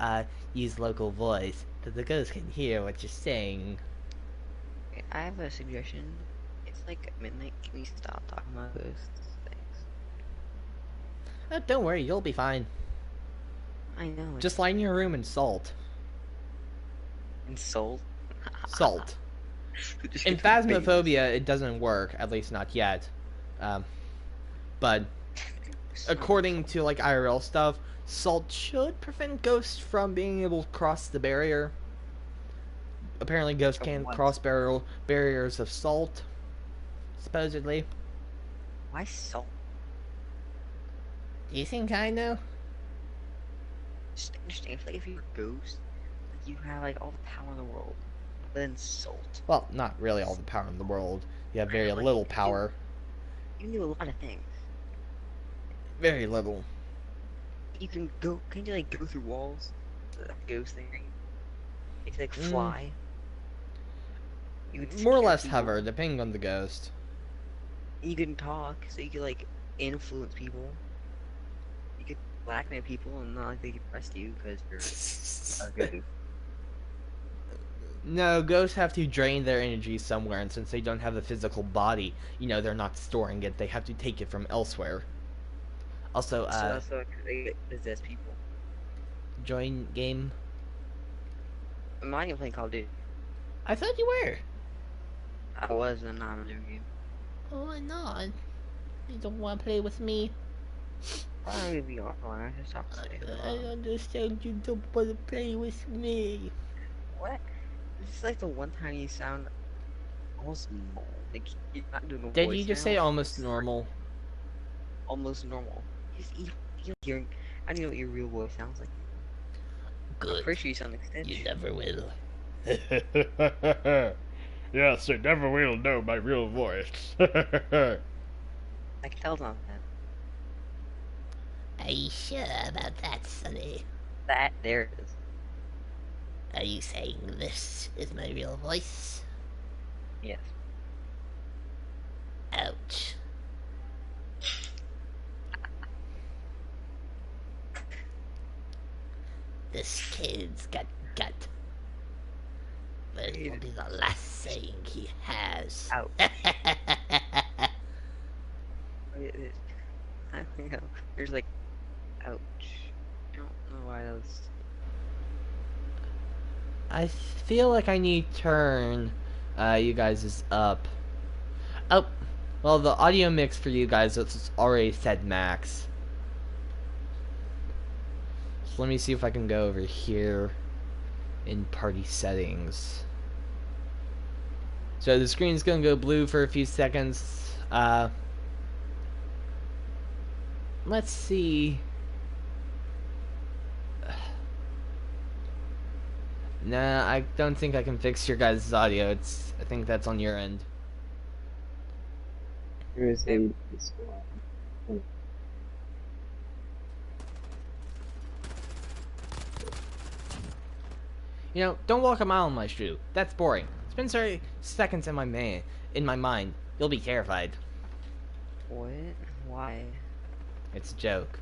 use local voice, that the ghost can hear what you're saying. Okay, I have a suggestion. It's like midnight. Can we stop talking about ghosts? Thanks. Don't worry, you'll be fine. I know. Just lie in your room and salt. Insult. Salt. Just In get some babies. Phasmophobia, it doesn't work, at least not yet. But according to like IRL stuff, salt should prevent ghosts from being able to cross the barrier. Apparently, ghosts Of can't what? cross barriers of salt. Supposedly. Why salt? Do you think I know? Just understand. It's like if you're a ghost, like you have like all the power in the world, but then salt. Well, not really all the power in the world. You have very Like, little power. You can do a lot of things. Very little. You can go. Can you like go through walls? The ghost thing. Right? You can like fly. You can More or scare less people. hover, depending on the ghost. You can talk, so you can like influence people. You can blackmail people, and not like they can arrest you because you're a ghost. No, ghosts have to drain their energy somewhere, and since they don't have a physical body, they're not storing it. They have to take it from elsewhere. Also, So that's why they possess people. join game. I'm not even playing Call of Duty. I thought you were. I was, and now I'm doing game. Oh, why not? You don't want to play with me? I'm gonna be offline. I just have to say hello. I understand you don't want to play with me. What? This is like the one time you sound almost normal. Like you're not doing a Did voice you just now. say almost normal? Almost normal. You're hearing. I don't know what your real voice sounds like. I'm Good. pretty sure you sound extension. You never will. Yes, you never will know my real voice. I can tell it's not that. Are you sure about that, Sonny? That there it is. Are you saying this is my real voice? Yes. Ouch. This kid's got gut. But it will be the last saying he has. Ouch. I don't know. There's like, ouch. I don't know why that was. I feel like I need to turn you guys' up. Oh, well, the audio mix for you guys is already set max. So let me see if I can go over here in party settings. So the screen's gonna go blue for a few seconds. Let's see. Nah, I don't think I can fix your guys' audio. I think that's on your end. There is a Don't walk a mile in my shoe. That's boring. Spend 30 seconds in my mind. You'll be terrified. What? Why? It's a joke.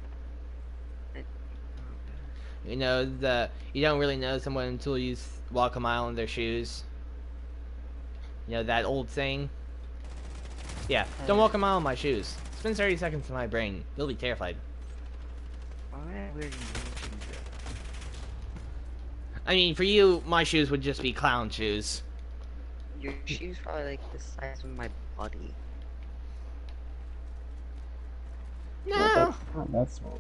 I- You don't really know someone until you walk a mile in their shoes. You know that old saying? Yeah, don't walk a mile in my shoes. Spend 30 seconds in my brain. You'll be terrified. Why would I wear your shoes? I mean, for you, my shoes would just be clown shoes. Your shoes probably like the size of my body. No, not that small.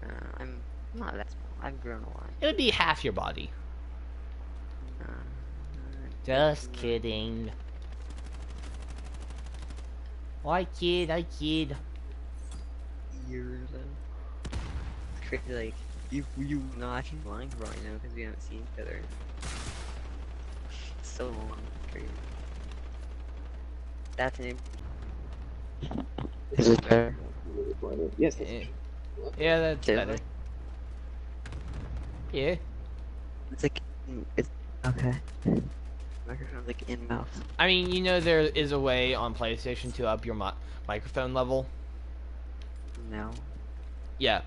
Nah, I'm not that small. I've grown a lot. it would be half your body. Nah, Just kidding. I kid. years though. It's crazy, like you not actually lying right now because we haven't seen each other. It's so long. Crazy. That's an. Is it better? Yes, that's Eh, better. Yeah, that's better. Seriously? Yeah. It's like, it's, okay. Microphone's like in mouth. I mean, you know there is a way on PlayStation to up your microphone level. No. Yeah.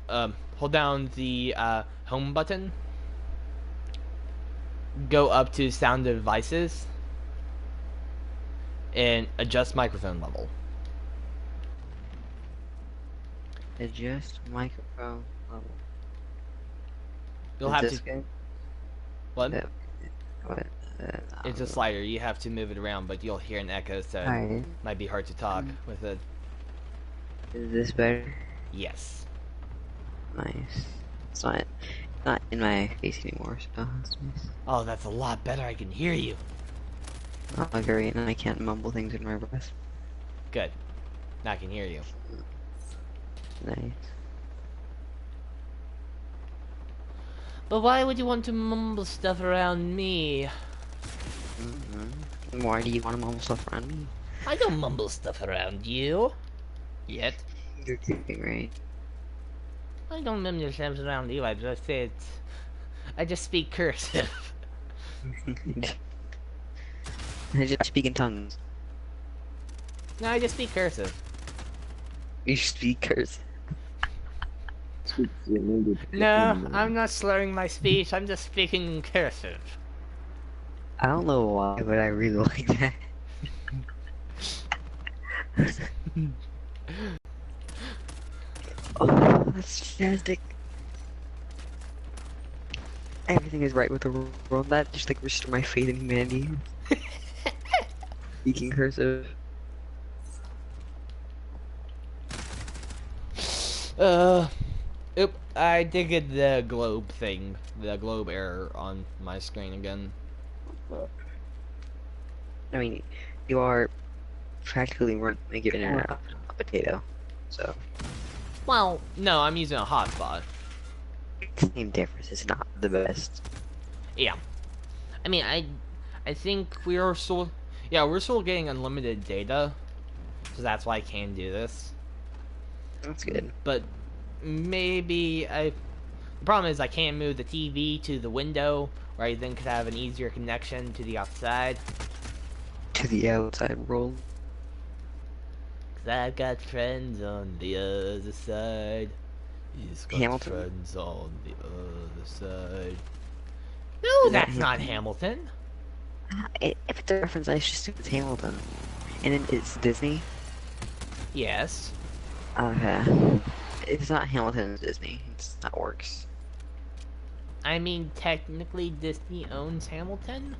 Hold down the home button. Go up to sound devices. And adjust microphone level. Adjust microphone level. You'll Is have this to. good? What? No. What? It's a slider. You have to move it around, but you'll hear an echo, so it Alright. might be hard to talk with it. Is this better? Yes. Nice. It's not in my face anymore, so that's nice. Oh, that's a lot better. I can hear you. Oh, great, and I can't mumble things in my breath. Good. Now I can hear you. Nice. But why would you want to mumble stuff around me? Why do you want to mumble stuff around me? I don't mumble stuff around you. Yet. You're kidding, right? I don't mumble stuff around you. I just speak cursive. I just speak in tongues. No, I just speak cursive. You speak curse. No, I'm not slurring my speech. I'm just speaking cursive. I don't know why, but I really like that. Oh, that's fantastic. Everything is right with the world. That just like restored my faith in humanity. Speaking cursive. Oop, I did get the globe thing, the globe error on my screen again. I mean, you are practically running your internet off a potato, so Well, no, I'm using a hotspot. same difference. It's not the best. Yeah. I mean, I think we're still, yeah, we're still getting unlimited data, so that's why I can do this. That's good. But maybe the problem is I can't move the TV to the window, where I then could have an easier connection to the outside. To the outside world. 'Cause I've got friends on the other side. He's got Hamilton? friends on the other side. No, Is that that's not Hamilton? Hamilton. If it's a reference, I just assume it's Hamilton. And then it's Disney? Yes. Okay. It's not Hamilton, it's Disney. That works. I mean, technically Disney owns Hamilton.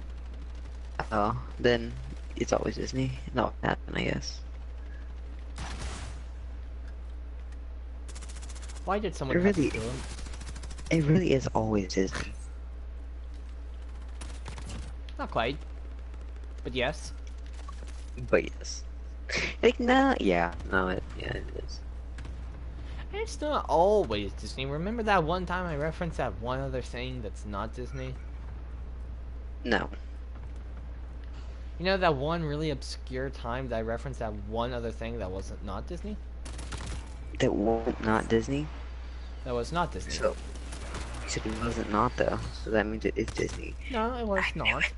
Oh, then it's always Disney. That would happen, I guess. Why did someone It have really- to do it? It really is always Disney. Not quite. But yes. But yes. Like, no, yeah, it is. It's not always Disney. Remember that one time I referenced that one other thing that's not Disney? No. You know that one really obscure time that I referenced that one other thing that wasn't not Disney? That was not Disney? That was not Disney. So, you said it wasn't not, though, so that means it is Disney. No, it was I knew not.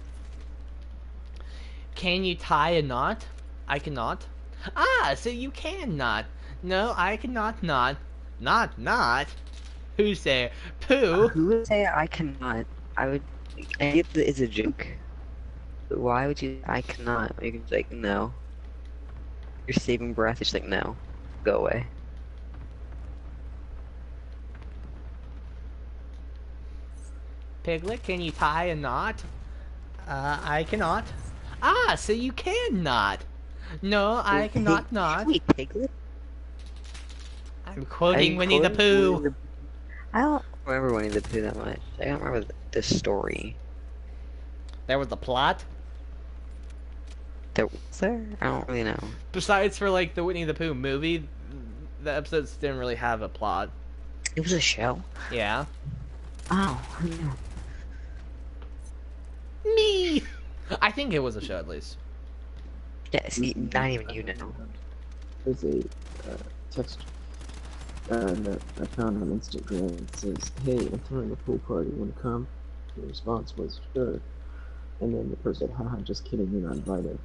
Can you tie a knot? I cannot. Ah, so you can not. No, I cannot not. Not. Who's there? Pooh? Who would say I cannot? I would. I get that it's a joke. But why would you? I cannot. You can be like, no. You're saving breath. It's like, no. Go away. Piglet, can you tie a knot? I cannot. Ah, so you can not. No, I cannot not. Wait, Piglet? I'm Are quoting you Winnie the quoting Pooh. Winnie the- I don't remember Winnie the Pooh that much. I don't remember the story. There was the plot. There was there? I don't really know. Besides for like the Winnie the Pooh movie, the episodes didn't really have a plot. It was a show? Yeah. Oh, I don't know. Me. I think it was a show at least. Yeah, see, not even you know. There's a text that I found on Instagram. It says, "Hey, I'm throwing a pool party. Want to come?" The response was, "Sure." And then the person said, "Haha, just kidding. You're not invited."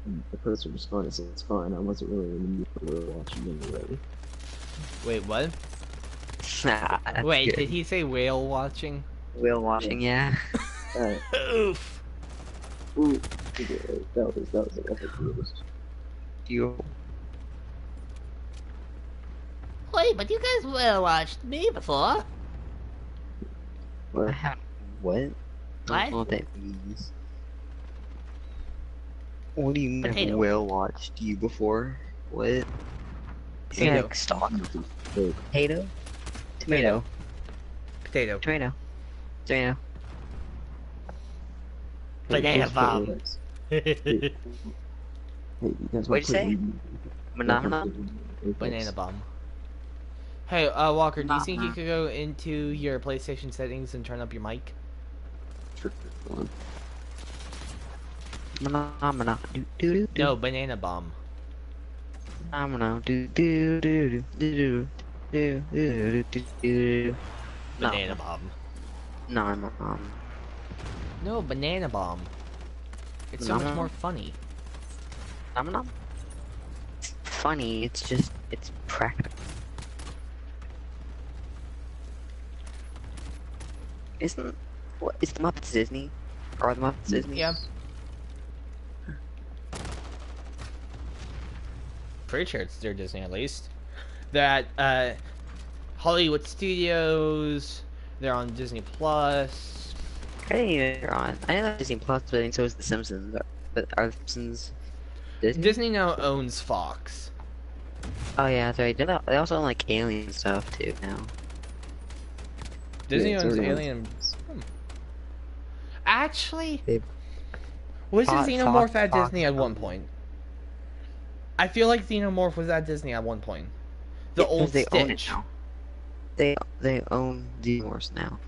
And the person responded, said, "It's fine. I wasn't really in the mood for watching anyway." Wait, what? Nah, that's Wait, good. did he say whale watching? Whale watching, yeah. Oof. Ooh, that was an epic roast. You. Wait, but you guys whale watched me before. I What? haven't. What? I don't know what that means. What do you mean? Potato. Whale watched you before? What? Potato. Like stock. Nothing fake. Potato. Tomato. Potato. Tomato. Tomato. Banana Just bomb. relax. Hey, you guys What'd you say? Banana. Banana bomb. Hey, Walker, do you think you could go into your PlayStation settings and turn up your mic? Sure. Go on. Banana. Do do do. No, banana bomb. Banana. Do do do do do do do do. Banana bomb. No. No, banana bomb. It's so much more funny. It's funny. It's just it's practical. Isn't what is the Muppets Disney? Or are the Muppets Disney? Yeah. Pretty sure it's their Disney at least. They're at Hollywood Studios. They're on Disney Plus. I didn't even they're on. I know that Disney Plus, but I think so is The Simpsons. But are The Simpsons Disney? Disney now owns Fox. Oh yeah, that's right. They also own like Alien stuff too now. Disney Yeah, owns it's Alien. Actually, They was the Fox- Xenomorph at Fox Disney at one owns- point? I feel like Xenomorph was at Disney at one point. The old they own it Stitch. now. They own Xenomorphs now.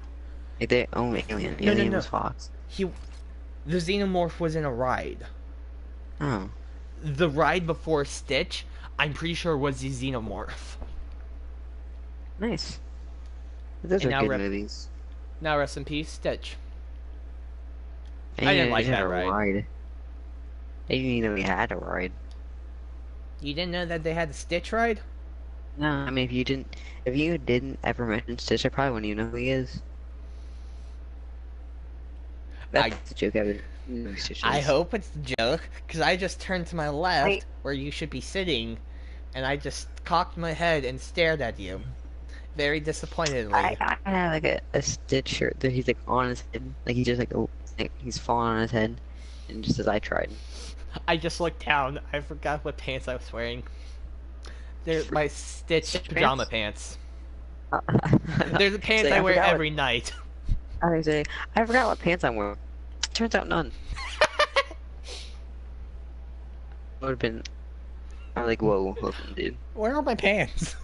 Like they own Alien. No, Alien no. was Fox. The Xenomorph was in a ride. Oh. The ride before Stitch, I'm pretty sure was the Xenomorph. Nice. Those And are now good rep- movies. Now rest in peace, Stitch. And I you didn't know, like they had that a ride. I didn't even know we had a ride. You didn't know that they had the Stitch ride? No, I mean if you didn't ever mention Stitch, I probably wouldn't even know who he is. That's the joke I would know who Stitch I is. hope it's a joke, because I just turned to my left, where you should be sitting, and I just cocked my head and stared at you. Very disappointedly. I have like a Stitch shirt that he's like on his head, like he just like he's falling on his head, and just as I tried. I just looked down. I forgot what pants I was wearing. They're my Stitch Stitch pajama pants. They're the pants Say, I wear forgot every night. I was say I forgot what pants I'm wearing. Turns out none. Would have been. I'm like, whoa, listen, dude. Where are my pants?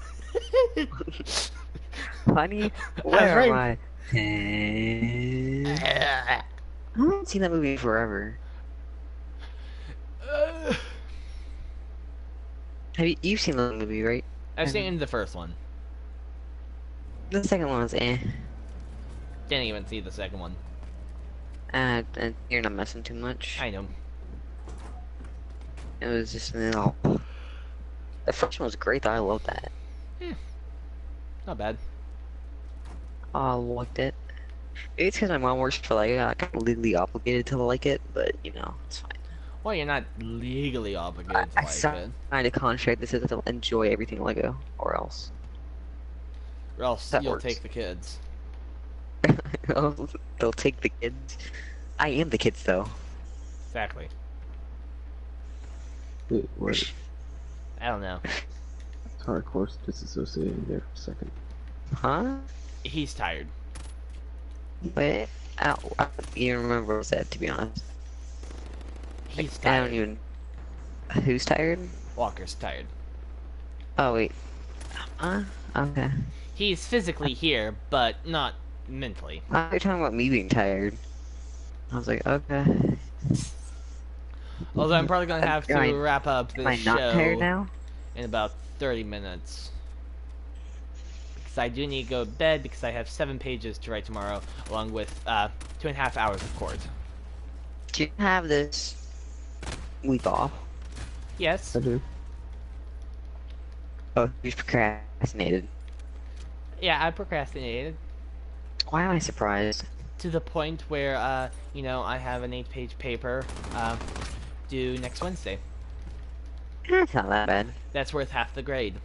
Honey, where wearing- am I? I haven't seen that movie in forever. You've seen the movie, right? I've seen the first one. The second one was eh. Didn't even see the second one. And you're not messing too much. I know. It was just The first one was great though, I loved that. Not bad. Oh, I liked it. Maybe it's because my mom works for like kind of legally obligated to like it, but you know, it's fine. Well, you're not legally obligated to I like it. signed a contract that says to enjoy everything Lego, or else. Or else That you'll works. take the kids. They'll take the kids. I am the kids though. Exactly. Wait, what? I don't know. Hardcore disassociating there for a second. Huh? He's tired. Wait, I don't even remember what I said, to be honest. He's I tired. don't even. Who's tired? Walker's tired. Oh wait. Okay. He's physically here, but not mentally. You're talking about me being tired. I was like, okay. Although I'm probably gonna have to Am I- wrap up Am I this not tired show now? in about 30 minutes. Because I do need to go to bed because I have 7 pages to write tomorrow, along with 2.5 hours of court. Do you have this week off? Yes. I do. Oh, you procrastinated. Yeah, I procrastinated Why am I surprised? to the point where, you know, I have an 8-page paper due next Wednesday. It's not that bad. That's worth half the grade.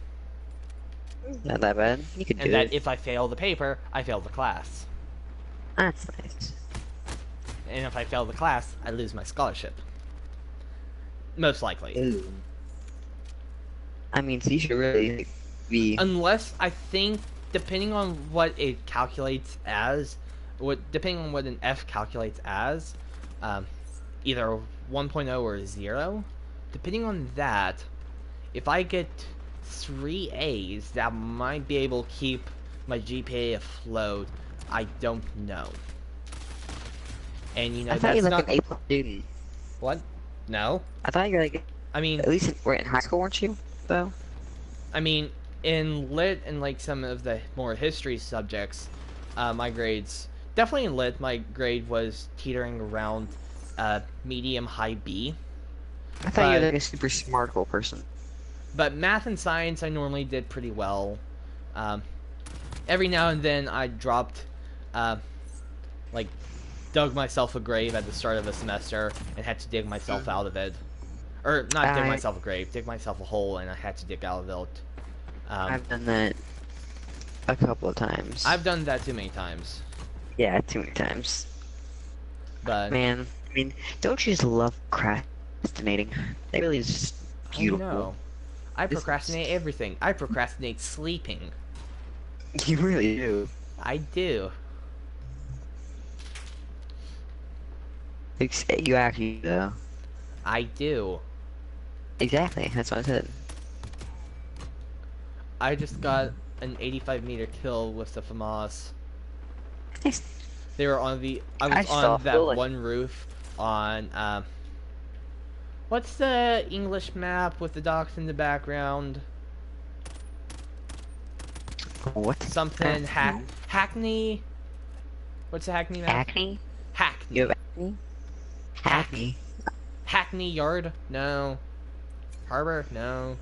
Not that bad. You can do And that it. if I fail the paper, I fail the class. That's nice. And if I fail the class, I lose my scholarship. Most likely. Ew. I mean, so you should really be. Unless, I think, depending on what it calculates as, depending on what an F calculates as, either 1.0 or 0, depending on that, if I get 3 A's, that might be able to keep my GPA afloat. I don't know. And, you know, I thought you that's were like not... an A+ student. What? No. I thought you were like, I mean... at least we're in high school, weren't you? Though. I mean, in Lit and, like, some of the more history subjects, my grades... Definitely in Lit, my grade was teetering around medium-high B. I thought you were like a super smart little person. But math and science, I normally did pretty well. Every now and then, I dropped, like, dug myself a grave at the start of a semester and had to dig myself out of it. Or, not dig myself a grave, dig myself a hole and I had to dig out of it. I've done that a couple of times. I've done that too many times. Yeah, too many times. But Man, I mean, don't you just love procrastinating? It really is just beautiful. I know. I procrastinate everything. I procrastinate sleeping. You really do. I do. You actually do, though. I do. Exactly, that's what I said. I just got an 85-meter kill with the FAMAS. Nice. They were on the... I was on that one roof on, what's the English map with the docks in the background? What? Something... Hackney? What's the Hackney map? Acne? Hackney. You have acne? Acne. Hackney Yard? No. Harbor? No.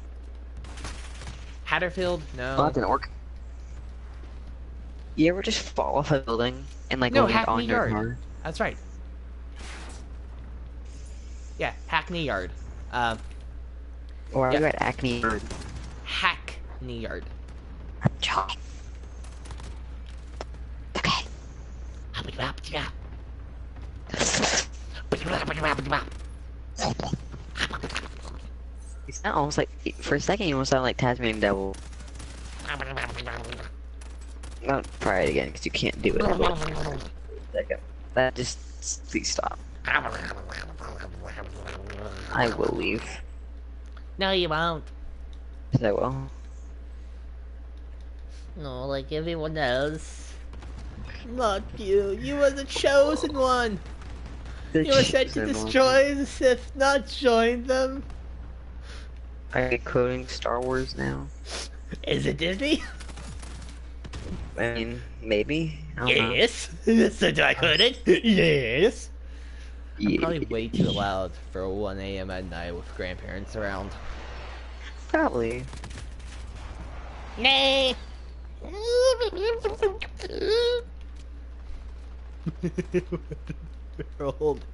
Hatterfield? No. Oh, that didn't work. You ever just fall off a building and like No, land Hackney on your Yard. car? That's right. Yeah, Hackney Yard. Or are yeah. you at acne? Or... Hackney Yard. I'm joking. Okay. You sound almost like, for a second you almost sound like Tasmanian Devil. Not try it again, because you can't do it. That just, please stop. I will leave. No, you won't. Yes, I will. No, like everyone else. Not you. You were the chosen one. You were sent to destroy the Sith, not join them. Are you quoting Star Wars now? Is it Disney? I mean, maybe. I don't know. Yes. So do I quote it? Yes. I'm Yeah. probably way too loud for 1 a.m. at night with grandparents around. Probably. Nay. Old.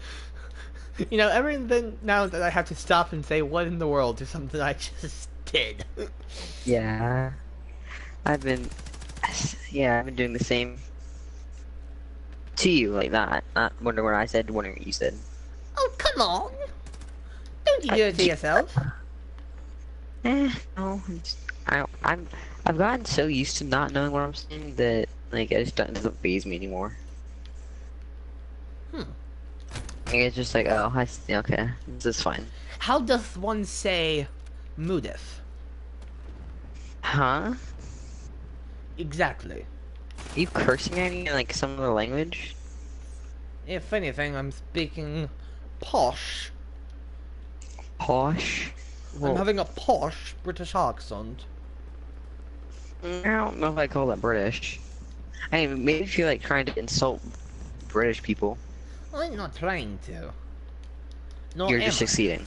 You know, everything now that I have to stop and say what in the world is something I just did. Yeah. I've been doing the same to you, like not wondering what I said, wondering what you said. Oh, come on. Don't you do it to yourself? No. I've gotten so used to not knowing what I'm saying that like it doesn't faze me anymore. It's just like, oh, I see, okay, this is fine. How does one say moodeth? Huh? Exactly. Are you cursing at me in like some other language? If anything, I'm speaking posh. Posh? I'm Well, having a posh British accent. I don't know if I call that British. I mean, maybe if you're like trying to insult British people, I'm not trying to. No, you're am just I? succeeding.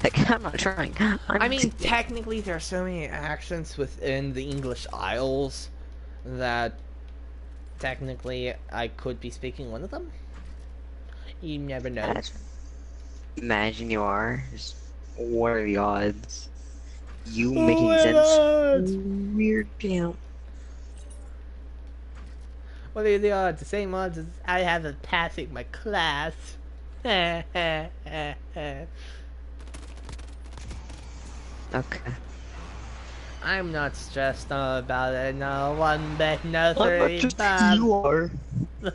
Like, I'm not trying. I mean, succeeding. technically, there are so many accents within the English Isles that technically I could be speaking one of them. You never know. That's- Imagine you are. What are the odds? You Oh making my sense? God. Weird damn. What are the odds? The same odds as I have of passing my class. Okay. I'm not stressed about it, no one bit, no I'm not three, just Bob. you are.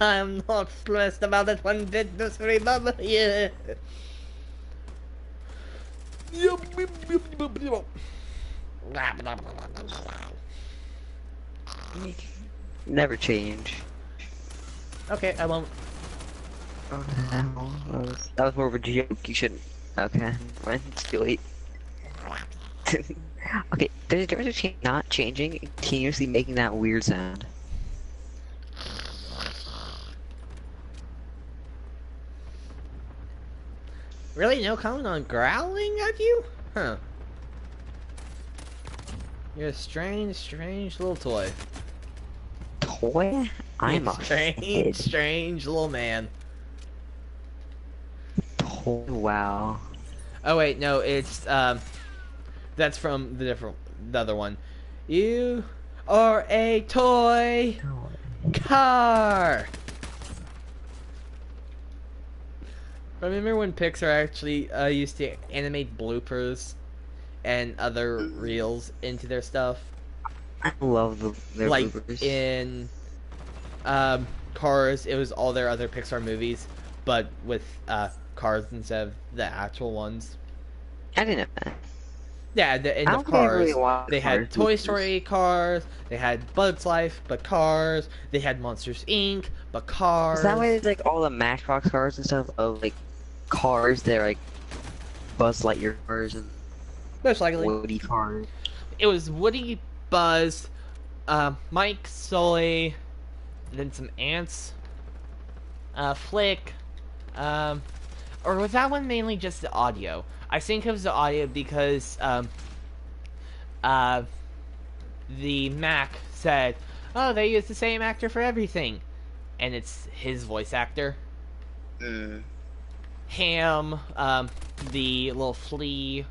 I'm not stressed about it one bit, no three, Bob. Yeah. Never change. Okay, I won't. Oh, that was more of a joke. You shouldn't. Okay, fine. It's too late. Okay, there's a difference between not changing and continuously making that weird sound. Really, no comment on growling at you? Huh. You're a strange, strange little toy. Toy? I'm a strange, kid. strange little man. Toy? Wow. Oh wait, no, it's that's from the other one. You are a toy car. Remember when Pixar actually used to animate bloopers and other reels into their stuff? I love their Like bloopers. in Cars, it was all their other Pixar movies, but with cars instead of the actual ones. I didn't know that. Yeah, at the end I of don't think I Cars, really watched they had Cars Toy movies. Story Cars, they had Bugs Life, but Cars, they had Monsters Inc., but Cars. Is that why there's like all the Matchbox cars and stuff of like cars that are like Buzz Lightyear cars and Most likely. Woody cars? It was Woody, Buzz, Mike, Sully, then some ants, Flick, or was that one mainly just the audio? I think it was the audio because, the Mac said, oh, they use the same actor for everything. And it's his voice actor. Ham, the little flea,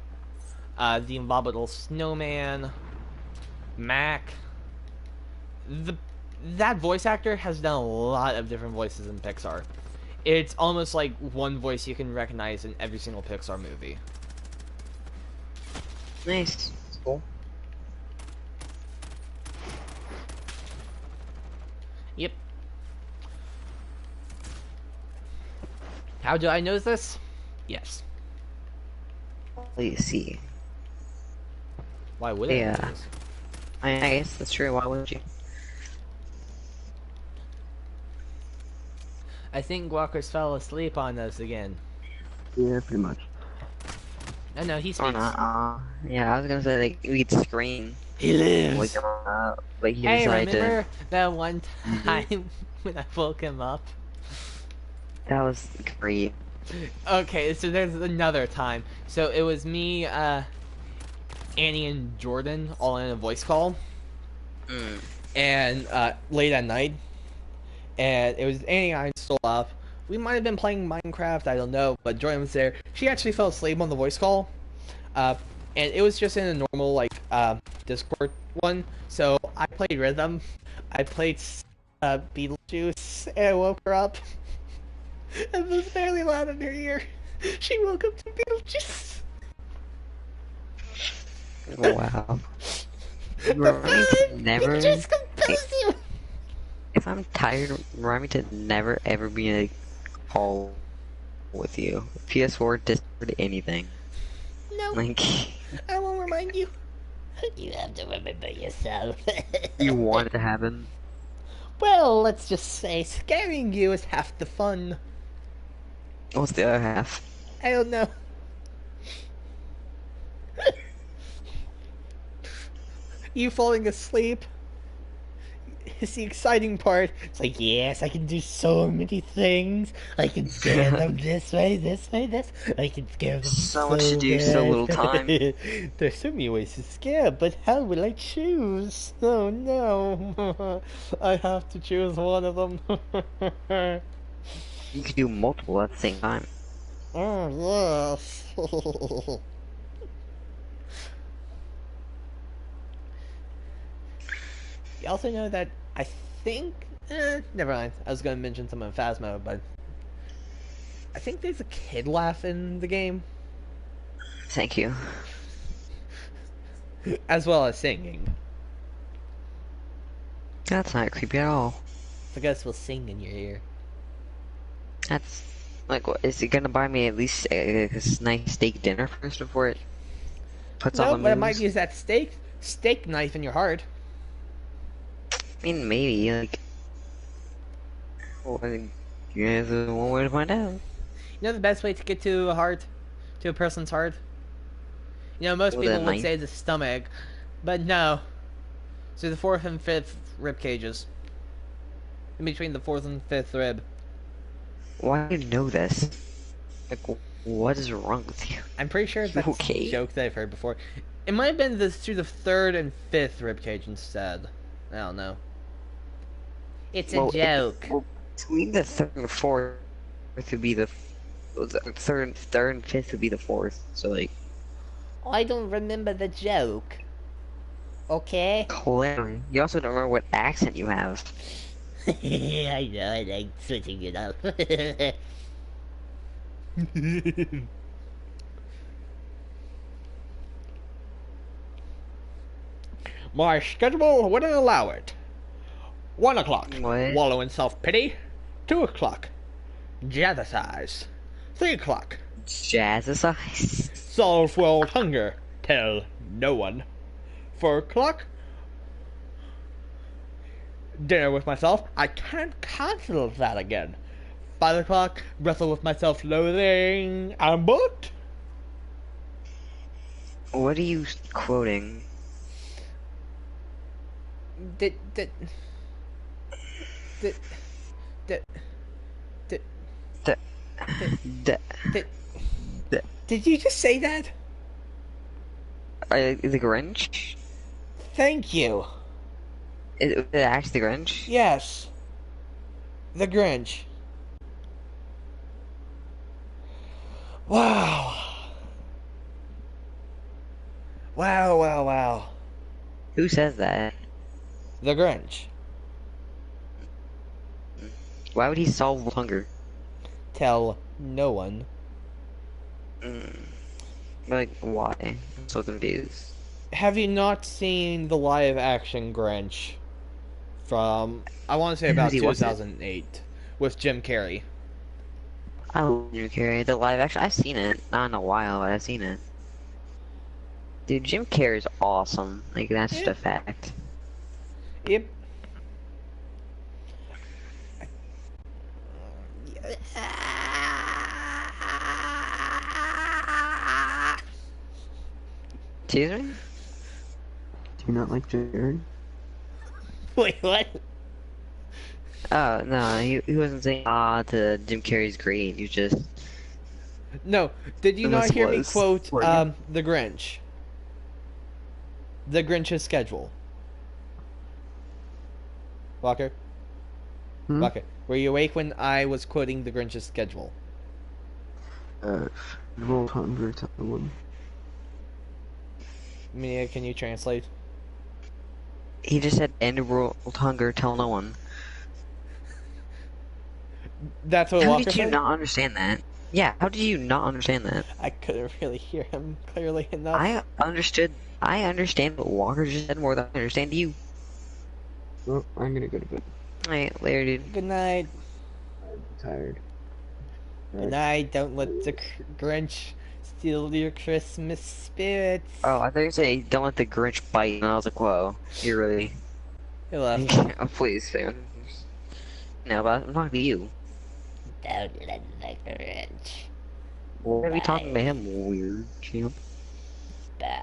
the abominable snowman, Mac. That voice actor has done a lot of different voices in Pixar. It's almost like one voice you can recognize in every single Pixar movie. Nice. Cool. Yep. How do I know this? Yes. Let's see. Why would I know Yeah. this? I guess that's true. Why would you? I think Walker's fell asleep on us again. Yeah, pretty much. No, he Or speaks. not? Yeah, I was gonna say like we could scream. He lives. Wake him up. Like he Hey, decided remember that one time when I woke him up? That was great. Okay, so there's another time. So it was me, Annie and Jordan all in a voice call. And late at night. And it was Annie and I still up. We might have been playing Minecraft, I don't know, but Jordan was there. She actually fell asleep on the voice call. And it was just in a normal, like, Discord one. So I played Rhythm. I played Beetlejuice, and I woke her up. It was barely loud in her ear. She woke up to Beetlejuice. Wow. Remind me to never. Beetlejuice composed you. If I'm tired, remind me to never ever be in a call with you. PS4, Discord, anything. No, Like I won't remind you. You have to remember yourself. you want it to happen. Well, let's just say scaring you is half the fun. What's the other half? I don't know. You falling asleep is the exciting part. It's like, yes, I can do so many things. I can scare them this way, this way, this. I can scare them So much to so do, so little bad. time. There's so many ways to scare, but how will I choose? Oh no. I have to choose one of them. You could do multiple at the same time. Oh, yes. You also know that I think... never mind. I was going to mention some of Phasmo, but... I think there's a kid laugh in the game. Thank you. As well as singing. That's not creepy at all. The ghost will sing in your ear. That's like, what, is he gonna buy me at least a nice steak dinner first before it puts No, on the but it moves? might use that steak knife in your heart. I mean, maybe, like... Well, I think there's one way to find out. You know the best way to get to a heart? To a person's heart? You know, most With a people would knife? say the stomach, but no. So the 4th and 5th rib cages. In between the 4th and 5th rib. Why do you know this? Like, what is wrong with you? I'm pretty sure that's okay? a joke that I've heard before. It might have been through the 3rd and 5th rib cage instead. I don't know. It's a joke. Between the 3rd and 4th would be the third and 5th would be the 4th. So like, I don't remember the joke. Okay? clearly, you also don't remember what accent you have. I know, I like switching it up. My schedule wouldn't allow it. 1 o'clock, What? wallow in self-pity. 2 o'clock, jazzercise. 3 o'clock, Jazzercise. solve world hunger. Tell no one. 4 o'clock, dinner with myself. I can't cancel that again. 5 o'clock, wrestle with my self-loathing. I'm booked. What are you quoting? Did did did did did The, the, did, the, did you just say that? the Grinch? Thank you. Is it actually the Grinch? Yes. The Grinch. Wow. Wow, wow, wow. Who says that? The Grinch. Why would he solve hunger? Tell no one. Like, why? I'm so confused. Have you not seen the live action Grinch from, I want to say about Who's he watching? 2008 with Jim Carrey? I love Jim Carrey. The live action, I've seen it. Not in a while, but I've seen it. Dude, Jim Carrey's awesome. Like, that's just a fact. Yep. Excuse me? Do you not like Jared? Wait, what? Oh, no, he wasn't saying to Jim Carrey's great. He was just... No, did you Unless not hear me was. quote Were you? The Grinch? The Grinch's schedule. Walker? Hmm? Walker, were you awake when I was quoting the Grinch's schedule? World hunger to the one. Mia, can you translate? He just said, end world hunger, tell no one. That's what How Walker did you said? not understand that? Yeah, how did you not understand that? I couldn't really hear him clearly enough. I understand what Walker just said more than I understand you. Well, I'm gonna go to bed. Alright, later, dude. Good night. I'm tired. Good night. Don't let the Grinch steal your Christmas spirits. Oh, I thought you were saying, don't let the Grinch bite, and I was like, whoa, you're really... He left. Oh, please, Sam. No, but I'm talking to you. Don't let the Grinch. Why are we talking to him, weird champ? Bye.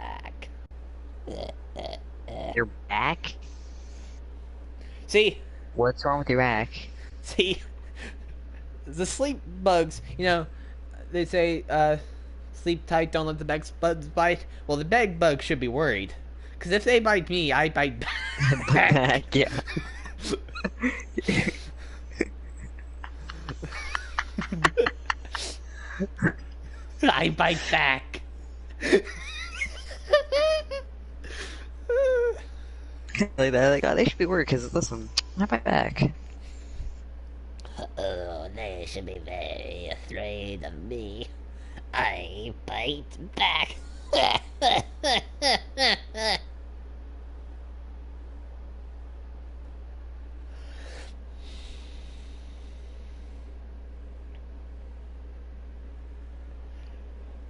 Your back? See, What's wrong with your back? see, the sleep bugs. They say, sleep tight, don't let the bed bugs bite. Well, the bed bugs should be worried, because if they bite me, I bite back. Back, yeah. I bite back. Like that, like, oh, they should be worried, because listen, I bite back. Oh, they should be very afraid of me. I bite back.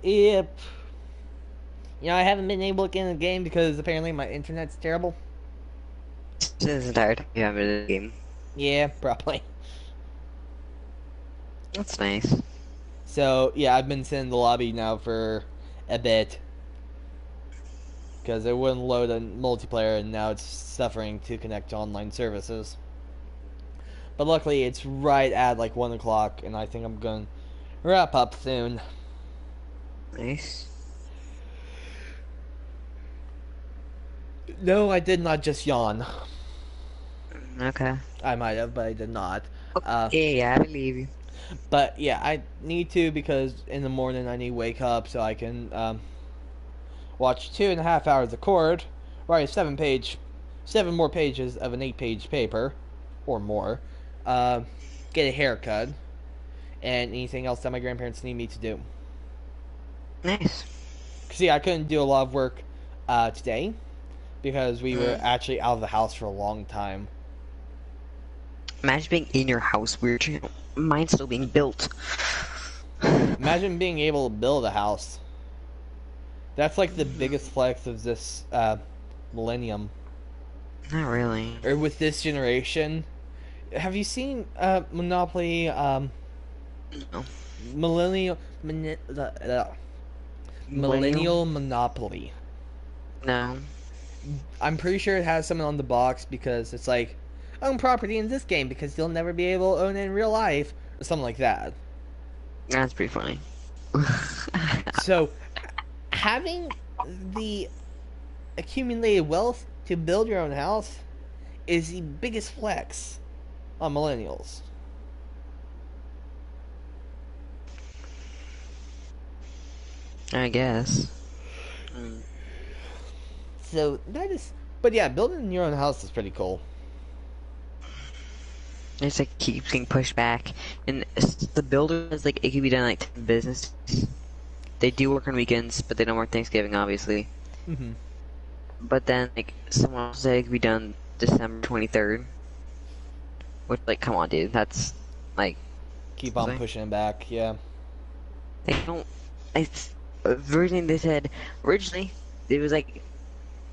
Yep. I haven't been able to get in the game because apparently my internet's terrible. This entire time you haven't been in the game. Yeah, probably. That's nice. So, yeah, I've been sitting in the lobby now for a bit. Because it wouldn't load a multiplayer and now it's suffering to connect to online services. But luckily it's right at like 1 o'clock and I think I'm going to wrap up soon. Nice. No, I did not just yawn. Okay. I might have, but I did not. Yeah, I believe you. But yeah, I need to because in the morning I need to wake up so I can watch 2.5 hours of COD, write 7 more pages of an 8-page paper, or more, get a haircut, and anything else that my grandparents need me to do. Nice. See, I couldn't do a lot of work today because we were actually out of the house for a long time. Imagine being in your house weird. Mine's still being built. Imagine being able to build a house. That's like the biggest flex of this millennium. Not really. Or with this generation. Have you seen Monopoly? No. Millennial Monopoly. No. I'm pretty sure it has something on the box because it's like, own property in this game because you'll never be able to own it in real life. Or something like that. That's pretty funny. So, having the accumulated wealth to build your own house is the biggest flex on millennials. I guess. So, that is... But yeah, building your own house is pretty cool. It's like keeps getting pushed back, and the builder is like it could be done like 10 business. They do work on weekends, but they don't work Thanksgiving, obviously. Mm-hmm. But then like someone else said it could be done December 23rd, which like come on, dude, that's like Keep on pushing it back, yeah. they don't. It's originally they said it was like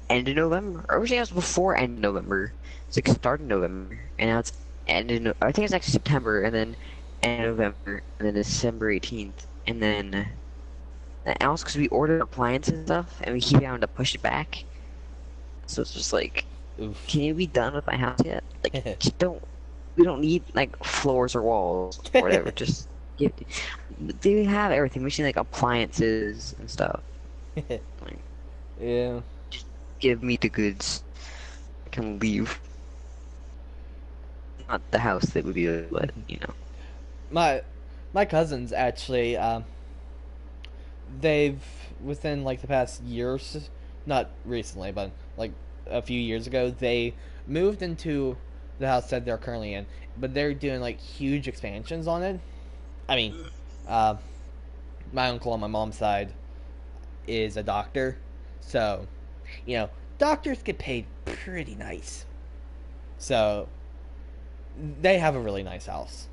end of November. Originally it was before end of November. It's like start of November, and now it's end of I think it's actually September, and then end of November, and then December 18th, and then also because we ordered appliances and stuff, and we keep having to push it back. So it's just like, Oof. can you be done with my house yet? Like, we don't need like floors or walls or whatever. Just give. They have everything. We need like appliances and stuff. Like, Yeah. just give me the goods. I can leave. Not the house that would be, but you know. My cousins actually, they've within like the past years, not recently, but like a few years ago, they moved into the house that they're currently in, but they're doing like huge expansions on it. I mean, my uncle on my mom's side is a doctor, so doctors get paid pretty nice. So they have a really nice house.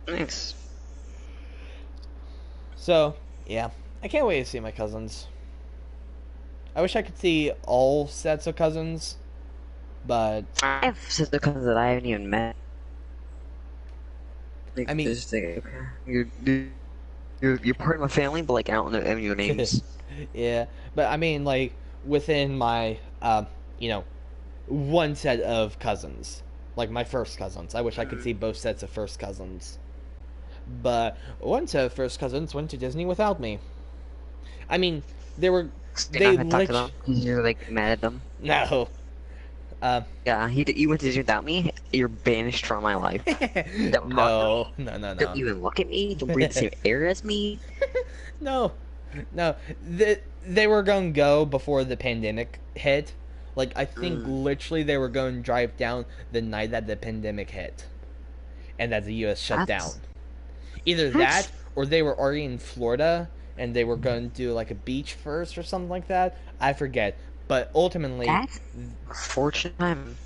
Nice. So, yeah. I can't wait to see my cousins. I wish I could see all sets of cousins, but I have sister cousins that I haven't even met. Like, I mean- just like, you're part of my family, but like I don't know any of your names. Yeah, but I mean, like within my, you know, one set of cousins, like my first cousins. I wish I could see both sets of first cousins, but one set of first cousins went to Disney without me. I mean, they were, So you're not they gonna talk to lit. them because you're like mad at them. No, uh, Yeah, you went to Disney without me. You're banished from my life. Don't talk to no, me. no, no, Don't no, even look at me. Don't breathe the same air as me. no, no. They were going to go before the pandemic hit. Like I think literally they were going to drive down the night that the pandemic hit, and that the U.S. shut down. That's Either that, that's or they were already in Florida and they were going to do like a beach first or something like that. I forget. But ultimately, that's fortunate time.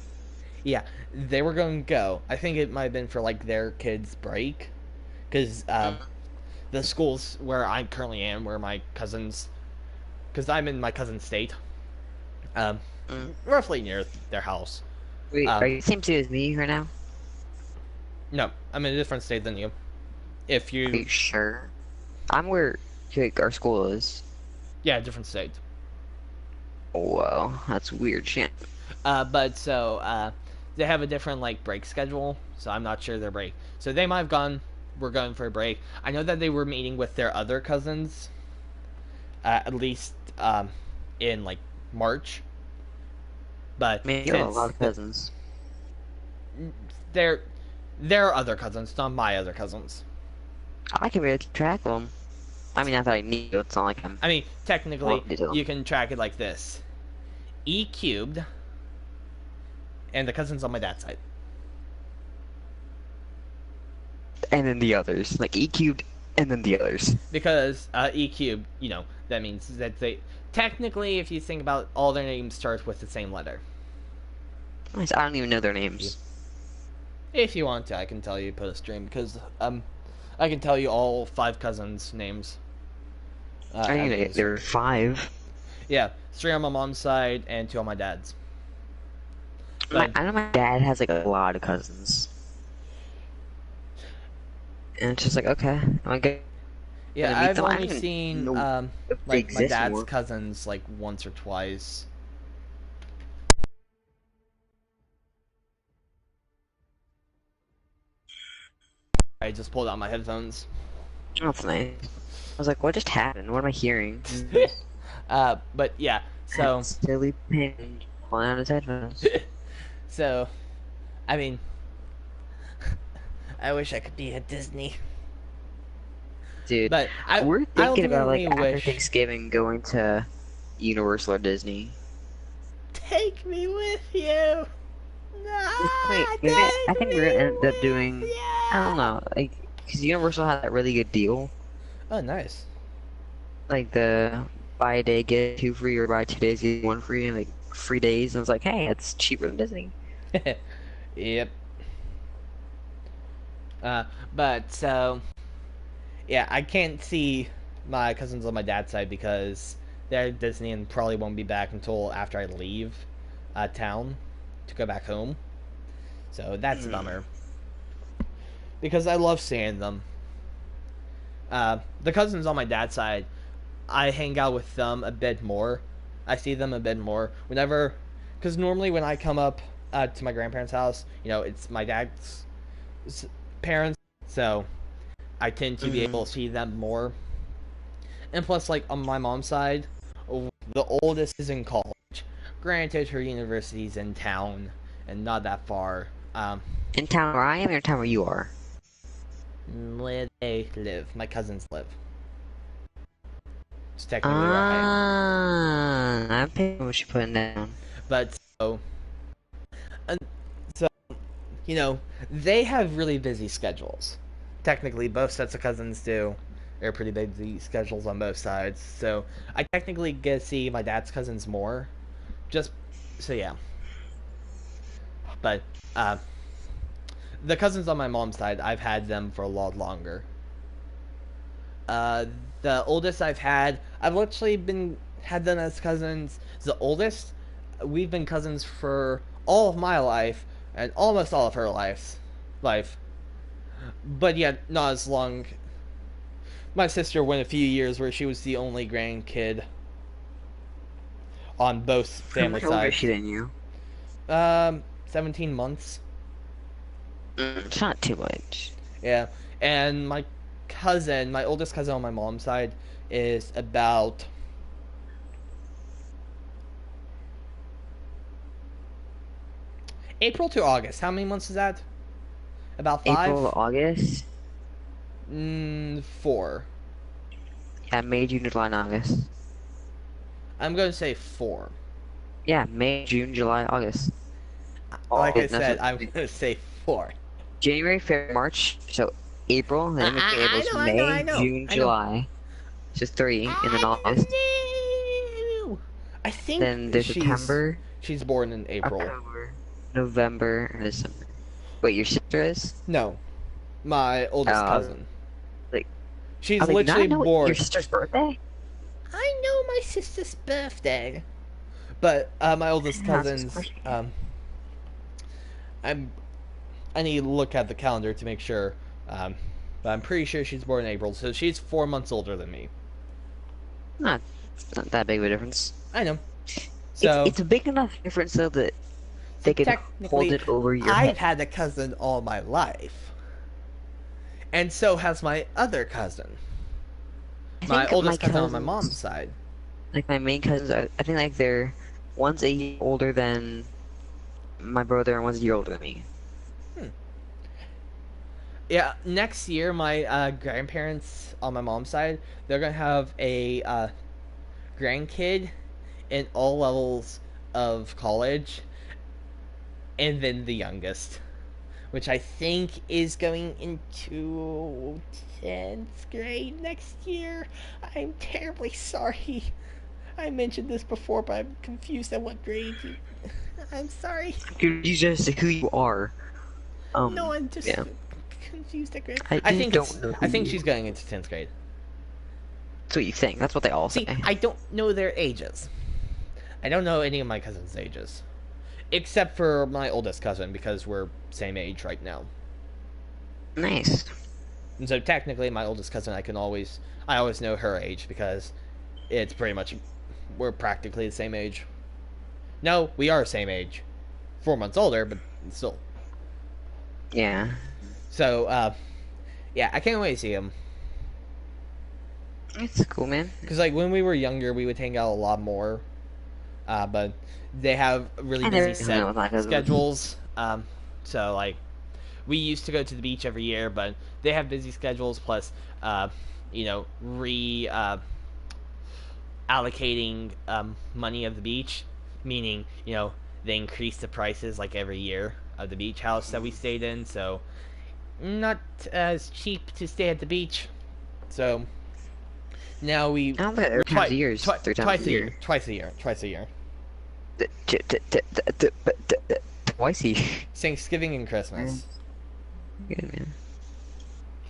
yeah, they were going to go. I think it might have been for like their kids' break, because the schools where I currently am, where my cousins, because I'm in my cousin's state, um, Mm. roughly near their house. Wait, are you the same state as me right now? No, I'm in a different state than you. If Are you, you sure? I'm where like, our school is. yeah, different state. Oh, wow, that's weird shit. But so they have a different like break schedule, so I'm not sure their break. So they might have gone. We're going for a break. I know that they were meeting with their other cousins, at least in like March. But Man, you have a since lot of cousins. they're their other cousins, not my other cousins. I can really track them. I mean, not that I need to. It's not like I'm. I mean, technically, What did you do? you can track it like this: E cubed, and the cousins on my dad's side. And then the others, like E cubed, and then the others. Because E cubed, you know, that means that they technically, if you think about, all their names start with the same letter. Nice. I don't even know their names. If you want to, I can tell you post stream, because I can tell you all 5 cousins' names. I as mean, it is. there are 5. Yeah, 3 on my mom's side and 2 on my dad's. But I know my dad has like a lot of cousins. And it's just like, okay, I get. yeah, gonna meet I've them. I only don't even seen know if they like my exist dad's anymore. cousins like once or twice. I just pulled out my headphones. Oh, that's nice. I was like, what just happened? What am I hearing? But yeah, so Silly pin pulling out his headphones. so I mean, I wish I could be at Disney. Dude, But we're I thinking about like ultimately after wish. Thanksgiving going to Universal or Disney. Take me with you. No, Wait, take I think we're gonna end up doing. you. I don't know, like, because Universal had that really good deal, Oh, nice. like the buy a day get 2 free or buy 2 days get 1 free, and like free days. And I was like, hey, it's cheaper than Disney. Yep. But so yeah, I can't see my cousins on my dad's side because they're at Disney and probably won't be back until after I leave town to go back home. So that's a bummer. Because I love seeing them. The cousins on my dad's side, I hang out with them a bit more. I see them a bit more whenever, because normally when I come up to my grandparents' house, you know, it's my dad's parents, so I tend to be able to see them more. And plus, like on my mom's side, the oldest is in college. Granted, her university's in town and not that far. In town where I am, or in town where you are? Where they live, my cousins live. It's technically where I am. I'm picking what you're putting down. But so, you know, they have really busy schedules. Technically, both sets of cousins do. They're pretty busy schedules on both sides. So I technically get to see my dad's cousins more. Just so yeah. But the cousins on my mom's side, I've had them for a lot longer. The oldest I've literally had them as cousins. The oldest, we've been cousins for all of my life and almost all of her life. But yet not as long. My sister went a few years where she was the only grandkid on both How family much older is she sides. than you? 17 months. It's not too much. Yeah, and my cousin, my oldest cousin on my mom's side, is about April to August. How many months is that? About April to 5? August? 4. Yeah, May, June, July, and August. I'm going to say 4. Yeah, May, June, July, August. Like I August, said, I'm going to say 4. January, February, March. So April, then in between April, so I know, I May, know, June, I know. July. So 3, and then I August. know. I think Then there's September, she's born in April. October, November, and December. Wait, your sister is? No, my oldest cousin. Like, She's I did not literally know born. your sister's birthday? I know my sister's birthday, but my oldest Yeah, that's cousin's. crazy. I need to look at the calendar to make sure. But I'm pretty sure she's born in April, so she's 4 months older than me. Not that big of a difference. I know. So It's a big enough difference though that they can hold technically, it over your I've head. had a cousin all my life, and so has my other cousin. I My think oldest cousin on my cousins- mom's side. Like my main cousins, I think like they're one's a year older than my brother and one's a year older than me. Yeah, next year my grandparents on my mom's side, they're gonna have a grandkid in all levels of college, and then the youngest, which I think is going into 10th grade next year. I'm terribly sorry. I mentioned this before, but I'm confused at what grade. I'm sorry. You just who you are. No, I'm just yeah. confused at grade. I just think don't know who I think you she's going into 10th grade. That's what you think. That's what they all See, say. I don't know their ages. I don't know any of my cousins' ages. Except for my oldest cousin, because we're same age right now. Nice. And so technically my oldest cousin I always know her age because it's pretty much we're practically the same age. No, we are the same age. 4 months older, but still. Yeah. So, yeah, I can't wait to see him. It's cool, man. Because, like, when we were younger, we would hang out a lot more. But they have really I never busy hung out with my cousins. schedules. So, like, we used to go to the beach every year, but they have busy schedules, plus, allocating money of the beach, meaning, they increase the prices, like, every year of the beach house that we stayed in, so not as cheap to stay at the beach. So now we I don't think every times a year is 3 times a year. twice a year. Twice a year. Thanksgiving and Christmas. Good, man.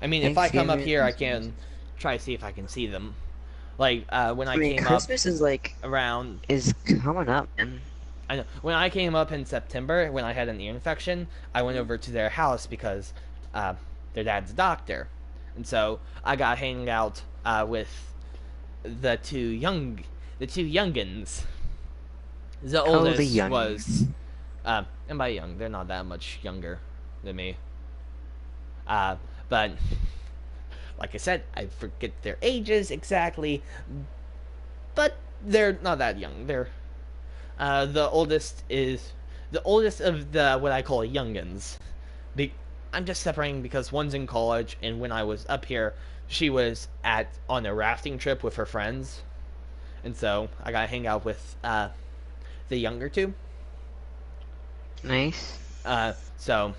I mean, if I come up Thanksgiving here, I and can try to see if I can see them. Like when I mean, came Christmas is like up around. is coming up, man. I know when I came up in September when I had an ear infection, I went over to their house because their dad's a doctor, and so I got hanging out with the two youngins. The oldest youngins. was, and by young, they're not that much younger than me. But like I said, I forget their ages exactly, but they're not that young. They're the oldest of the what I call youngins. I'm just separating because one's in college, and when I was up here, she was on a rafting trip with her friends, and so I got to hang out with the younger two. Nice. So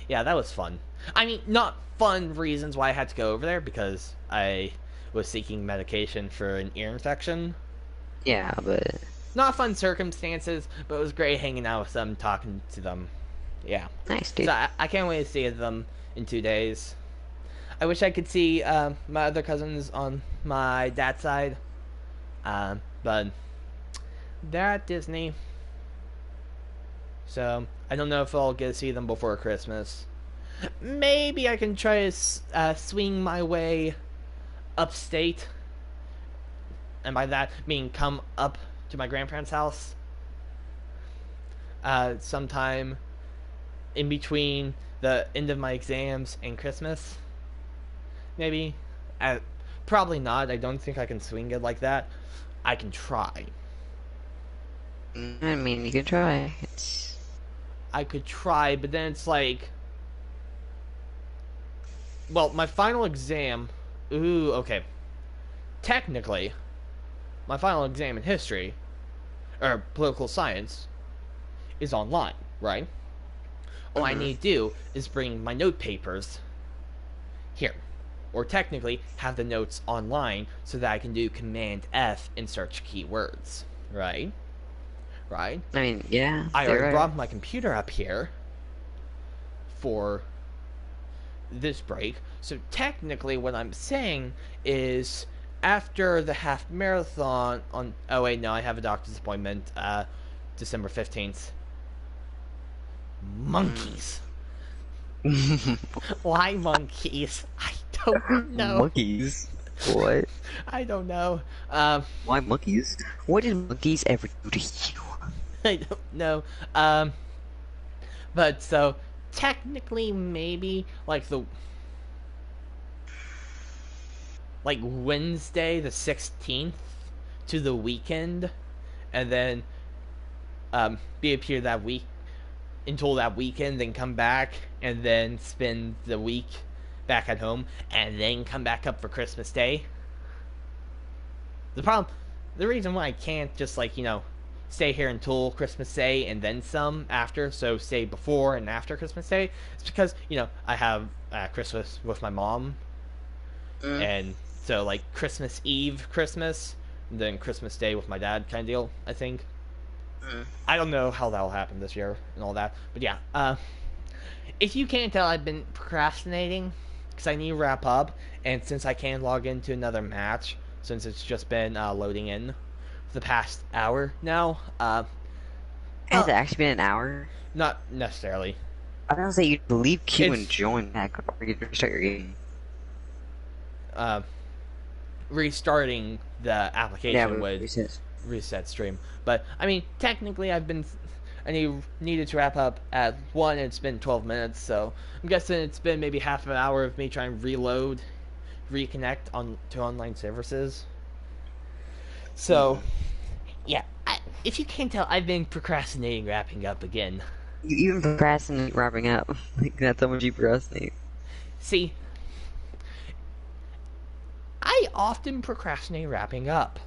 yeah, that was fun. I mean, not fun reasons why I had to go over there because I was seeking medication for an ear infection. Yeah, but Not fun circumstances, but it was great hanging out with them, talking to them. Yeah. nice, dude. So I can't wait to see them in 2 days. I wish I could see my other cousins on my dad's side, but they're at Disney. So I don't know if I'll get to see them before Christmas. Maybe I can try to swing my way upstate, and by that mean come up to my grandparents' house sometime in between the end of my exams and Christmas. Maybe. Probably not. I don't think I can swing it like that. I can try. I mean, you can try. It's I could try, but then it's like, well, my final exam. Ooh, okay. Technically, my final exam in history, or political science, is online, right? All I need to do is bring my note papers here. Or technically, have the notes online so that I can do Command F and search keywords, right? Right? I mean, yeah. I they're already right. brought my computer up here for this break. So technically what I'm saying is after the half marathon on... Oh wait, no, I have a doctor's appointment December 15th. Monkeys. Why monkeys? I don't know. Monkeys? What? I don't know. Why monkeys? What did monkeys ever do to you? I don't know. But so technically, maybe like Wednesday the 16th to the weekend, and then be up here that week until that weekend, then come back and then spend the week back at home, and then come back up for Christmas Day. The reason why I can't just stay here until Christmas Day and then some after, so stay before and after Christmas Day, is because I have Christmas with my mom, and so Christmas Eve, Christmas, and then Christmas Day with my dad, kind of deal. I think. I don't know how that'll happen this year and all that, but yeah. If you can't tell, I've been procrastinating because I need to wrap up, and since I can't log into another match, since it's just been loading in for the past hour now. Has it actually been an hour? Not necessarily. I was gonna say you leave queue and It's- join back or you restart your game. Restarting the application would resets. reset stream, but I mean technically I needed to wrap up at 1 and it's been 12 minutes, so I'm guessing it's been maybe half an hour of me trying to reconnect to online services. So yeah, if you can't tell, I've been procrastinating wrapping up again. You even procrastinate wrapping up. That's how much you procrastinate. See, I often procrastinate wrapping up.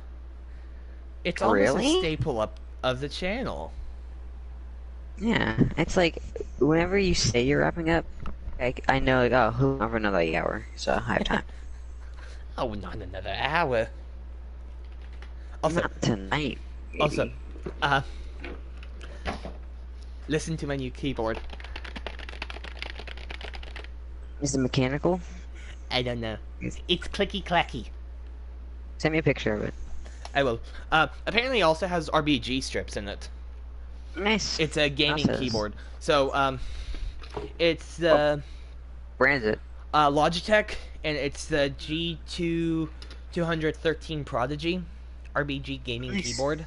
It's almost Really? a staple of the channel. Yeah, it's like whenever you say you're wrapping up, I know oh, who over another hour, so I have time. Oh, not another hour. Also, Not tonight. Maybe. Also, listen to my new keyboard. Is it mechanical? I don't know. It's clicky clacky. Send me a picture of it. I will. Apparently, it also has RBG strips in it. Nice. It's a gaming Process. keyboard. So, it's the Brand it. Logitech, and it's the G213 Prodigy RBG gaming Nice. keyboard.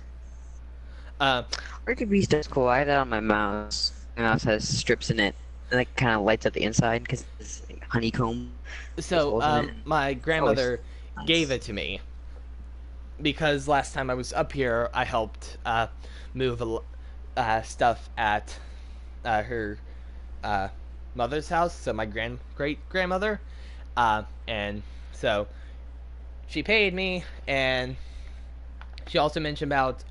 RGB stuff's cool. I had that on my mouse. My mouse has strips in it, and it kind of lights up the inside because it's like honeycomb. So, holes in it. my grandmother Nice. gave it to me because last time I was up here, I helped move stuff at her mother's house, so my great grandmother, and so she paid me, and she also mentioned about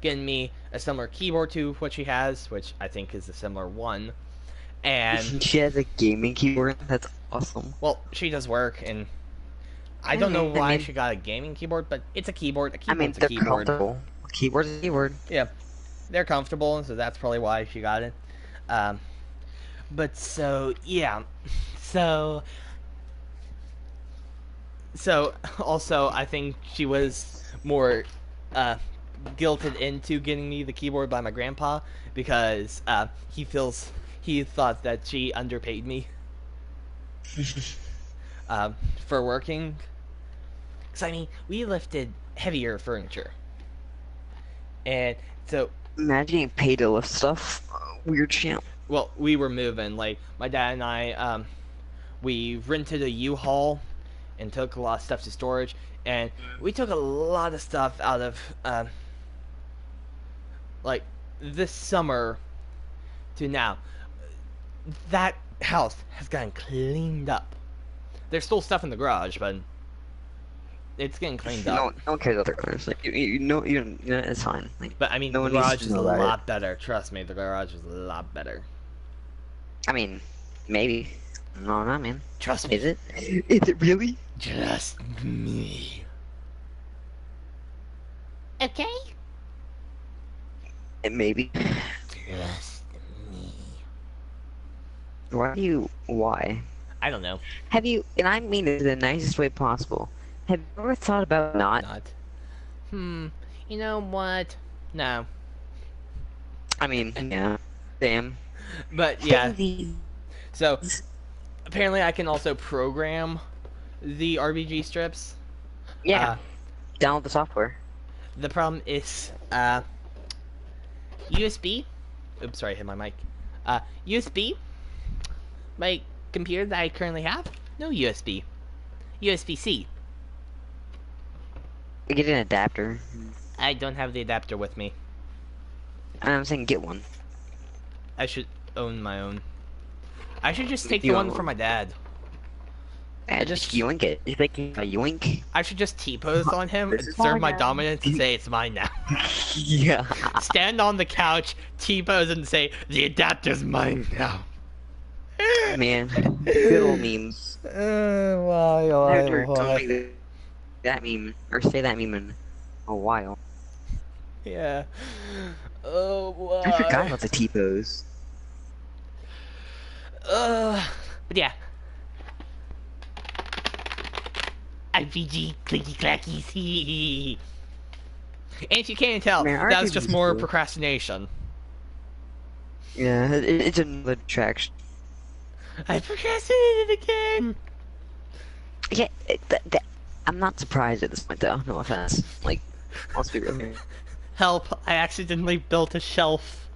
getting me a similar keyboard to what she has, which I think is a similar one. And She has a gaming keyboard. That's awesome. well, she does work, and I don't know I why mean- she got a gaming keyboard, but it's a keyboard. A I mean, keyboard's they're a keyboard. comfortable. A keyboard's a keyboard. Yeah, they're comfortable, so that's probably why she got it. But so yeah, so also I think she was more guilted into getting me the keyboard by my grandpa because he thought that she underpaid me for working Because, I mean, we lifted heavier furniture. And so, Imagine getting paid to lift stuff. Weird shit. well, we were moving. Like, my dad and I, we rented a U-Haul and took a lot of stuff to storage. And we took a lot of stuff out of, like, this summer to now. That house has gotten cleaned up. There's still stuff in the garage, but it's getting cleaned up. No one cares about their cars. Like, it's fine. Like, But I mean, no the one needs garage to is a know about lot better. Trust me, the garage is a lot better. I mean, maybe. No, not man. Trust me. Is it? Is it really? Just me. Okay? Maybe. Just me. Why? I don't know. Have you, and I mean it in the nicest way possible, have you ever thought about not? You know what? No. I mean, yeah. Damn. But yeah. So apparently I can also program the RBG strips. Yeah. Download the software. The problem is USB. Oops, sorry, I hit my mic. USB. My computer that I currently have, no USB. USB-C. Get an adapter. I don't have the adapter with me. I'm saying get one. I should own my own. I should just take the You one own from my dad. Yeah, just yoink it. You're thinking a yoink? I should just T-pose on him, This is exert my mine now. dominance, and say it's mine now. Yeah. Stand on the couch, T-pose, and say, the adapter's mine now. Man, good old memes. Why, I haven't heard that meme, or say that meme in a while. Yeah. Oh, why? I forgot about the T-pose. But yeah. RPG clicky clackies. And if you can't tell, Man, that was just RPG's more cool. procrastination. Yeah, it's another distraction. I procrastinated again. Yeah, I'm not surprised at this point, though. No offense. Like, let's be real here. Help! I accidentally built a shelf.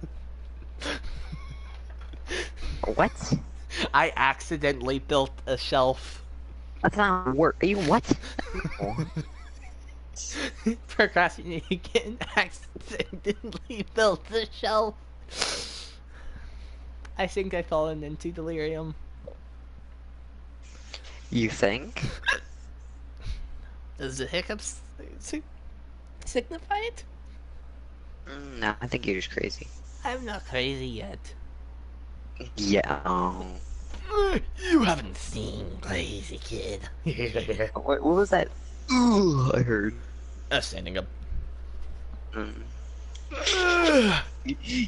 What? I accidentally built a shelf. That's not work. Are you what? Procrastinating again. Accidentally built a shelf. I think I've fallen into delirium. You think? Does the hiccups signify it? No, I think you're just crazy. I'm not crazy yet. Yeah. You haven't seen Crazy Kid. What was that? Ooh, I heard. Standing up.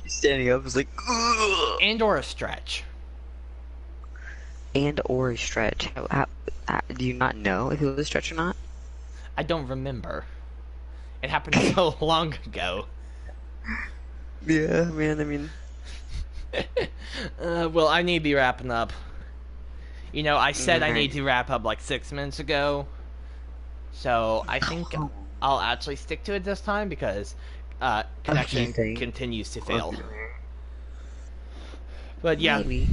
Standing up was like, ugh. And or a stretch. And or a stretch. How, do you not know if it was a stretch or not? I don't remember. It happened so long ago. Yeah, man. I mean, Well, I need to be wrapping up. You know, I said I need to wrap up like 6 minutes ago. So I think I'll actually stick to it this time because connection Okay. continues to fail. But yeah, maybe.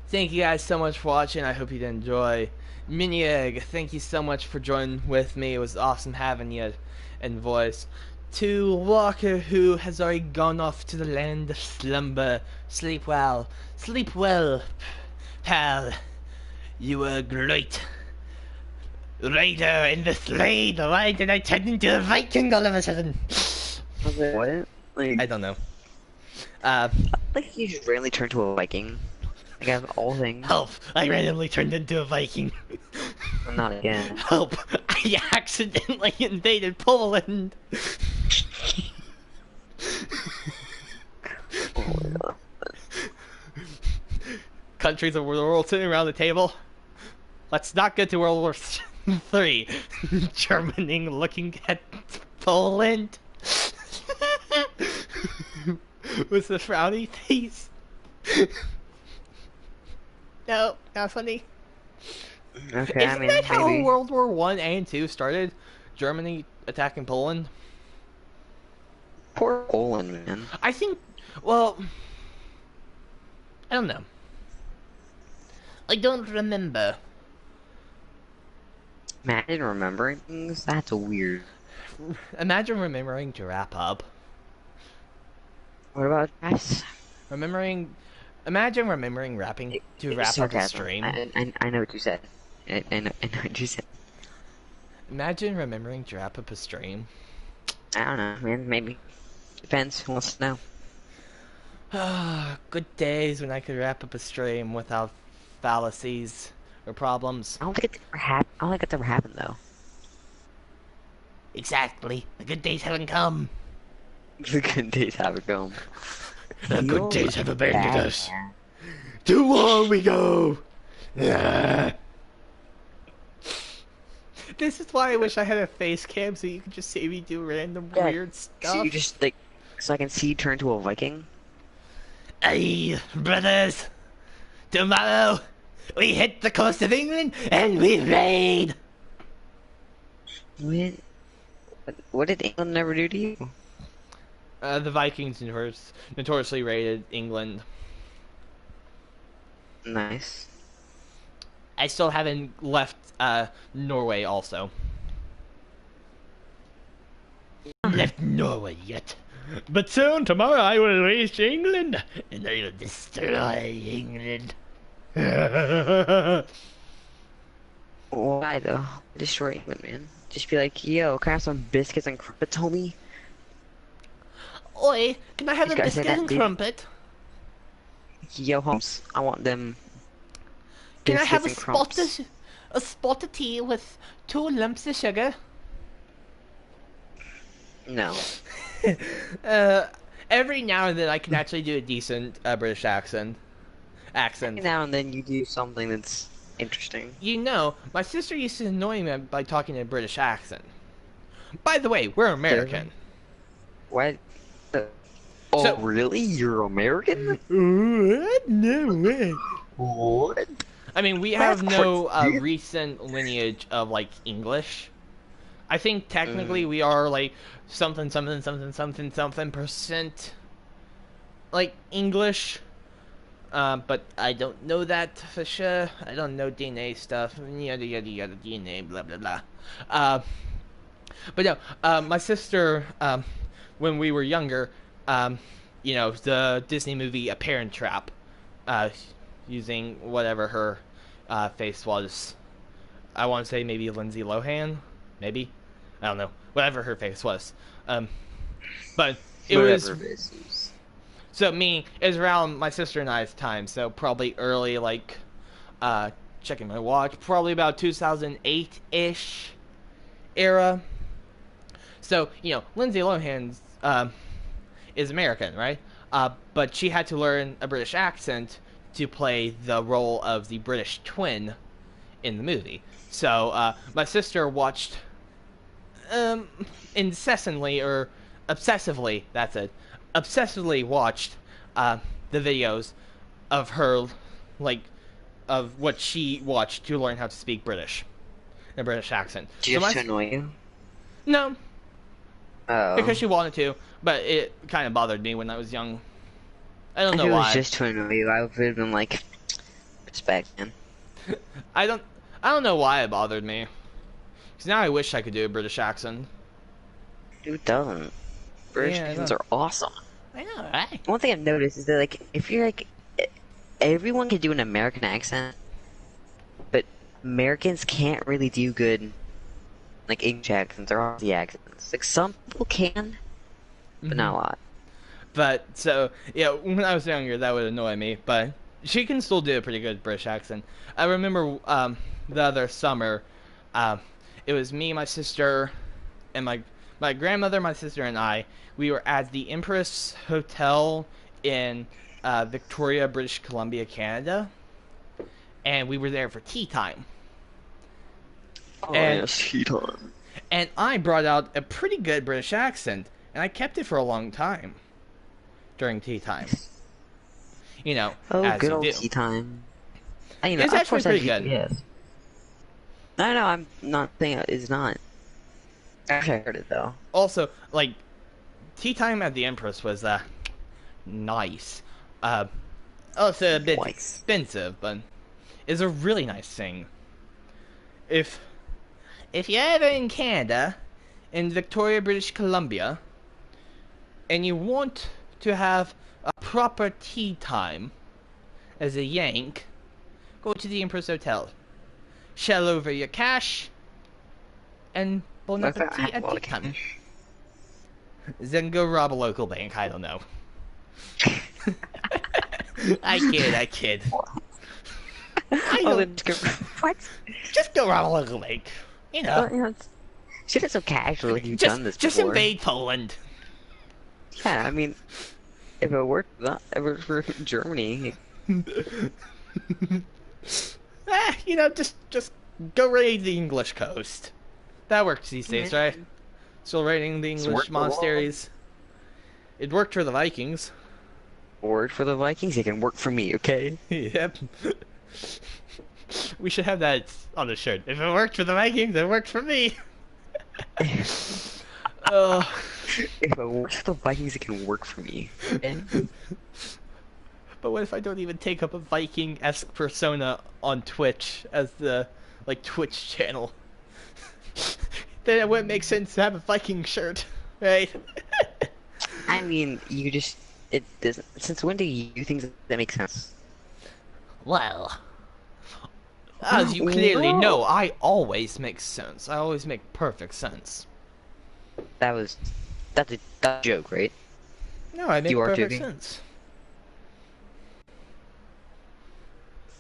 thank you guys so much for watching. I hope you did enjoy. Minieg, thank you so much for joining with me. It was awesome having you in voice. To Walker, who has already gone off to the land of slumber. Sleep well, pal. You were great. Raider in the slade. Why did I turn into a Viking all of a sudden? What? Like, I don't know. like you just randomly turn to a Viking. Like, out of all things. Help! I randomly turned into a Viking. Not again. Help! I accidentally invaded Poland. Oh my god. Countries of the world sitting around the table. Let's not get to World War III. Germany looking at Poland. With the frowny face. No, not funny. Okay, I Isn't mean, that how maybe. World War One and Two started? Germany attacking Poland. Poor Poland, man. I think. Well, I don't know. I don't remember. Imagine remembering things? That's weird. Imagine remembering to wrap up. What about guys? Imagine remembering to wrap up a Sarcasm. stream. I know what you said. I know what you said. Imagine remembering to wrap up a stream. I don't know, man. Maybe. Depends. Who wants to know? Good days when I could wrap up a stream without fallacies or problems. I don't think it's ever happened. I don't think it's ever happened though. Exactly. The good days haven't come. The good days haven't come. The good days have abandoned Bad, us. man. Too long we go. Ah. This is why I wish I had a face cam so you could just see me do random Yeah, weird So stuff. you just like, so I can see you turn to a Viking. Hey, brothers! Tomorrow, we hit the coast of England and we raid! What did England never do to you? The Vikings notoriously raided England. Nice. I still haven't left Norway also. Left Norway yet. But soon, tomorrow, I will reach England and I will destroy England. Why though? Destroy England, man. Just be like, yo, can I have some biscuits and crumpets, homie? Oi, can I have You a guys say biscuit that, and dude? crumpet? Yo, Holmes, I want them. Can I have biscuits and crumpets. a spot of tea with 2 lumps of sugar? No. Every now and then I can actually do a decent British accent. Every now and then you do something that's interesting. You know, my sister used to annoy me by talking in a British accent. By the way, we're American. What? Oh, So- really? You're American? What? No way. What? I mean, we have no recent lineage of, like, English. I think technically we are, like, something percent, like, English. But I don't know that for sure. I don't know DNA stuff. Yada yada yada DNA, blah blah blah. But no, my sister, when we were younger, you know, the Disney movie A Parent Trap, using whatever her face was. I want to say maybe Lindsay Lohan, maybe. I don't know. Whatever her face was. But it was. So me, it was around my sister and I's time, so probably early, like, checking my watch, probably about 2008-ish era. So, you know, Lindsay Lohan is American, right? But she had to learn a British accent to play the role of the British twin in the movie. So, my sister watched, incessantly, or obsessively, that's it, obsessively watched the videos of her, like, of what she watched to learn how to speak British, a British accent. Just to annoy you? No, Oh. because she wanted to, but it kind of bothered me when I was young. I don't If know it was why. just to annoy you, I would have been like, respect, man. I don't know why it bothered me. Because now I wish I could do a British accent. Who doesn't? British Yeah, I accents know. are awesome. I know, right? One thing I've noticed is that, like, if you're like, everyone can do an American accent, but Americans can't really do good, like, English accents or Aussie accents. Like, some people can, but not a lot. But, so, yeah, when I was younger, that would annoy me. But she can still do a pretty good British accent. I remember the other summer, it was me, my sister, and my grandmother, my sister, and I. We were at the Empress Hotel in Victoria, British Columbia, Canada. And we were there for tea time. Oh, And- yes, tea time. And I brought out a pretty good British accent. And I kept it for a long time. During tea time. You know, Oh, as good you old do. tea time. You know, It's of actually course I pretty do, good. Yes. No, I'm not saying it's not. Actually, I heard it though. Also, like, tea time at the Empress was nice. Also a bit Twice. expensive, but it's a really nice thing. If you're ever in Canada, in Victoria, British Columbia, and you want to have a proper tea time as a Yank, go to the Empress Hotel. Shell over your cash, and bon I thought I appetit had a at lot tea of time. cash. Then go rob a local bank, I don't know. I kid. What? Just go rob a local bank. You know. Shit is so casual like you've just, done this just before. invade Poland. Yeah, I mean, if it worked for Germany, You know, just go raid the English coast. That works these days, right? Still raiding the English worked for a while. monasteries. It worked for the Vikings. work for the Vikings, it can work for me, okay? Yep. We should have that on the shirt. If it worked for the Vikings, it worked for me. Oh. If it works for the Vikings, it can work for me. Okay? But what if I don't even take up a Viking-esque persona on Twitch as the, like, Twitch channel? Then it wouldn't make sense to have a Viking shirt, right? I mean, it doesn't. Since when do you think that makes sense? Well, as you clearly know, I always make sense. I always make perfect sense. That's a joke, right? No, I make You are perfect joking? sense.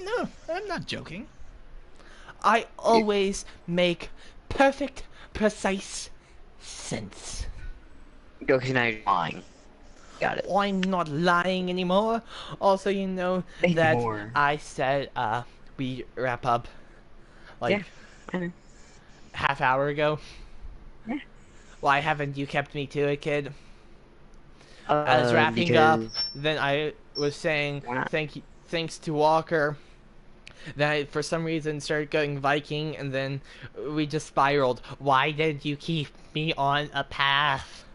No, I'm not joking. I always make perfect, precise sense. Okay, now you're lying. Got it. I'm not lying anymore. Also, you know Anymore. that I said we wrap up like Yeah, I know. half hour ago. Yeah. Why haven't you kept me to it, kid? I was wrapping up. Then I was saying Why not? thanks to Walker. Then I, for some reason, started going Viking, and then we just spiraled. Why did you keep me on a path?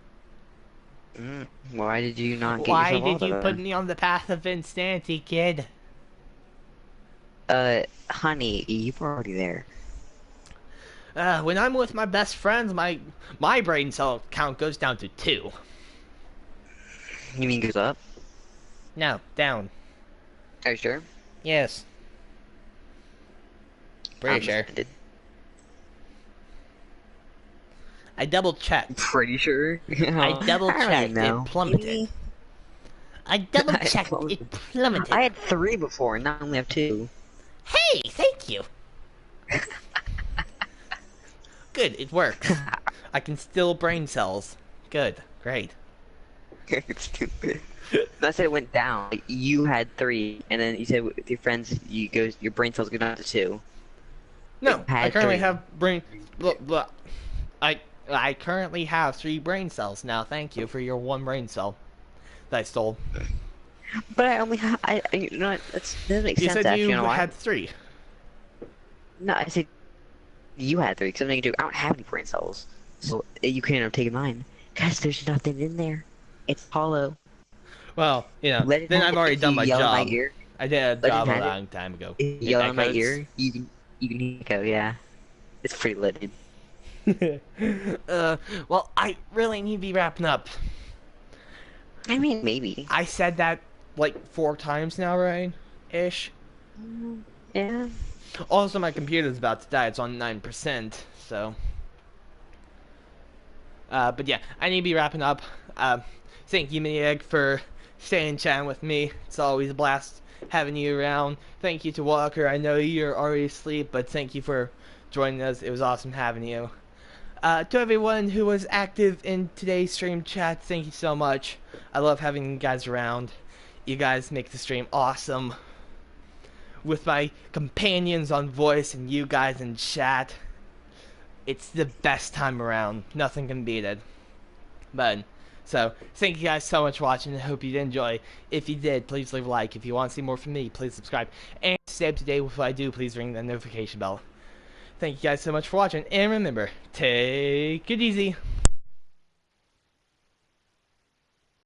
Why did you not get Why yourself did out you of put me on the path of insanity, kid? Honey, you were already there. When I'm with my best friends, my brain cell count goes down to 2. You mean goes up? No, down. Are you sure? Yes. Pretty sure. Did. I double checked. Pretty sure. I double checked. know. It plummeted. Maybe. I double I checked. plummeted. It plummeted. I had 3 before, and now I only have 2. Hey, thank you. Good, it works. I can still brain cells. Good, great. It's stupid. I said it went down. Like, you had 3, and then you said with your friends, your brain cells go down to 2. No, I Had currently 3. have brain. Blah. I currently have 3 brain cells now. Thank you for your 1 brain cell that I stole. But I only have. You know what? That doesn't make You sense. said Actually, you you know why? had 3. No, I said you had 3 because I don't have any brain cells, so you couldn't have taken mine. Guys, there's nothing in there. It's hollow. Well, you know, Let it then have I've it. already If done you my yell in job. my ear, I did a Let it job a have it. long time ago. if you Get yell that in my codes? ear, you can echo. Yeah, it's pretty lit. Dude. Well, I really need to be wrapping up. I mean, maybe. I said that like 4 times now, right? Ish. Yeah. Also, my computer's about to die. It's on 9%, so. But yeah, I need to be wrapping up. Thank you, Mini Egg, for staying chatting with me. It's always a blast having you around. Thank you to Walker. I know you're already asleep, but thank you for joining us. It was awesome having you. To everyone who was active in today's stream chat, thank you so much. I love having you guys around. You guys make the stream awesome. With my companions on voice and you guys in chat, it's the best time around. Nothing can beat it. But, so, thank you guys so much for watching. I hope you did enjoy. If you did, please leave a like. If you want to see more from me, please subscribe. And to stay up to date with what I do, please ring the notification bell. Thank you guys so much for watching, and remember, take it easy.